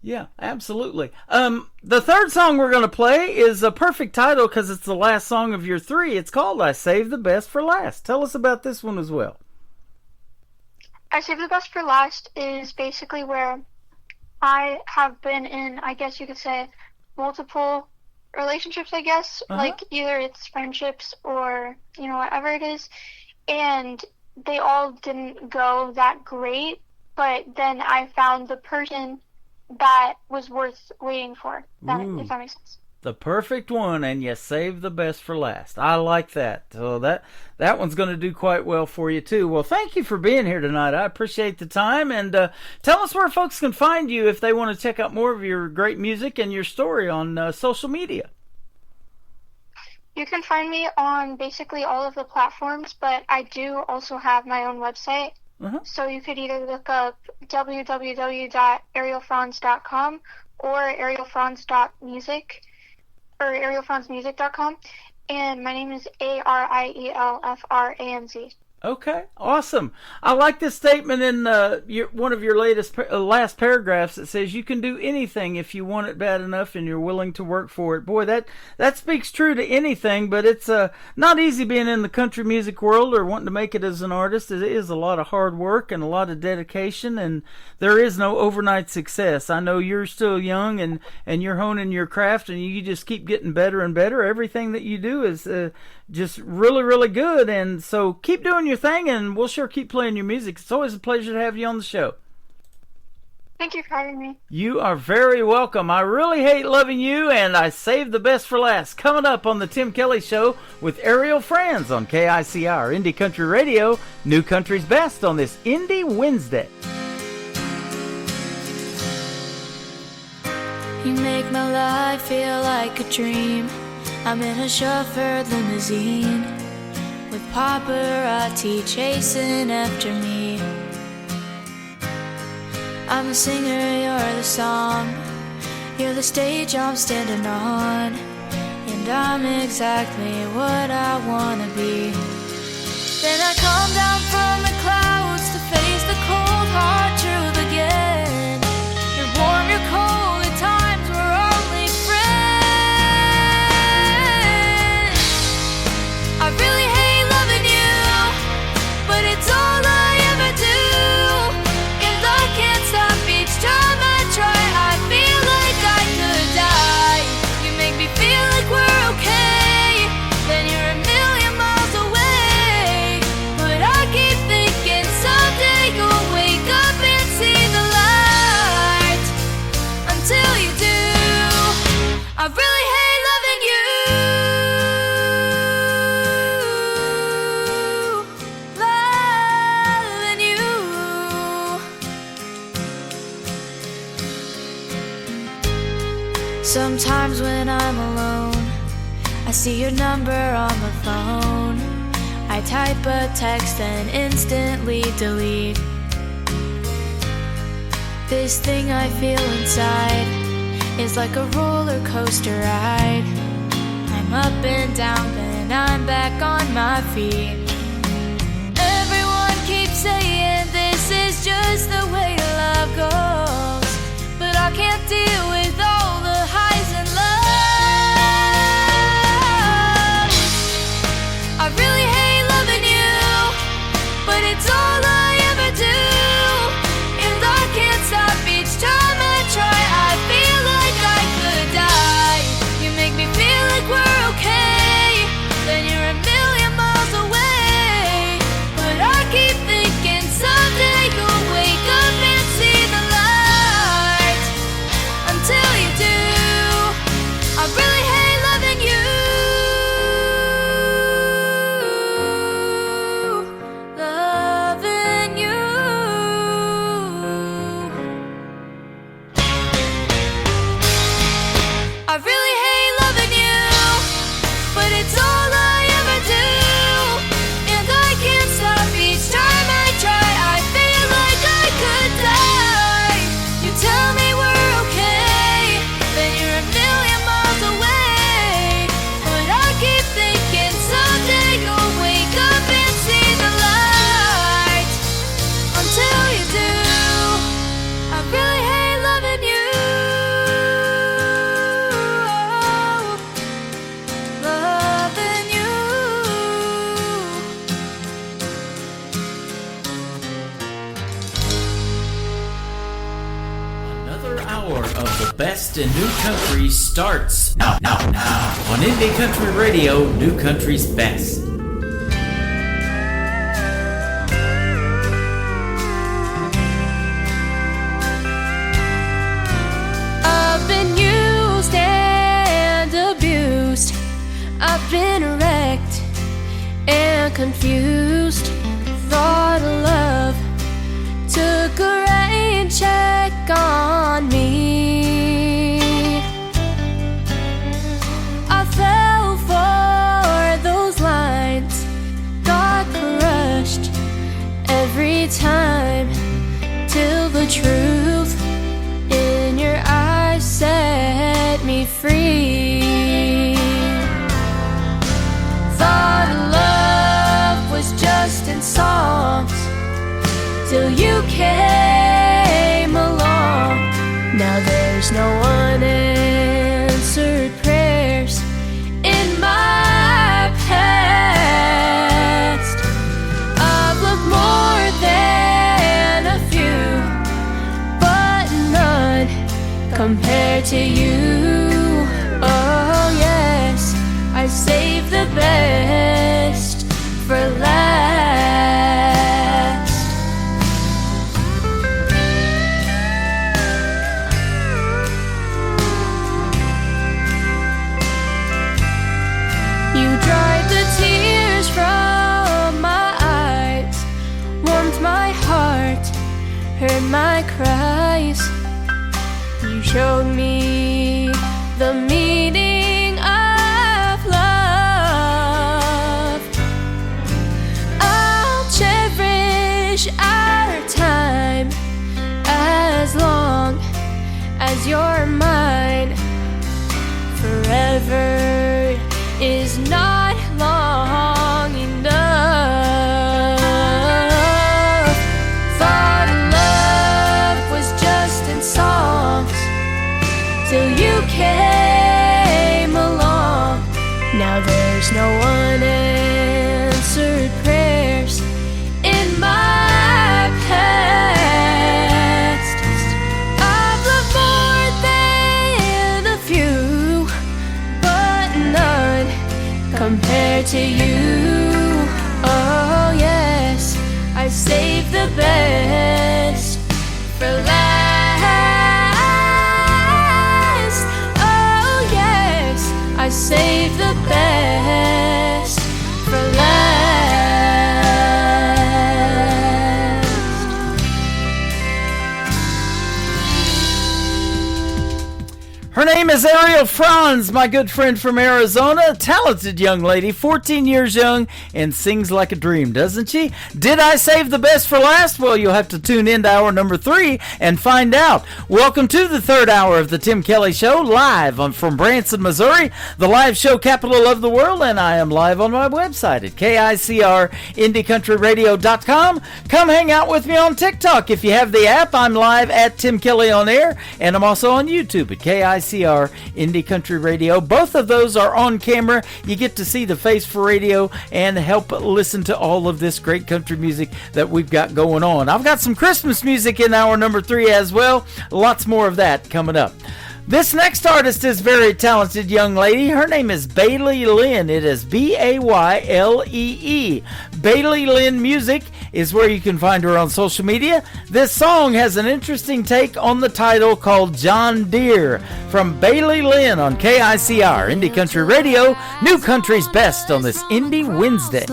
Yeah, absolutely. The third song we're going to play is a perfect title because it's the last song of your 3. It's called I Saved the Best for Last. Tell us about this one as well. I Saved the Best for Last is basically where I have been in, I guess you could say, multiple relationships, I guess. Like either it's friendships or, you know, whatever it is. And they all didn't go that great, but then I found the person that was worth waiting for, if that makes sense. The perfect one, and you saved the best for last. I like that. So that one's going to do quite well for you, too. Well, thank you for being here tonight. I appreciate the time. And tell us where folks can find you if they want to check out more of your great music and your story on social media. You can find me on basically all of the platforms, but I do also have my own website. So you could either look up www.arielfranz.com or arielfranz.music or arielfranzmusic.com, and my name is ARIELFRANZ. Okay, awesome. I like this statement in one of your last paragraphs that says you can do anything if you want it bad enough and you're willing to work for it. Boy, that speaks true to anything, but it's not easy being in the country music world or wanting to make it as an artist. It is a lot of hard work and a lot of dedication, and there is no overnight success. I know you're still young and you're honing your craft, and you just keep getting better and better. Everything that you do is just really, really good, and so keep doing your thing, and we'll sure keep playing your music. It's always a pleasure to have you on the show. Thank you for having me. You are very welcome. I Really Hate Loving You, and I Saved the Best for Last. Coming up on the Tim Kelly Show with Ariel Franz on KICR Indie Country Radio, New Country's Best on this Indie Wednesday. You make my life feel like a dream. I'm in a chauffeured limousine with paparazzi chasing after me. I'm the singer, you're the song. You're the stage I'm standing on, and I'm exactly what I wanna be. Then I come down from the clouds to face the cold hard truth again. You're warm, you're cold, at times we're only friends. Sometimes when I'm alone, I see your number on the phone. I type a text and instantly delete. This thing I feel inside is like a roller coaster ride. I'm up and down, then I'm back on my feet. Everyone keeps saying this is just the way love goes, but I can't deal with all the highs and lows. I really hate loving you, but it's all I ever do. And I can't stop each time I try. I feel like I could die. You make me feel like we're okay, then you're a million miles away. But I keep thinking someday you'll wake up and see the light. Until you do, I really hate loving you. Loving you. I really hate loving you, but it's all I ever do. And I can't stop each time I try. I feel like I could die. You tell me we're okay, then you're a million miles away. But I keep thinking someday you'll wake up and see the light. Until you do, I really hate loving you. Loving you. Another hour of the best in new country starts now on Indie Country Radio, New Country's best. I've been used and abused. I've been wrecked and confused. Thought of love took a rain check on me. I fell for those lines, got crushed every time, till the truth in your eyes set me free. Thought love was just in songs, till you came along. Now there's no unanswered prayers in my past. I've loved more than a few, but none compared to you. Oh yes, I saved the best for last. You dried the tears from my eyes, warmed my heart, heard my cries. You showed me the meaning of love. I'll cherish our time as long as you're mine. Forever is not long enough. Thought love was just in songs, till you came along. Now there's no unanswered prayers in my past. I've loved more than a few, but none compared to you. Oh yes, I saved the best for last. Oh yes, I saved the best for last. Her name is Ariel Franz, my good friend from Arizona. A talented young lady, 14 years young, and sings like a dream, doesn't she? Did I save the best for last? Well, you'll have to tune in to hour number 3 and find out. Welcome to the third hour of the Tim Kelly Show, live from Branson, Missouri, the live show capital of the world, and I am live on my website at KICRIndieCountryRadio.com. Come hang out with me on TikTok. If you have the app, I'm live at Tim Kelly on Air, and I'm also on YouTube at KICR Indie Country Radio. Both of those are on camera. You get to see the face for radio and help listen to all of this great country music that we've got going on. I've got some Christmas music in hour number 3 as well. Lots more of that coming up. This next artist is a very talented young lady. Her name is Bailey Lynn. It is Baylee. Bailey Lynn Music is where you can find her on social media. This song has an interesting take on the title called John Deere from Bailey Lynn on KICR Indie Country Radio, New Country's Best on this Indie Wednesday.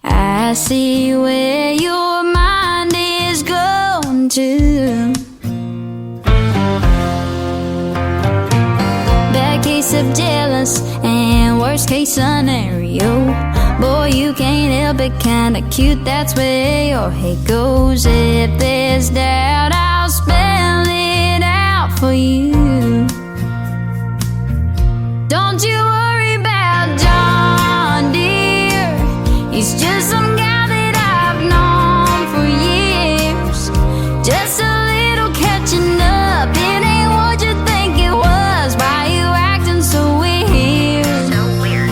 I see where your mind is going to. Bad case of jealous and worst case scenario. Boy, you can't help it, kinda cute, that's where your hate goes. If there's doubt, I'll spell it out for you. Don't you worry about John Deere. He's just some guy that I've known for years. Just a little catching up. It ain't what you think it was. Why you acting so weird? So weird.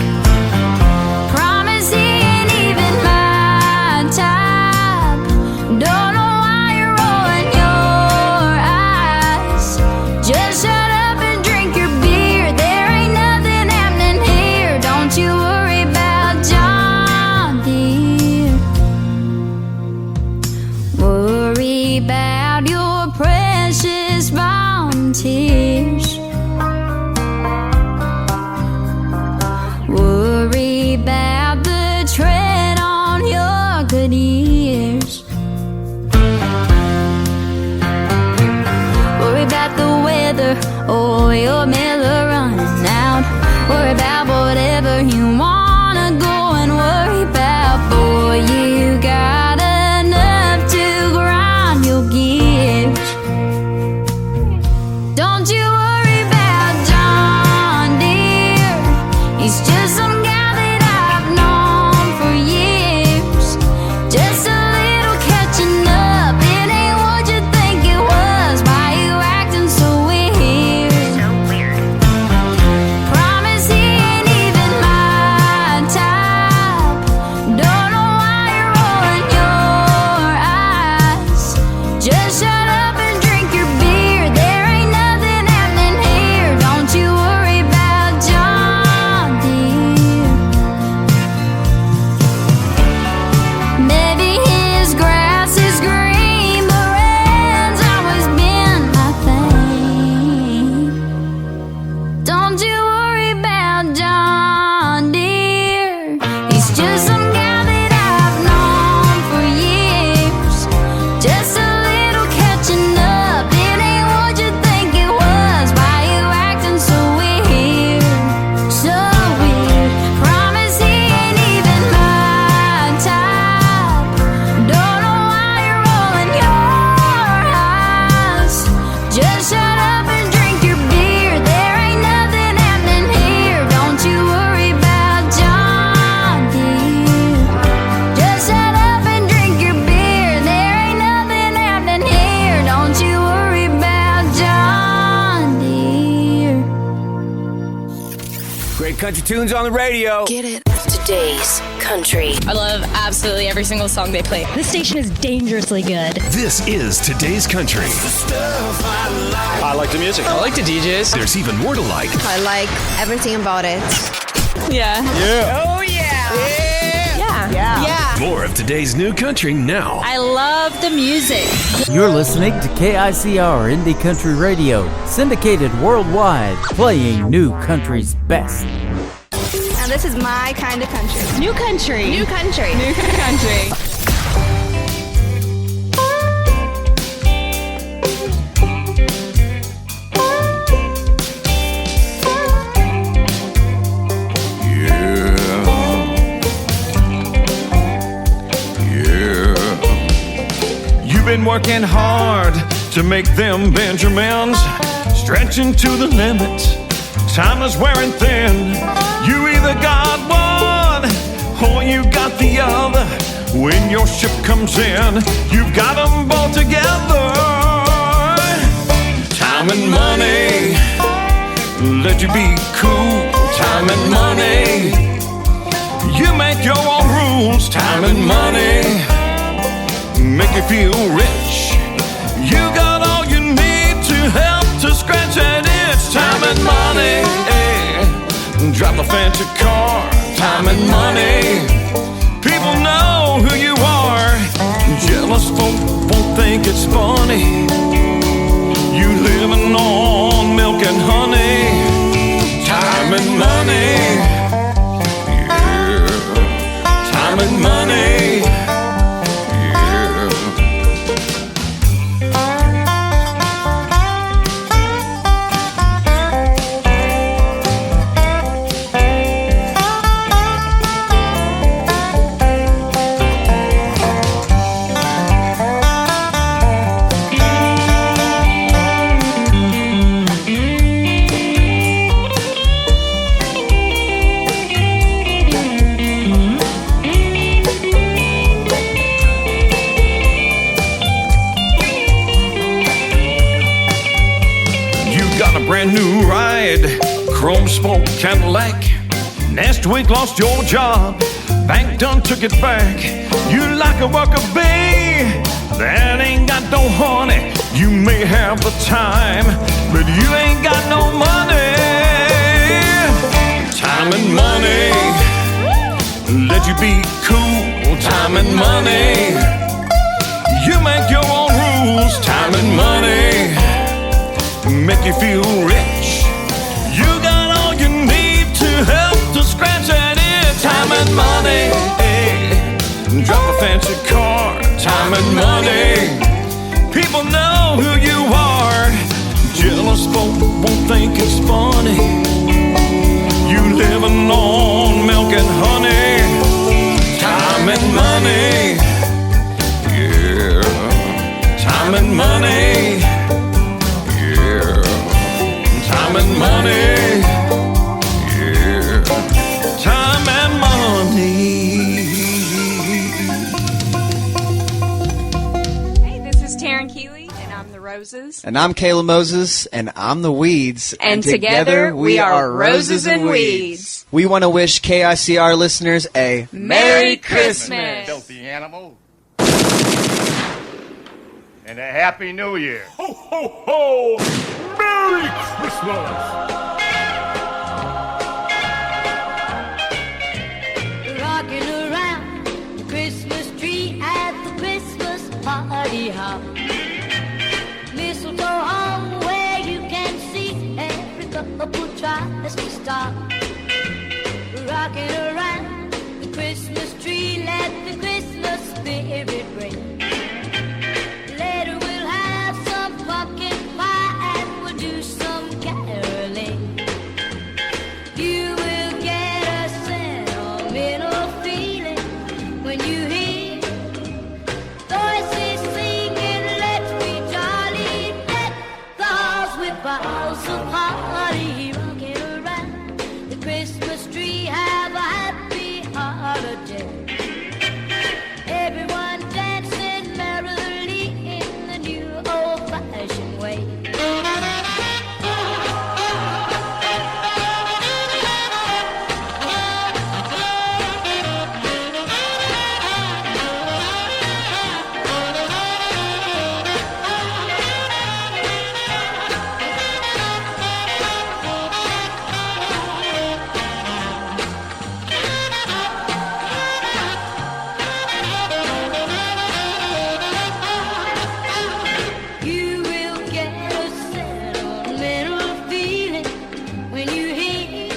Promise he ain't even my type. Don't know why you're rolling your eyes. Just shut up and drink your beer. There ain't nothing happening here. Don't you worry about John Deere. Worry about your precious volunteers. Worry about the tread on your good ears. Worry about the weather or your miller running out. Worry about whatever you wanna go and worry about. Boy, you got enough to grind your gears. Don't you worry about John Deere. He's just some guy that I've known for years. Just a little catching up. It ain't what you think it was. Why you acting so weird? So weird. Promise he ain't even my type. Don't know why you're rolling your eyes. Just shut up and drink your beer. There ain't nothing happening here. Don't you worry about John Deere. Maybe his grass is green, but red's always been my thing. Don't you worry about John Deere. He's just some guy that I've known for years. Just a little catching up. It ain't what you think it was. Why you acting so weird? So weird. Promise he ain't even my type. Don't know why you're rolling your eyes. Just shut up and drink your beer. There ain't nothing happening here. Don't you worry about John Deere. Just shut up and drink your beer. There ain't nothing happening here. Don't you worry about John Deere. Great country tunes on the radio. Get it. Today's country. I love absolutely every single song they play. This station is dangerously good. This is today's country. I like the music. I like the DJs. There's even more to like. I like everything about it. Yeah. Yeah. Oh, yeah. Yeah. More of today's new country now. I love the music. You're listening to KICR Indie Country Radio, syndicated worldwide, playing New Country's best. Now this is my kind of country. New country. New country. New country. working hard to make them Benjamins, stretching to the limit. Time is wearing thin. You either got one or you got the other. When your ship comes in, you've got them both together. Time and money, let you be cool. Time and money, you make your own rules. Time and money, make you feel rich. You got all you need to help to scratch that itch. Time and money, drive a fancy car. Time and money, people know who you are. Jealous folk won't think it's funny. You living on milk and honey. Time and money, yeah. Time and money, yeah. Brand new ride, chrome spoke Cadillac. Last week lost your job, bank done took it back. You like a worker bee that ain't got no honey. You may have the time, but you ain't got no money. Time and money, let you be cool. Time and money, you make your own rules. Time and money, make you feel rich. You got all you need to help to scratch that itch. Time and money, drop a fancy car. Time and money, people know who you are. Jealous folk won't think it's funny. You living on milk and honey. Time and money, yeah. Time and money, time and money, yeah. Time and money. Hey, this is Taryn Keeley, and I'm the Roses. And I'm Kayla Moses, and I'm the Weeds. And together we are Roses and Weeds. We want to wish KICR listeners a Merry Christmas. Filthy animal. And a Happy New Year. Ho, ho, ho! Merry Christmas! Rocking around the Christmas tree at the Christmas party hop. Mistletoe hung where you can see every couple tries to stop. Rocking around the Christmas tree, let the Christmas spirit ring. Later we'll have some pumpkin pie and we'll do some caroling. You will get a sentimental feeling when you hear voices singing, let's be jolly, deck the halls with boughs of holly. Rocking around the Christmas tree, have a happy holiday. Everyone dancing merrily in the new old-fashioned way. You will get a sentimental feeling when you hear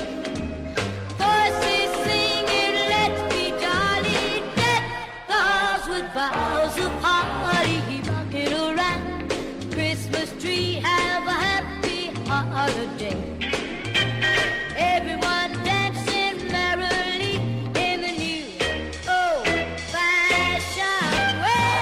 voices singing, let's be jolly, deck the halls with boughs of holly. Rocking around the Christmas tree, have a happy holiday. Everyone dancing merrily in the new old-fashioned way.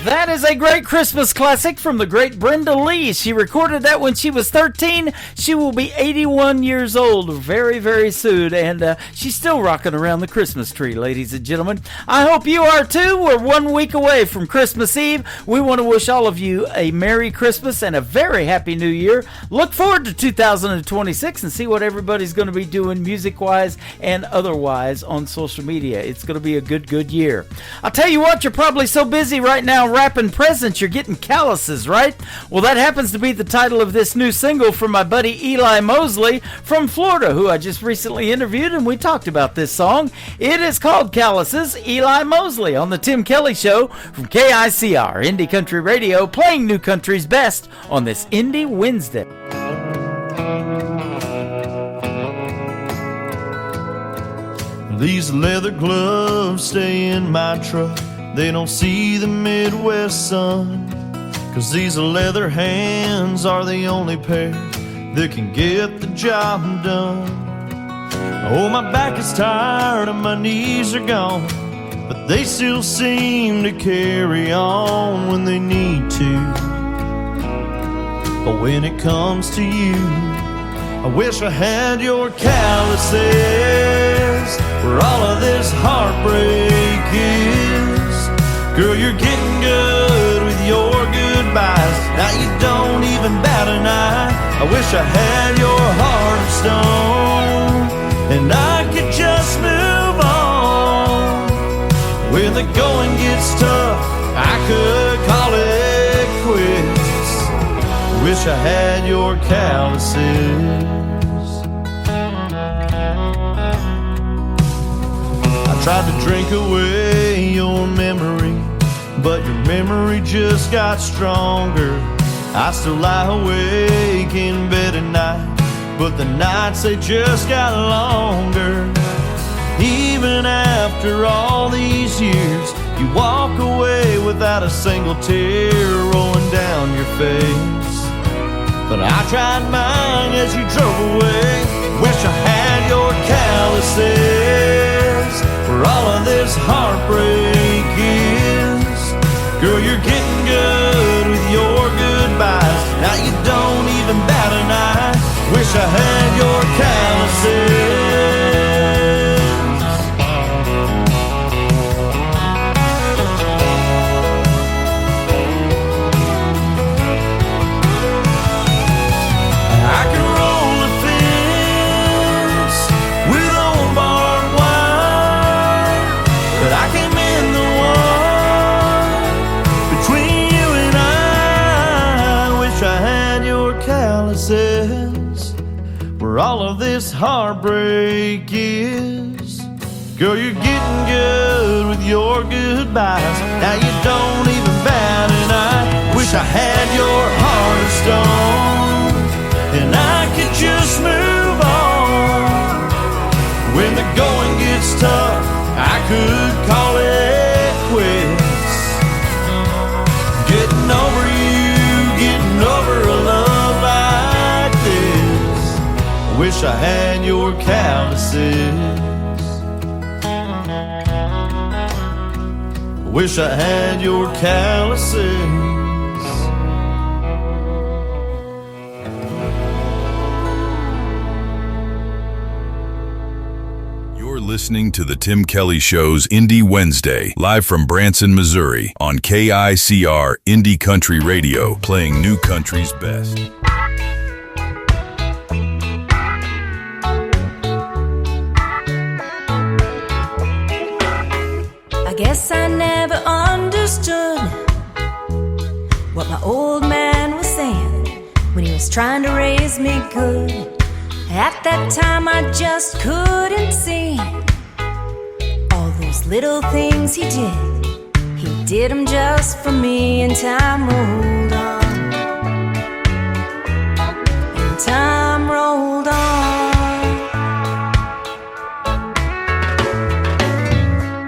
That is a great Christmas classic from the great Brenda Lee. She recorded that when she was 13. She will be 81 years old very, very soon, and she's still rocking around the Christmas tree, ladies and gentlemen. I hope you are too. We're 1 week away from Christmas Eve. We want to wish all of you a Merry Christmas and a very Happy New Year. Look forward to 2026 and see what everybody's going to be doing music-wise and otherwise on social media. It's going to be a good year. I'll tell you what, you're probably so busy right now wrapping presents, you're getting calluses, right? Well, that happens to be the title of this new single from my buddy Eli Mosley from Florida, who I just recently interviewed, and we talked about this song. It is called Calluses. Eli Mosley on the Tim Kelly Show from KICR, Indie Country Radio, playing new country's best on this Indie Wednesday. These leather gloves stay in my truck. They don't see the Midwest sun, 'cause these leather hands are the only pair that can get the job done. Oh, my back is tired and my knees are gone, but they still seem to carry on when they need to. But when it comes to you, I wish I had your calluses where all of this heartbreak is. Girl, you're getting good with your goodbyes. Now you don't even bat an eye. I wish I had your heart of stone and I could just move on. When the going gets tough, I could call it quits. Wish I had your calluses. I tried to drink away your memory, but your memory just got stronger. I still lie awake in bed at night, but the nights they just got longer. Even after all these years, you walk away without a single tear rolling down your face. But I tried mine as you drove away. Wish I had your calluses where all of this heartbreak is. Girl, you're getting good with your goodbyes. Now you don't even bat an eye. Wish I had your calluses. I can roll a fence with old barbed wire, but I can't mend the one between you and I. Wish I had your calluses where all of this heartbreak is. Girl, you're getting good with your goodbyes. Now you don't even bat an eye. Wish I had your heart of stone and I could just move on. When the going gets tough, I could call it quits. Getting over you, getting over a love like this. Wish I had your calluses. Wish I had your calluses. Listening to the Tim Kelly Show's Indie Wednesday, live from Branson, Missouri, on KICR Indie Country Radio, playing new country's best. I guess I never understood what my old man was saying when he was trying to raise me good. At that time I just couldn't see all those little things he did. He did them just for me, and time rolled on. And time rolled on.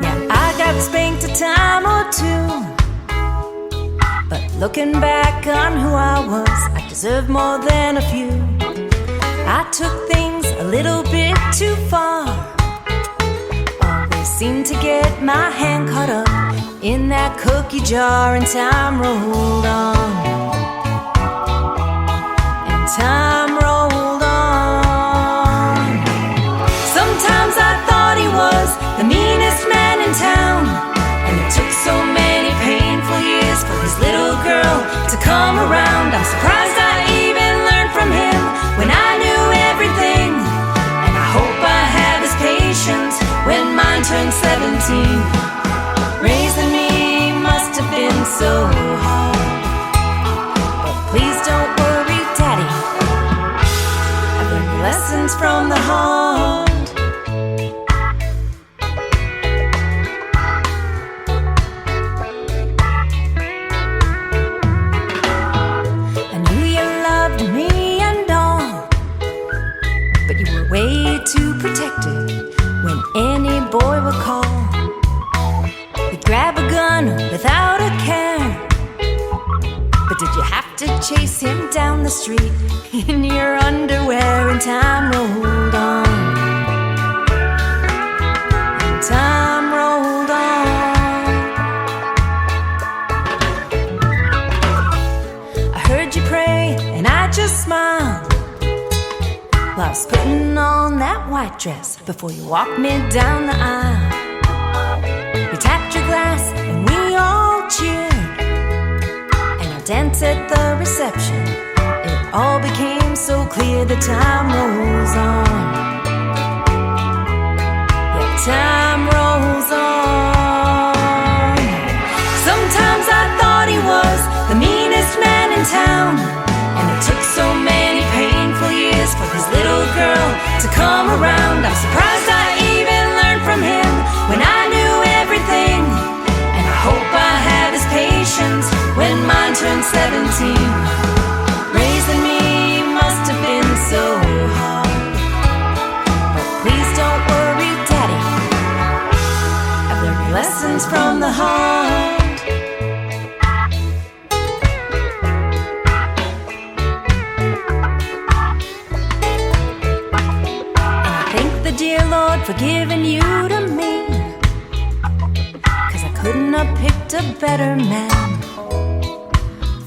Yeah, I got spanked a time or two, but looking back on who I was, I deserved more than a few. I took things a little bit too far. Always seemed to get my hand caught up in that cookie jar and time rolled on. And time rolled on. Sometimes I thought he was the meanest man in town, and it took so many painful years for his little girl to come around. I'm surprised I even learned from him when I knew everything, and I hope I have his patience when mine turns 17. Raising me must have been so hard, but please don't worry, Daddy, I've learned lessons from the heart. I knew you loved me and all, but you were way too protected when any boy would call. You'd grab a gun without a care, but did you have to chase him down the street in your underwear? And time rolled on. And time rolled on. I heard you pray and I just smiled while I was putting on that white dress before you walked me down the aisle. You tapped your glass and we all cheered, and our dance at the reception, it all became so clear. The time rolls on. Yeah, time rolls on. Sometimes I thought he was the meanest man in town, and it took so many painful years for his little girl to come around. I'm surprised I even learned from him when I knew everything, and I hope I have his patience when mine turns 17. Raising me must have been so hard, but please don't worry, Daddy, I've learned lessons from the heart. Dear Lord, for giving you to me, 'cause I couldn't have picked a better man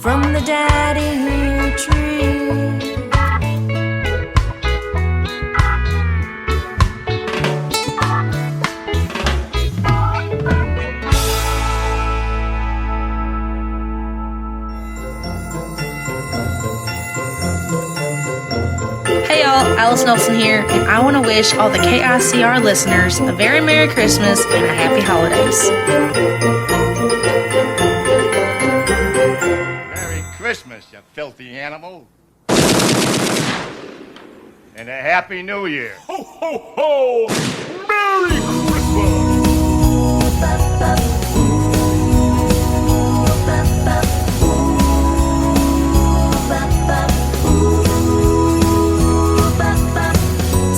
from the daddy tree. Hey y'all, Alice Nelson here, and I want to wish all the KICR listeners a very Merry Christmas and a Happy Holidays. Merry Christmas, you filthy animal. And a Happy New Year. Ho, ho, ho! Merry Christmas!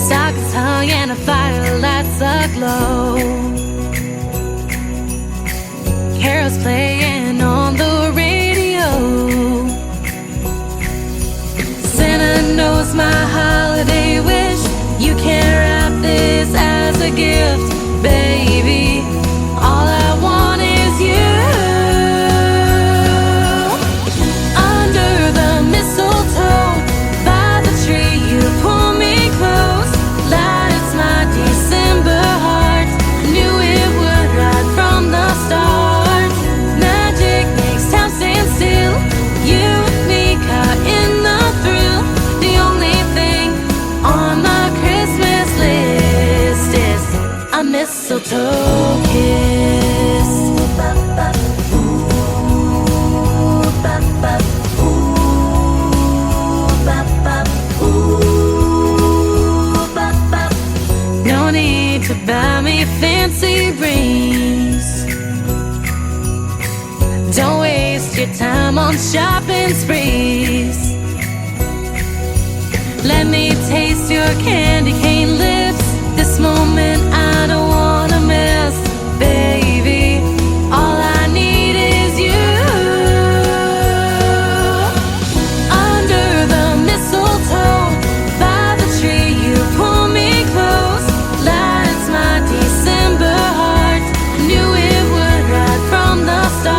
Stockings hung and a fire lights aglow. Carols playing on the radio. Santa knows my holiday wish. You can wrap this as a gift, baby. All I want is you. Under the mistletoe, by the tree, you pull me close. Light, it's my December heart. Knew it would right from the start. Magic makes time stand still. You and me caught in the thrill. The only thing on my Christmas list is a mistletoe kiss. No need to buy me fancy rings. Don't waste your time on shopping sprees. Let me taste your candy cane lips. This moment I don't wanna miss, baby. All I need is you. Under the mistletoe, by the tree, you pull me close. Lights my December heart. Knew it would right from the start.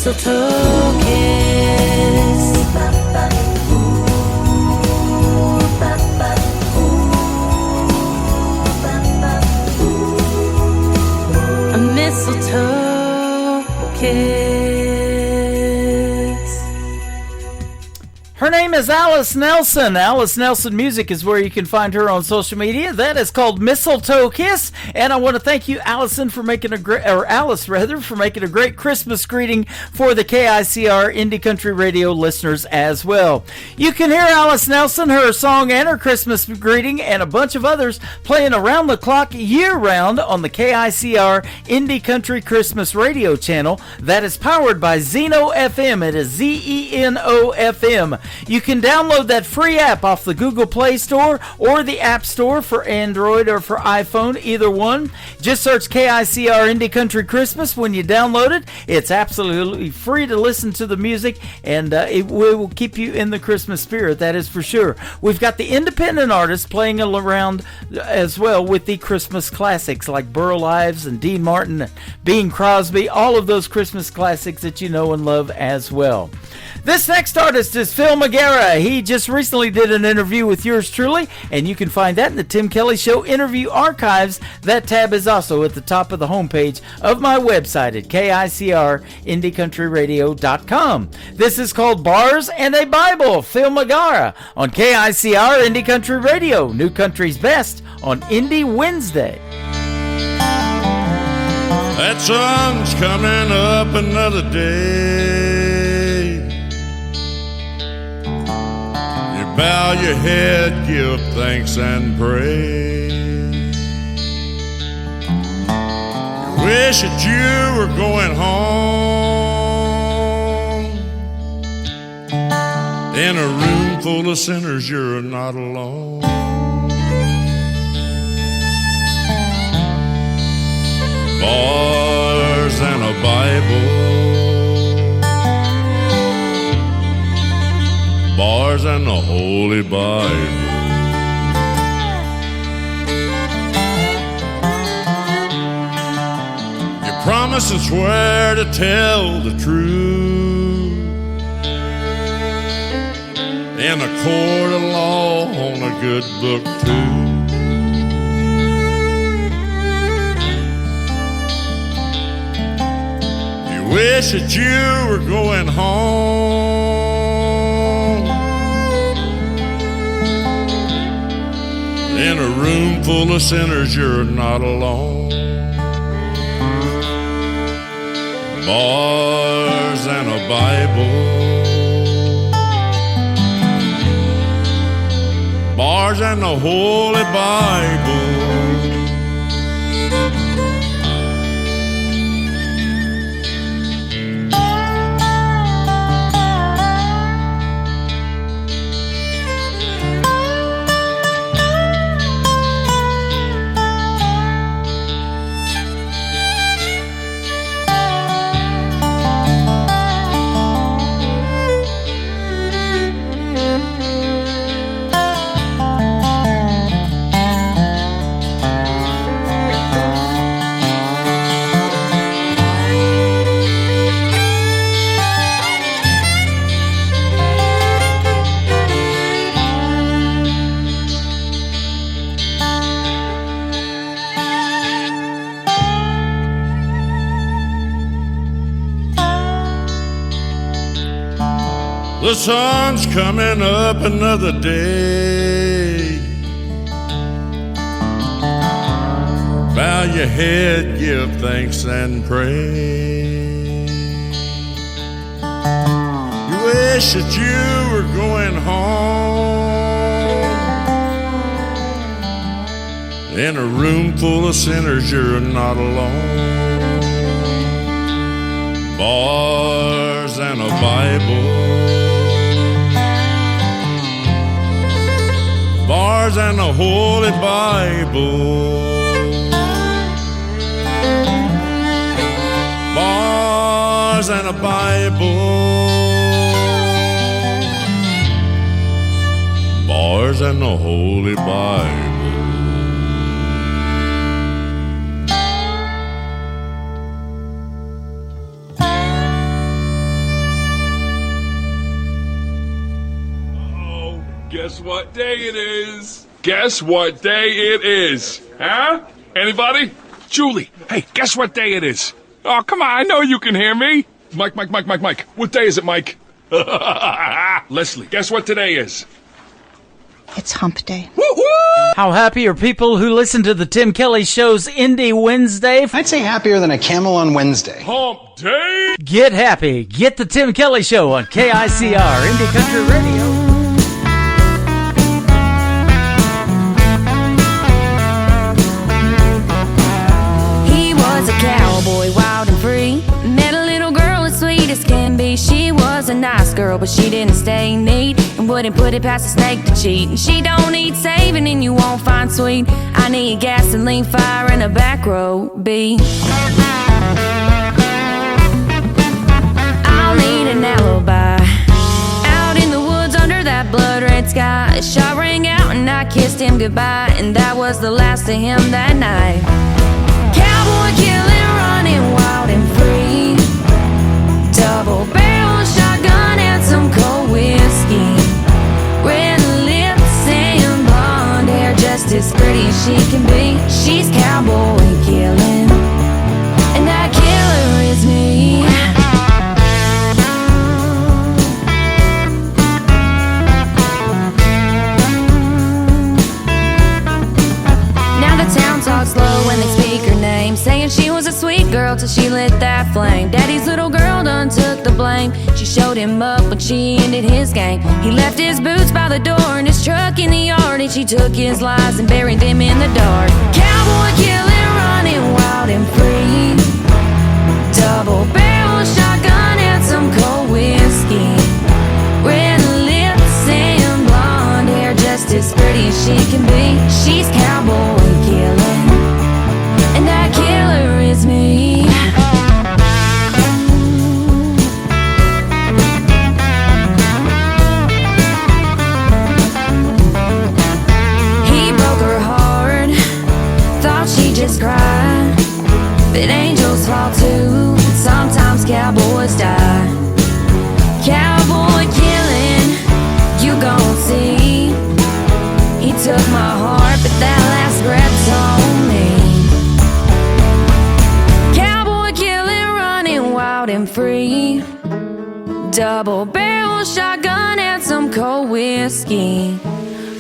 mistletoe kiss. A mistletoe kiss. Her name is Alice Nelson. Alice Nelson Music is where you can find her on social media. That is called Mistletoe Kiss. And I want to thank you, Allison, for making Alice for making a great Christmas greeting for the KICR Indie Country Radio listeners as well. You can hear Alice Nelson, her song and her Christmas greeting, and a bunch of others playing around the clock year-round on the KICR Indie Country Christmas Radio channel that is powered by Zeno FM. It is Zeno FM. You can download that free app off the Google Play Store or the App Store for Android or for iPhone, either one. Just search KICR Indie Country Christmas when you download it. It's absolutely free to listen to the music, and it will keep you in the Christmas spirit, that is for sure. We've got the independent artists playing around as well with the Christmas classics like Burl Ives and Dean Martin and Bing Crosby, all of those Christmas classics that you know and love as well. This next artist is Phil Magara. He just recently did an interview with yours truly, and you can find that in the Tim Kelly Show Interview Archives. That tab is also at the top of the homepage of my website at KICRIndieCountryRadio.com. This is called Bars and a Bible. Phil Magara on KICR Indie Country Radio, New Country's Best on Indie Wednesday. That sun's coming up another day. You bow your head, give thanks and pray. You wish that you were going home. In a room full of sinners, you're not alone. Bars and a Bible, bars and the Holy Bible. You promise and swear to tell the truth in a court of law on a good book too. Wish that you were going home. In a room full of sinners, you're not alone. Bars and a Bible, bars and the Holy Bible. The sun's coming up another day. Bow your head, give thanks and pray. You wish that you were going home. In a room full of sinners, you're not alone. Bars and a Bible, bars and the Holy Bible. Bars and a Bible, bars and the Holy Bible. what day it is? Guess what day it is? Huh? Anybody? Julie, hey, guess what day it is? Oh, come on, I know you can hear me. Mike. What day is it, Mike? Leslie, guess what today is? It's hump day. How happy are people who listen to the Tim Kelly Show's Indie Wednesday? I'd say happier than a camel on Wednesday. Hump day! Get happy. Get the Tim Kelly Show on KICR, Indie Country Radio. He was a cowboy, wild and free. Met a little girl as sweet as can be. She was a nice girl, but she didn't stay neat and wouldn't put it past a snake to cheat. And she don't need saving and you won't find sweet. I need gasoline, fire, and a back row beat. I'll need an alibi. Out in the woods under that blood-red sky, a shot rang out and I kissed him goodbye. And that was the last of him that night. Cowboy killing, running wild and free. Double barrel shotgun and some cold whiskey. Red lips and blonde hair, just as pretty as she can be. She's cowboy killing, and that killer is me. Now the town talks slow when they speak her name, saying she was a sweet girl till she lit that flame. Daddy's little girl done took the blame. She showed him up when she ended his game. He left his boots by the door and his truck in the yard, and she took his lies and buried them in the dark. Cowboy killing, running wild and free. Double barrel shotgun and some cold whiskey. Red lips and blonde hair, just as pretty as she can be. She's cowboy killing, and that killer is me. He broke her heart, thought she just cried, but angels fall too, and sometimes cowboys die. Cowboy killing, you gon' see. He took my heart, but that last breath's on me. Cowboy killing, running wild and free. Double barrel shotgun and some cold whiskey.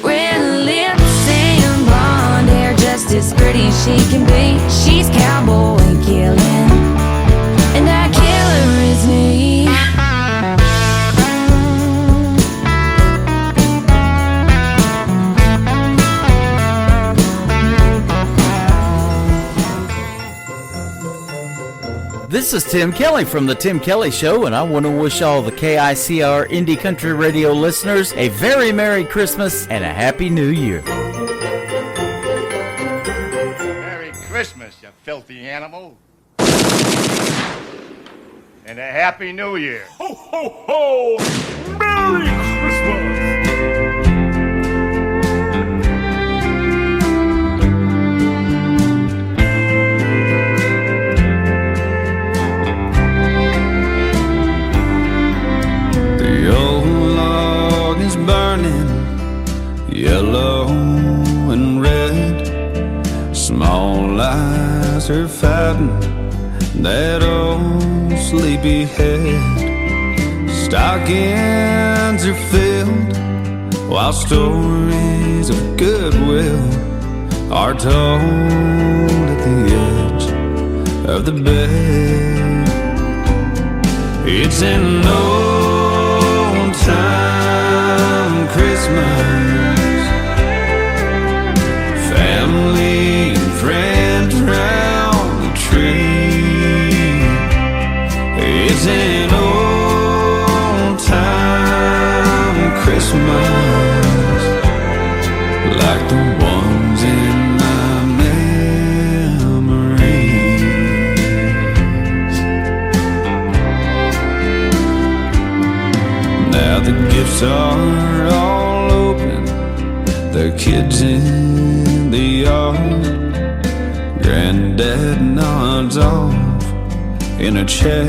Red lips and blonde hair, just as pretty as she can be. She's cowboy killing, and that killer is me. This is Tim Kelly from The Tim Kelly Show, and I want to wish all the KICR Indie Country Radio listeners a very Merry Christmas and a Happy New Year. Merry Christmas, you filthy animal. And a Happy New Year. Ho, ho, ho! Merry Christmas! Yellow and red, small eyes are fighting that old sleepy head. Stockings are filled while stories of goodwill are told at the edge of the bed. It's an old time Christmas. Family and friends round the tree. It's an old time Christmas, like the ones in my memories. Now the gifts are all open, the kids in the yard. Granddad nods off in a chair.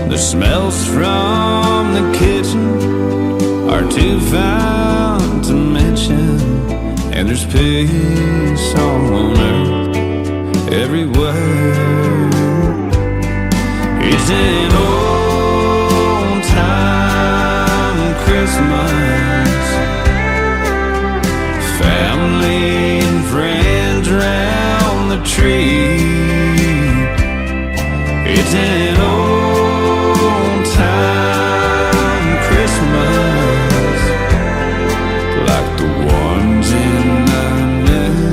The smells from the kitchen are too found to mention, and there's peace on earth everywhere. It's an old time Christmas, family and friends round the tree. It's an old time Christmas, like the ones in my memories.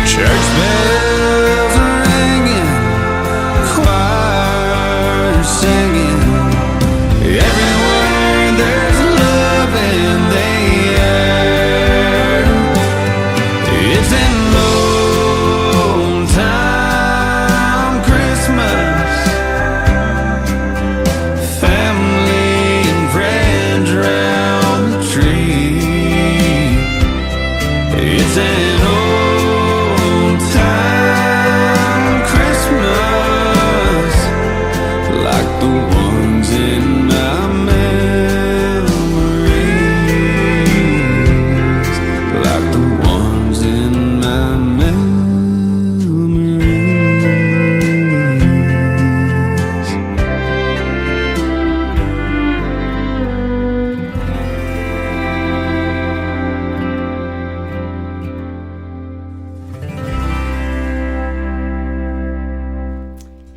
Church bells are ringing, choir singing. Everywhere there's love in the air. It's an old time Christmas, family and friends round the tree. It's an old time Christmas, like the ones in my memories, like the ones in my memories.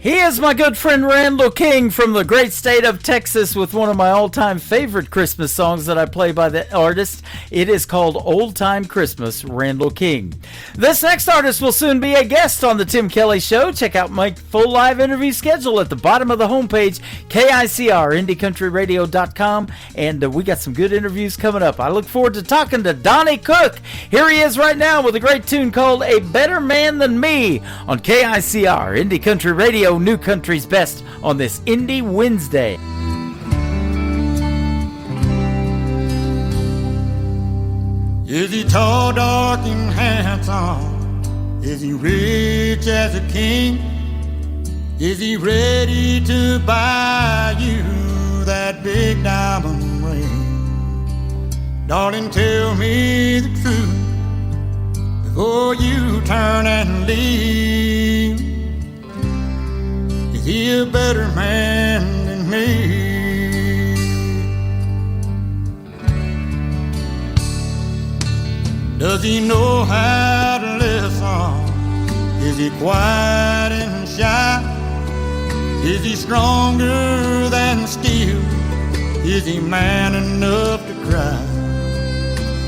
He is my good friend Randall King from the great state of Texas with one of my all-time favorite Christmas songs that I play by the artist. It is called Old Time Christmas, Randall King. This next artist will soon be a guest on the Tim Kelly Show. Check out my full live interview schedule at the bottom of the homepage, KICR, IndieCountryRadio.com, and we got some good interviews coming up. I look forward to talking to Donnie Cook. Here he is right now with a great tune called A Better Man Than Me on KICR, Indie Country Radio, New Country's Best on this Indie Wednesday. Is he tall, dark, and handsome? Is he rich as a king? Is he ready to buy you that big diamond ring? Darling, tell me the truth before you turn and leave. Is he a better man than me? Does he know how to listen? Is he quiet and shy? Is he stronger than steel? Is he man enough to cry?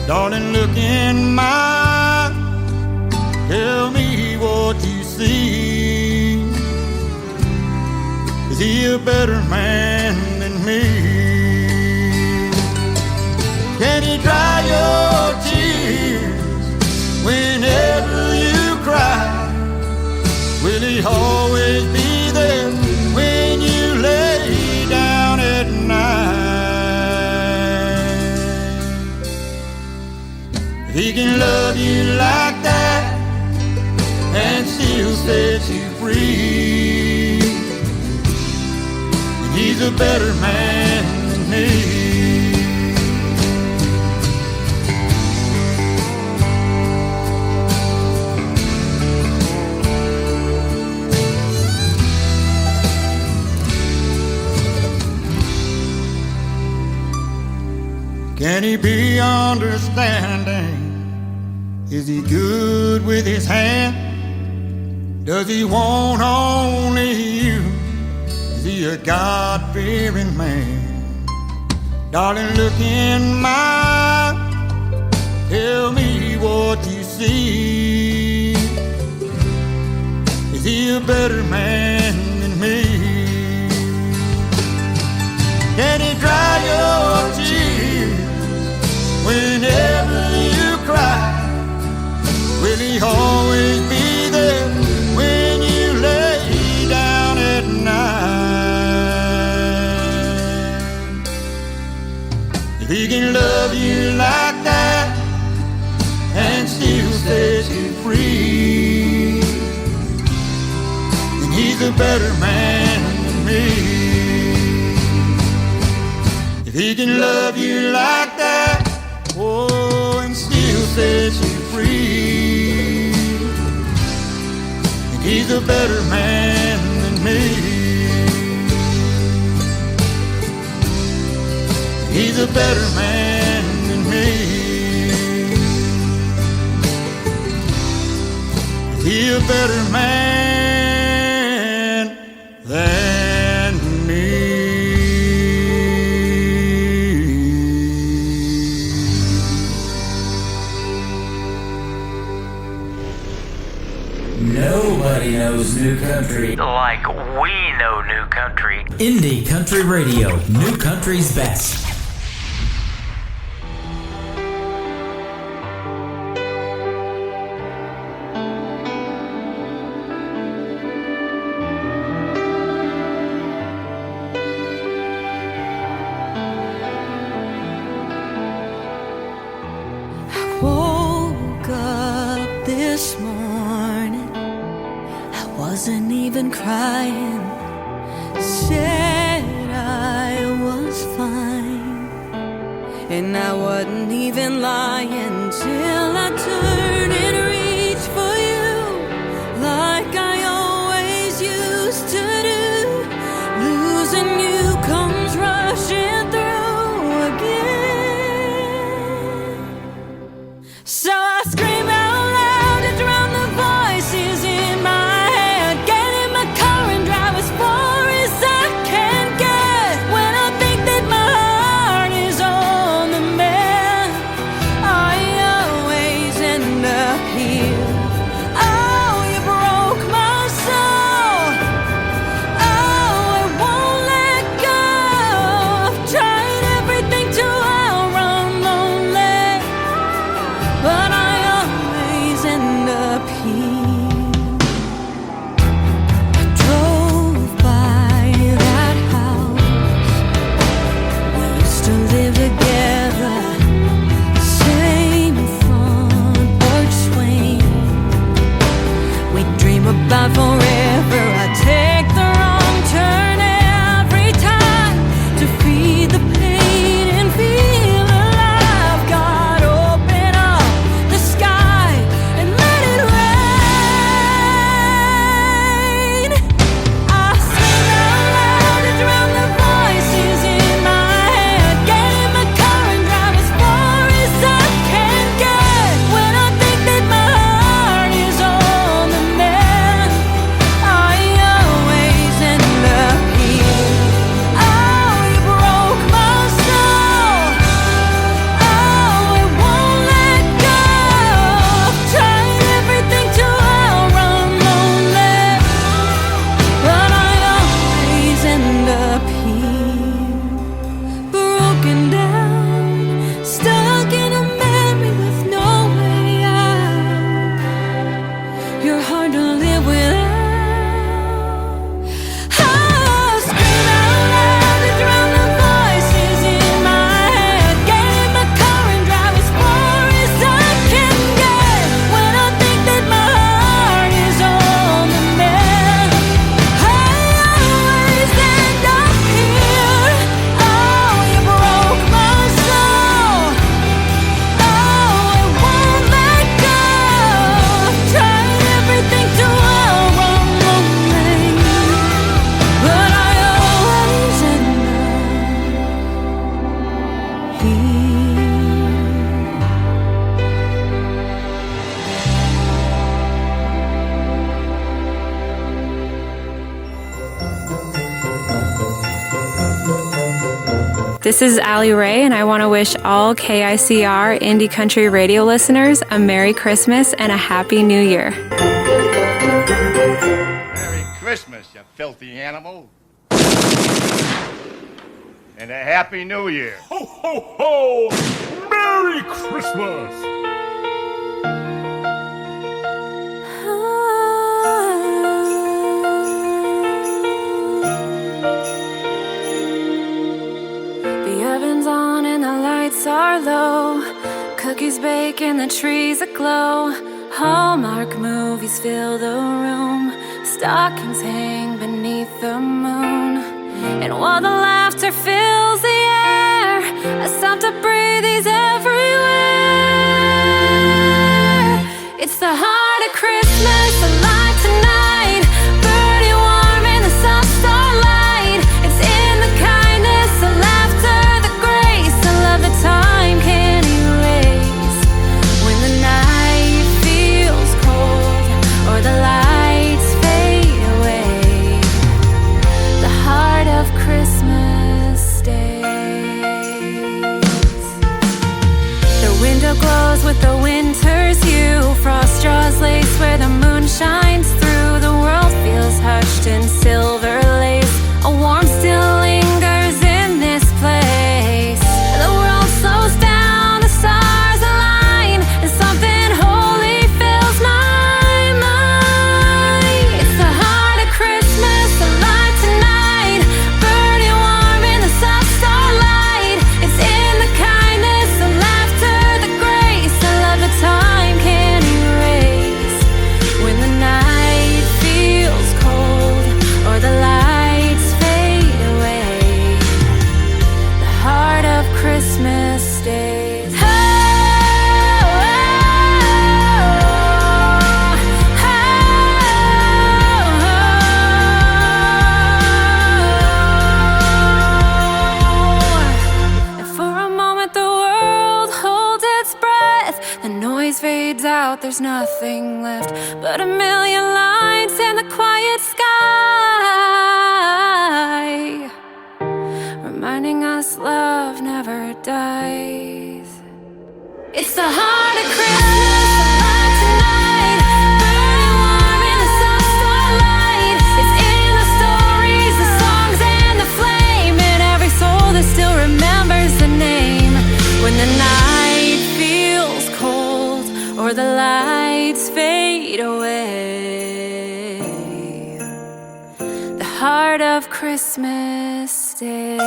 Darling, look in my eyes. Tell me what you see. Is he a better man than me? Can he dry your tears whenever you cry? Will he always be there when you lay down at night? If he can love you like that and still set you free, then he's a better man than me. Can he be understanding? Is he good with his hand? Does he want only you? Is he a God-fearing man? Darling, look in my eyes. Tell me what you see. Is he a better man than me? Can he dry your tears whenever you cry? Will he always be there when you lay down at night? If he can love you like that and still set you free, He's a better man than me. If he can love you like that, oh, and still set you free, he's a better man than me. He's a better man than me. He's a better man than me. Nobody knows new country like we know new country. Indie Country Radio, new country's best. Woke up this morning, I wasn't even crying. Said I was fine, and I wasn't even lying till I turned and reached for you, like I always used to do. Losing you comes rushing through again. So I scream out loud to drown the voices in my head. Get in my car and drive as far as I can get. When I think that my heart is on the mend, I always end up here. Oh, you broke my soul. Oh, it won't let go. I've tried everything to outrun lonely, but I always end up here. I drove by that house we used to live together. Same front porch swing. We dream about forever. I take the wrong turn every time to feed the pain and feel alive. God, open up the sky and let it rain. I sing out loud to drown the voices in my head. Get in my car and drive as far as I can get. When I think that my heart is on the mend, I always end up here. Oh, you broke my soul. Oh, it won't let go. I've tried everything to outrun lonely, but I always end up here. Broken down, stuck in a memory with no way out. You're hard to live without. I scream out loud to drown the voices in my head. Get in my car and drive as far as I can get. When I think that my heart is on the mend, I always end up here. Oh, you broke my soul. Oh, it won't let go. I've tried everything to outrun lonely, but I always end up here. This is Allie Ray, and I want to wish all KICR Indie Country Radio listeners a Merry Christmas and a Happy New Year. Merry Christmas, you filthy animal. And a Happy New Year. Ho, ho, ho! Merry Christmas! The oven's on and the lights are low. Cookies bake and the trees aglow. Hallmark movies fill the room. Stockings hang the moon. And while the laughter fills the air, I stop to breathe, he's everywhere. It's the heart of Christmas, alive tonight, birdie warm in the soft starlight. It's in the kindness, the laughter, the grace, the love that time can't erase. When the night feels cold or the lights fade away, the heart of Christmas stays. The window glows with the winter's hue, frost draws lace where the moon shines through. The world feels hushed in silver lace, a warmth still lingers in this place. The world slows down, the stars align, and something holy fills my mind. It's the heart of Christmas, alive tonight, birdie warm in the soft starlight. It's in the kindness, the laughter, the grace, the love that time can't erase. When the night feels cold or the lights fade away, the heart of Christmas stays. Oh, oh, oh. And for a moment the world holds its breath, the noise fades out, there's nothing left but a million lights in the quiet sky, reminding us love never dies. It's the heart of Christmas, alive tonight, burning warm in the soft starlight. It's in the stories, the songs, and the flame, in every soul that still remembers the name. When the night feels cold or the lights fade away, the heart of Christmas stays.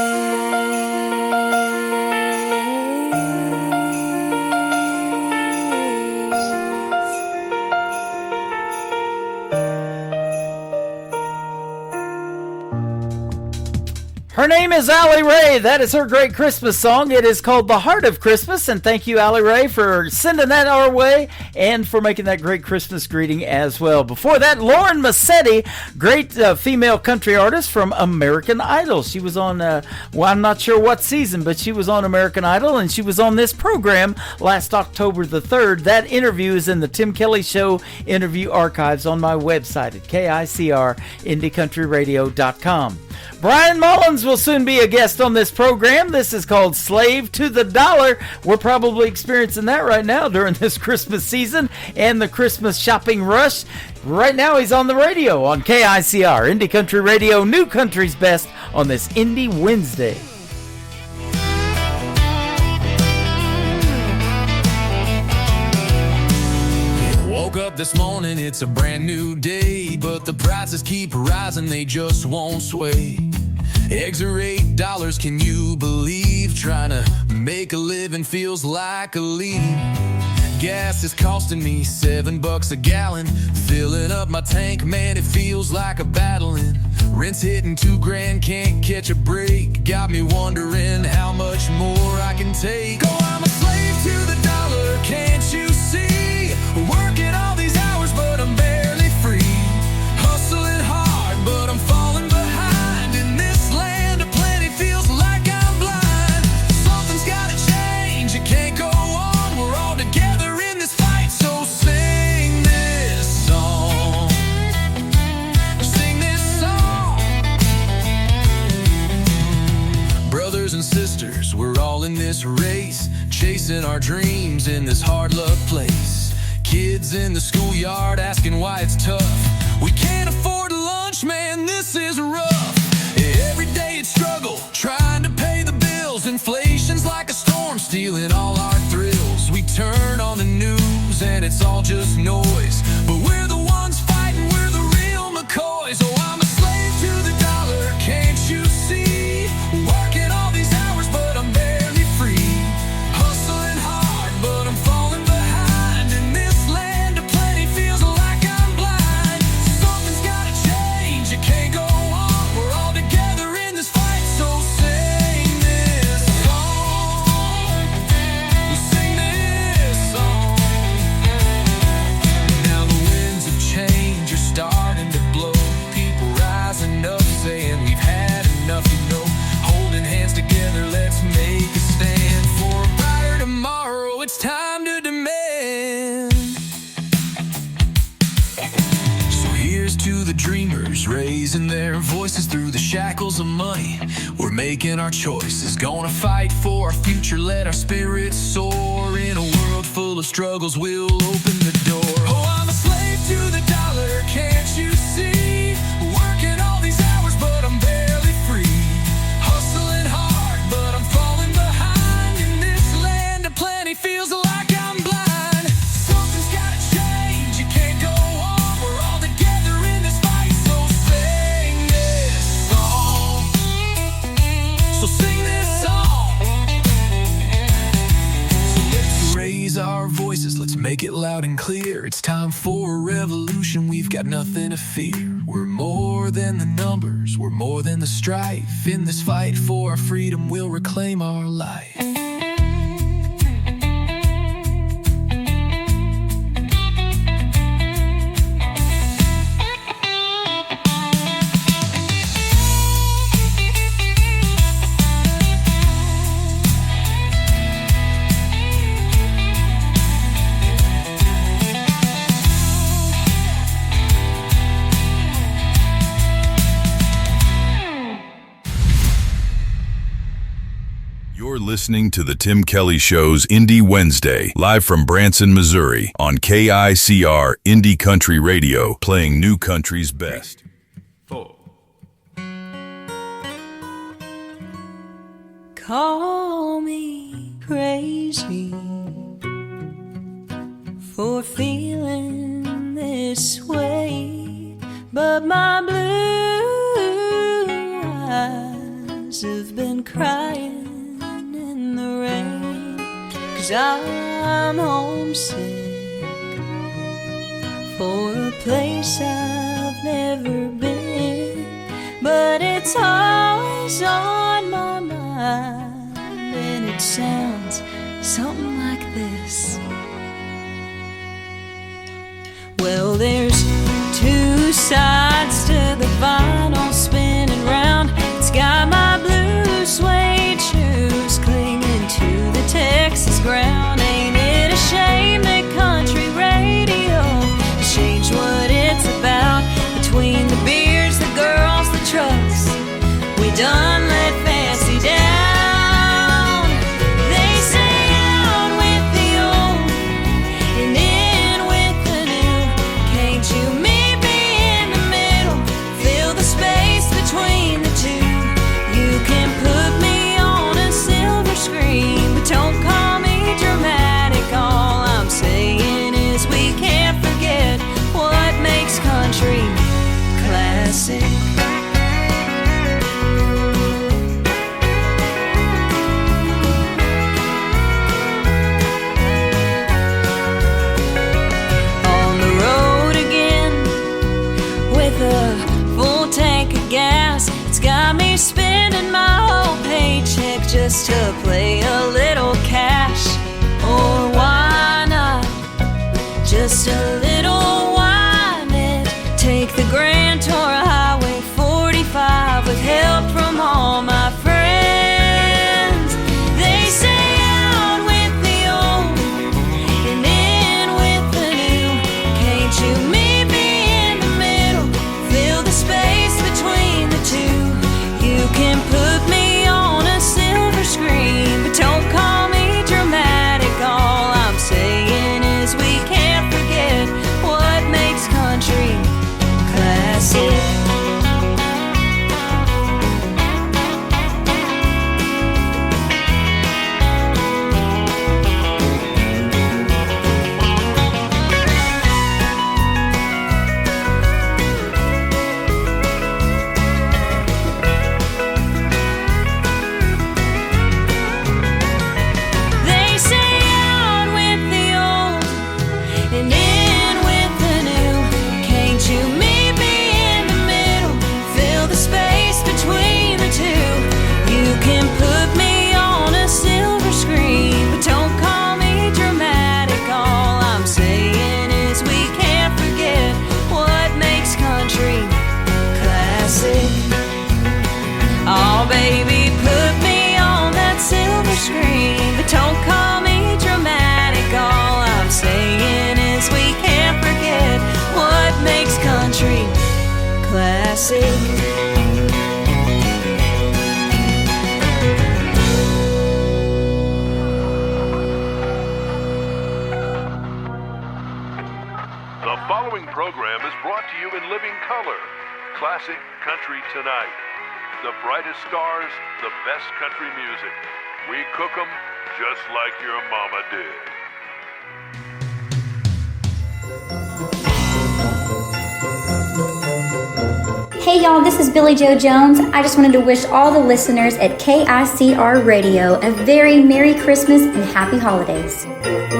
Her name is Allie Ray. That is her great Christmas song. It is called The Heart of Christmas. And thank you, Allie Ray, for sending that our way and for making that great Christmas greeting as well. Before that, Lauren Massetti, great female country artist from American Idol. She was on, well, I'm not sure what season, but she was on American Idol, and she was on this program last October the 3rd. That interview is in the Tim Kelly Show interview archives on my website at KICRIndieCountryRadio.com. Brian Mullins will soon be a guest on this program. This is called Slave to the Dollar. We're probably experiencing that right now during this Christmas season and the Christmas shopping rush. Right now he's on the radio on KICR, Indie Country Radio, New Country's Best on this Indie Wednesday. Woke up this morning, it's a brand new day, but the prices keep rising, they just won't sway. Eggs are $8, can you believe? Trying to make a living feels like a leap. Gas is costing me $7 a gallon. Filling up my tank, man, it feels like a battling. Rent's hitting $2,000, can't catch a break. Got me wondering how much more I can take. Oh, I'm a slave to the dollar, can't you see? Working all these hours, but I'm barely free. Hustling hard, but I'm falling behind. In this land of plenty, feels like I'm blind. Something's gotta change, it can't go on. We're all together in this fight, so sing this song. Sing this song. Brothers and sisters, we're all in this race, chasing our dreams in this hard luck place. Kids in the schoolyard asking why it's tough. We can't afford lunch, man, this is rough. Every day it's struggle, trying to pay the bills. Inflation's like a storm, stealing all our thrills. We turn on the news and it's all just noise, but we're the ones fighting, we're the real McCoys. Oh, I'm a slave to the dollar, can't you see? Working all these hours, but I'm barely free. Hustling hard, but I'm falling behind. In this land of plenty, feels like I'm blind. Something's gotta change, it can't go on. their voices through the shackles of money. We're making our choices, gonna fight for our future, let our spirits soar. In a world full of struggles, we'll open the door. Oh, I'm a slave to the dollar, can't you see? Working all these hours, but I'm barely free. Hustling hard, but I'm falling behind. In this land of plenty, feels like I'm blind. Something's gotta change, you can't go on. We're all together in this fight, so sing this song. So sing this song. So let's raise our voices, let's make it loud and clear. It's time for a revolution, we've got nothing to fear. We're more than the numbers, we're more than the strife. In this fight for our freedom, we'll reclaim our life. You're listening to the Tim Kelly Show's Indie Wednesday, live from Branson, Missouri, on KICR Indie Country Radio, playing new country's best. 4. Call me crazy for feeling this way, but my blue eyes have been crying in the rain, 'cause I'm homesick for a place I've never been, but it's always on my mind, and it sounds something like this. Well, there's two sides to the vinyl spinning round. It's got my blue suede shoes clinging to the Texas ground. Ain't it a shame that country radio changed what it's about? Between the beers, the girls, the trucks, we done let fancy down. They say out with the old and in with the new. Can't you meet me in the middle? Fill the space between the two. You can put me on a silver screen, but don't call me dramatic. All I'm saying is we can't forget what makes country classic. On the road again with a full tank of gas. It's got me spending my whole paycheck just to play a little cash. Or why not just a little whine it? Take the Grand Tour Highway 45 with help from all my friends. They say out with the old and in with the new. Can't you meet me in the middle? Fill the space between the two. You can put me on a silver screen, but don't call me dramatic. All I'm saying is we can't forget what makes country classic. They say out with the old and in with the new. Can't you meet me in the middle? Fill the space between the two. You can put me on a silver screen, but don't call me dramatic. All I'm saying is we can't forget what makes country classic. Oh, baby, put me on that silver screen, but don't call me dramatic. All I'm saying is we can't forget what makes country classic. program is brought to you in living color. Classic Country Tonight. The brightest stars, the best country music. We cook 'em just like your mama did. Hey y'all, this is Billy Joe Jones. I just wanted to wish all the listeners at KICR Radio a very Merry Christmas and Happy Holidays. Merry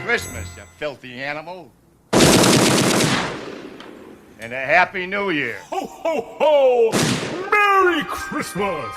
Christmas, you filthy animal. And a Happy New Year. Ho, ho, ho! Merry Christmas!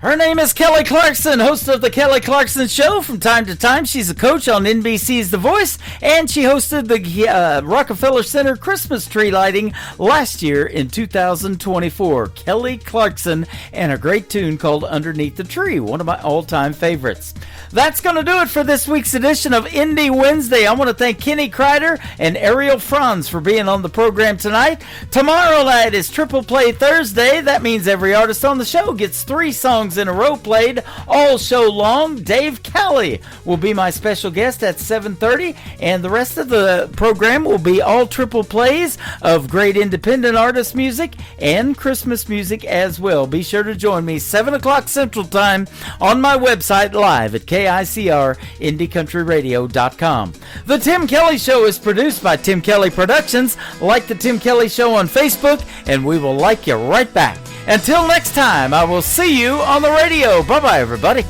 Her name is Kelly Clarkson, host of The Kelly Clarkson Show. From time to time, she's a coach on NBC's The Voice, and she hosted the Rockefeller Center Christmas tree lighting last year in 2024. Kelly Clarkson and a great tune called Underneath the Tree, one of my all-time favorites. That's going to do it for this week's edition of Indie Wednesday. I want to thank Kenny Kreider and Ariel Franz for being on the program tonight. Tomorrow night is Triple Play Thursday. That means every artist on the show gets 3 songs in a row played all show long. Dave Kelly will be my special guest at 7:30, and the rest of the program will be all triple plays of great independent artist music and Christmas music as well. Be sure to join me 7 o'clock Central Time on my website live at KICRIndieCountryRadio.com. The Tim Kelly Show is produced by Tim Kelly Productions. Like the Tim Kelly Show on Facebook, and we will like you right back. Until next time, I will see you on the radio. Bye-bye, everybody.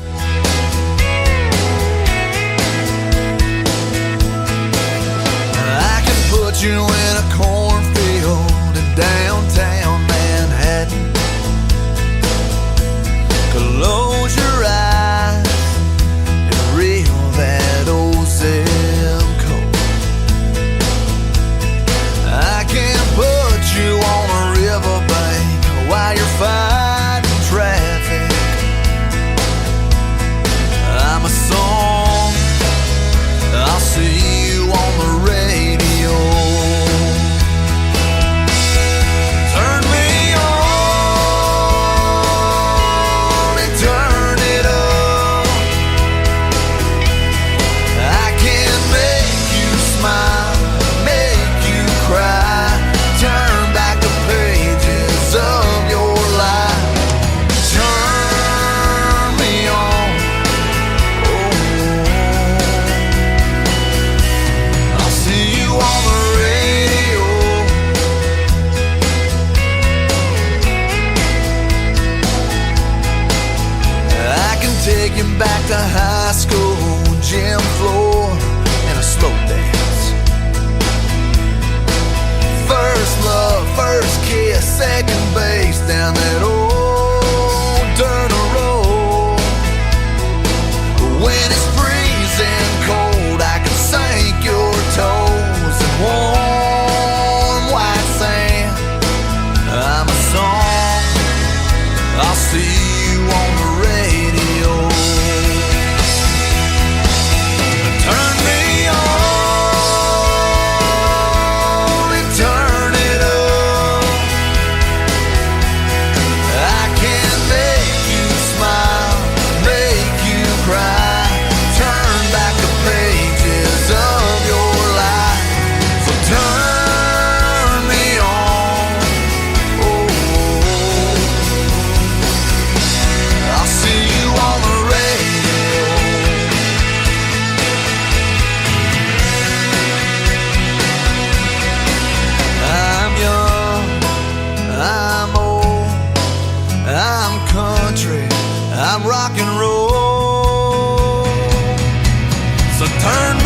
I can put you in a cornfield in downtown Manhattan. Close your eyes and reel that old zip code. I can put you on a riverbank while you're fighting traffic. I'm a song, I'll see you on the radio. Turn me on and turn it up. I can make you smile, make you cry, turn back the pages of your life. Turn me on, oh, I'll see you on the radio. I can take you back to high school, gym floor, and a slow dance. First love, first kiss, second base down that old dirt road. When it's freezing cold, I can sink your toes in warm white sand. I'm a song, I'll see you on the radio. Turn me on and turn it up. I can make you smile, make you cry, turn back the pages of your life. So turn me on, oh, I'll see you on the radio. I'm young, I'm old, I'm country, I'm rock and roll. So turn